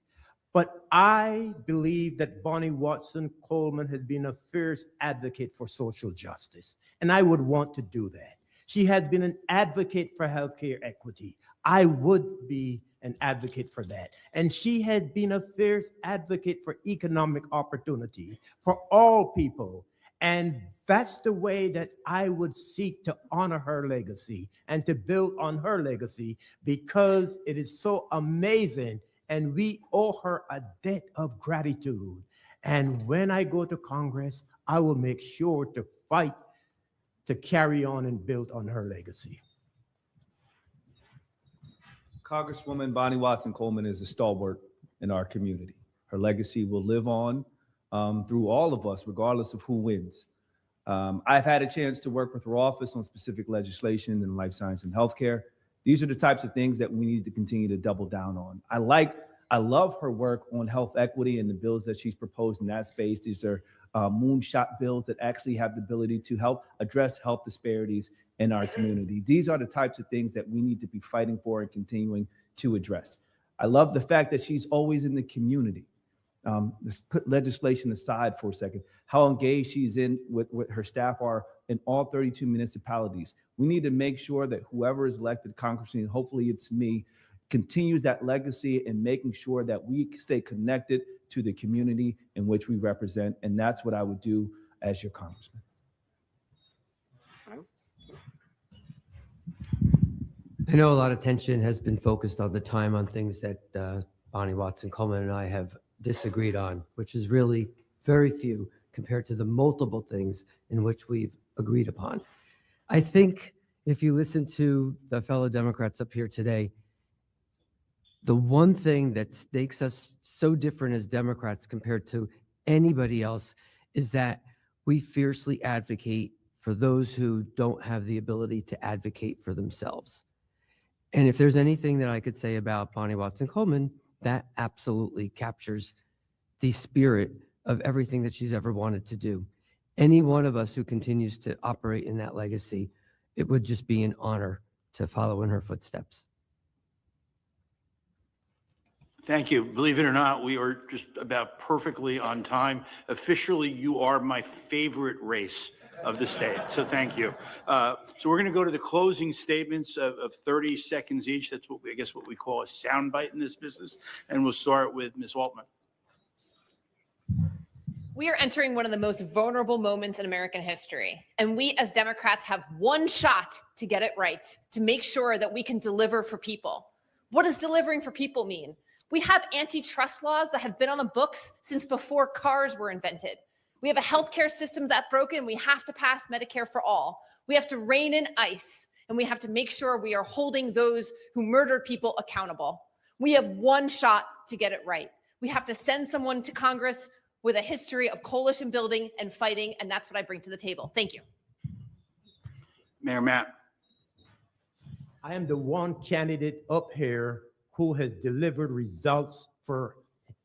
But I believe that Bonnie Watson Coleman has been a fierce advocate for social justice, and I would want to do that. She has been an advocate for healthcare equity. I would be an advocate for that. And she had been a fierce advocate for economic opportunity for all people. And that's the way that I would seek to honor her legacy and to build on her legacy, because it is so amazing and we owe her a debt of gratitude. And when I go to Congress, I will make sure to fight to carry on and build on her legacy. Congresswoman Bonnie Watson Coleman is a stalwart in our community. Her legacy will live on through all of us, regardless of who wins. I've had a chance to work with her office on specific legislation in life science and healthcare. These are the types of things that we need to continue to double down on. I love her work on health equity and the bills that she's proposed in that space. These are moonshot bills that actually have the ability to help address health disparities in our community. These are the types of things that we need to be fighting for and continuing to address. I love the fact that she's always in the community. Let's put legislation aside for a second. How engaged she's in with her staff are in all 32 municipalities. We need to make sure that whoever is elected congressman, hopefully it's me, continues that legacy in making sure that we stay connected to the community in which we represent. And that's what I would do as your congressman. I know a lot of attention has been focused on the time on things that Bonnie Watson Coleman and I have disagreed on, which is really very few compared to the multiple things in which we've agreed upon. I think if you listen to the fellow Democrats up here today, the one thing that makes us so different as Democrats compared to anybody else is that we fiercely advocate for those who don't have the ability to advocate for themselves. And if there's anything that I could say about Bonnie Watson Coleman, that absolutely captures the spirit of everything that she's ever wanted to do. Any one of us who continues to operate in that legacy, it would just be an honor to follow in her footsteps. Thank you. Believe it or not, we are just about perfectly on time. Officially, you are my favorite race of the state. So thank you. So we're going to go to the closing statements of 30 seconds each. That's what what we call a soundbite in this business. And we'll start with Ms. Altman. We are entering one of the most vulnerable moments in American history. And we as Democrats have one shot to get it right, to make sure that we can deliver for people. What does delivering for people mean? We have antitrust laws that have been on the books since before cars were invented. We have a healthcare system that's broken. We have to pass Medicare for all. We have to rein in ICE, and we have to make sure we are holding those who murdered people accountable. We have one shot to get it right. We have to send someone to Congress with a history of coalition building and fighting, and that's what I bring to the table. Thank you. Mayor Mapp. I am the one candidate up here who has delivered results for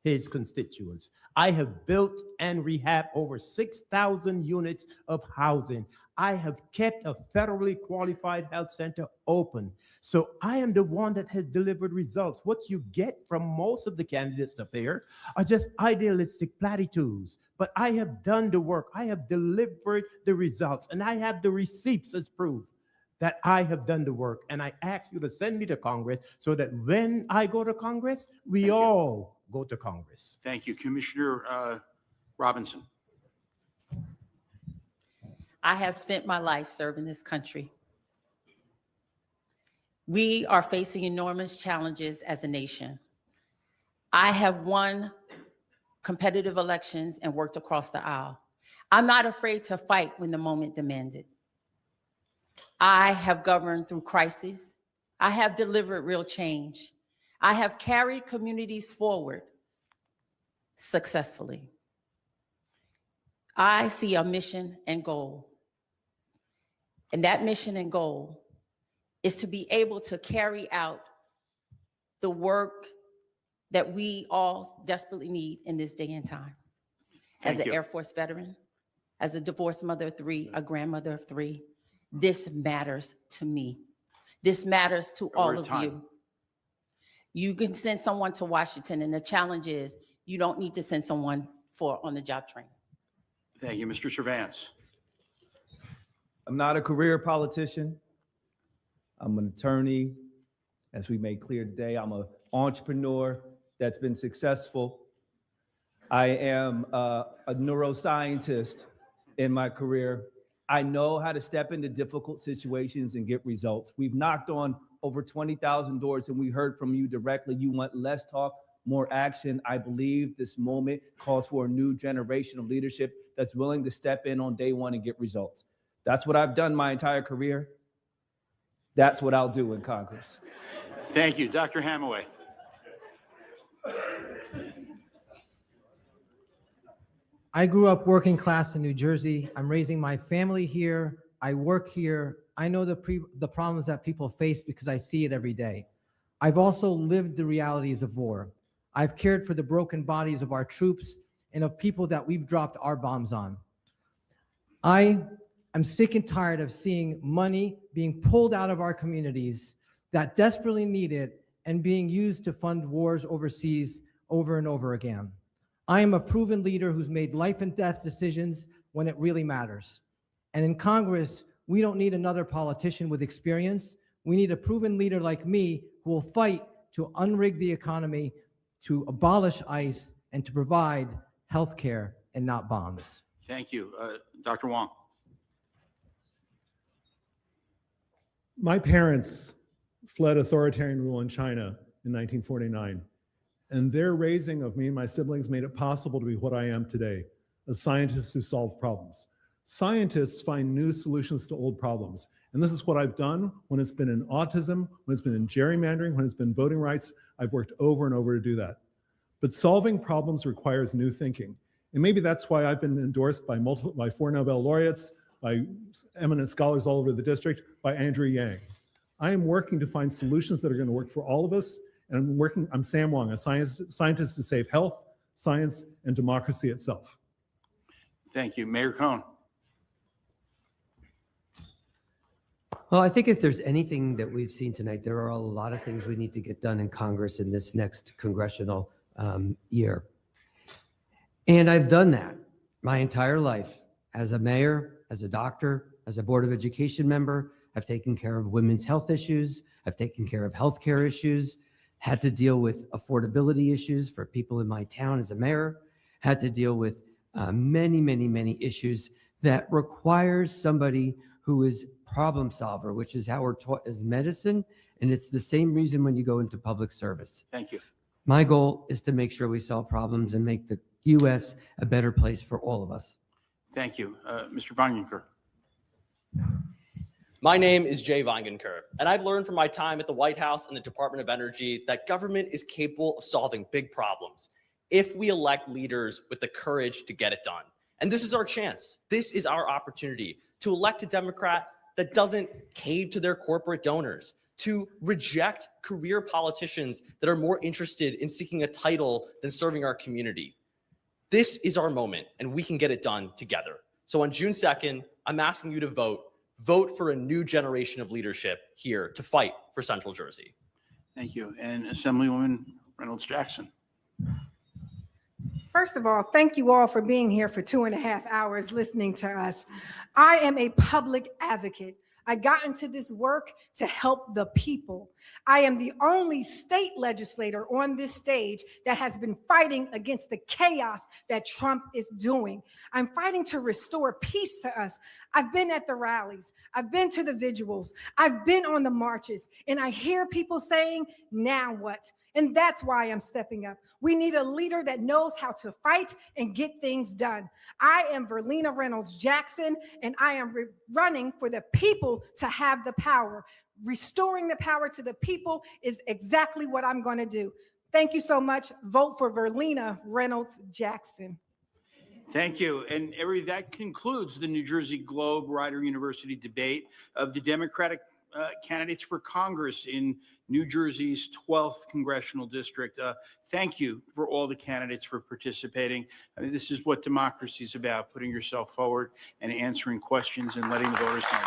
his constituents. I have built and rehabbed over 6,000 units of housing. I have kept a federally qualified health center open. So I am the one that has delivered results. What you get from most of the candidates up here are just idealistic platitudes. But I have done the work. I have delivered the results, and I have the receipts as proof that I have done the work. And I ask you to send me to Congress so that when I go to Congress, we all go to Congress. Thank you. Commissioner Robinson. I have spent my life serving this country. We are facing enormous challenges as a nation. I have won competitive elections and worked across the aisle. I'm not afraid to fight when the moment demanded. I have governed through crises. I have delivered real change. I have carried communities forward successfully. I see a mission and goal. And that mission and goal is to be able to carry out the work that we all desperately need in this day and time. As an Air Force veteran, as a divorced mother of three, a grandmother of three, this matters to me. This matters to all of you. You can send someone to Washington, and the challenge is you don't need to send someone for on-the-job training. Thank you. Mr. Servance. I'm not a career politician. I'm an attorney. As we made clear today, I'm an entrepreneur that's been successful. I am a neuroscientist in my career. I know how to step into difficult situations and get results. We've knocked on over 20,000 doors, and we heard from you directly. You want less talk, more action. I believe this moment calls for a new generation of leadership that's willing to step in on day one and get results. That's what I've done my entire career. That's what I'll do in Congress. Thank you. Dr. Hamaway. I grew up working class in New Jersey. I'm raising my family here. I work here. I know the problems that people face because I see it every day. I've also lived the realities of war. I've cared for the broken bodies of our troops and of people that we've dropped our bombs on. I'm sick and tired of seeing money being pulled out of our communities that desperately need it and being used to fund wars overseas over and over again. I am a proven leader who's made life and death decisions when it really matters. And in Congress, we don't need another politician with experience. We need a proven leader like me who will fight to unrig the economy, to abolish ICE, and to provide health care and not bombs. Thank you. Dr. Wang. My parents fled authoritarian rule in China in 1949, and their raising of me and my siblings made it possible to be what I am today, a scientist who solves problems. Scientists find new solutions to old problems, and this is what I've done when it's been in autism, when it's been in gerrymandering, when it's been voting rights. I've worked over and over to do that. But solving problems requires new thinking, and maybe that's why I've been endorsed by 4 Nobel laureates, by eminent scholars all over the district, by Andrew Yang. I am working to find solutions that are going to work for all of us, and I'm Sam Wang, a scientist to save health, science, and democracy itself. Thank you. Mayor Cohen. Well, I think if there's anything that we've seen tonight, there are a lot of things we need to get done in Congress in this next congressional year. And I've done that my entire life as a mayor, as a doctor, as a Board of Education member. I've taken care of women's health issues. I've taken care of healthcare issues, had to deal with affordability issues for people in my town as a mayor, had to deal with many, many, many issues that requires somebody who is problem solver, which is how we're taught as medicine. And it's the same reason when you go into public service. Thank you. My goal is to make sure we solve problems and make the U.S. a better place for all of us. Thank you. Mr. Vaingankar. My name is Jay Vaingankar, and I've learned from my time at the White House and the Department of Energy that government is capable of solving big problems if we elect leaders with the courage to get it done. And this is our chance. This is our opportunity to elect a Democrat that doesn't cave to their corporate donors, to reject career politicians that are more interested in seeking a title than serving our community. This is our moment, and we can get it done together. So on June 2nd, I'm asking you to vote for a new generation of leadership here to fight for Central Jersey. Thank you. And Assemblywoman Reynolds-Jackson. First of all, thank you all for being here for 2.5 hours listening to us. I am a public advocate. I got into this work to help the people. I am the only state legislator on this stage that has been fighting against the chaos that Trump is doing. I'm fighting to restore peace to us. I've been at the rallies. I've been to the vigils. I've been on the marches, and I hear people saying, now what? And that's why I'm stepping up. We need a leader that knows how to fight and get things done. I am Verlina Reynolds-Jackson, and I am running for the people to have the power. Restoring the power to the people is exactly what I'm going to do. Thank you so much. Vote for Verlina Reynolds-Jackson. Thank you. And that concludes the New Jersey Globe Rider University debate of the Democratic candidates for Congress in New Jersey's 12th congressional district. Thank you for all the candidates for participating. I mean, this is what democracy is about, putting yourself forward and answering questions and letting the voters know.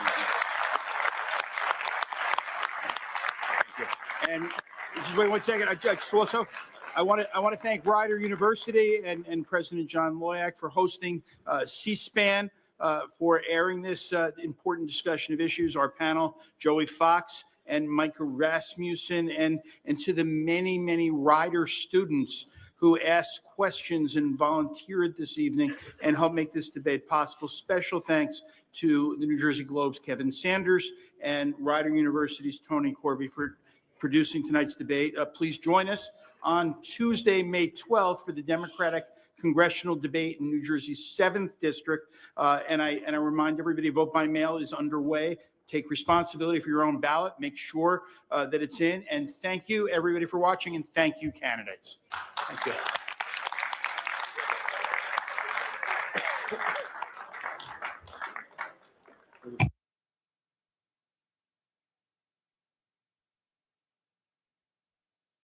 Thank you. And just wait 1 second. I want to thank Rider University and President John Loyak for hosting C-SPAN, for airing this important discussion of issues. Our panel, Joey Fox and Micah Rasmussen, and to the many, many Rider students who asked questions and volunteered this evening and helped make this debate possible. Special thanks to the New Jersey Globe's Kevin Sanders and Rider University's Tony Corby for producing tonight's debate. Please join us on Tuesday, May 12th for the Democratic Congressional debate in New Jersey's 7th district. And I remind everybody, vote by mail is underway. Take responsibility for your own ballot. Make sure that it's in. And thank you, everybody, for watching. And thank you, candidates. Thank you.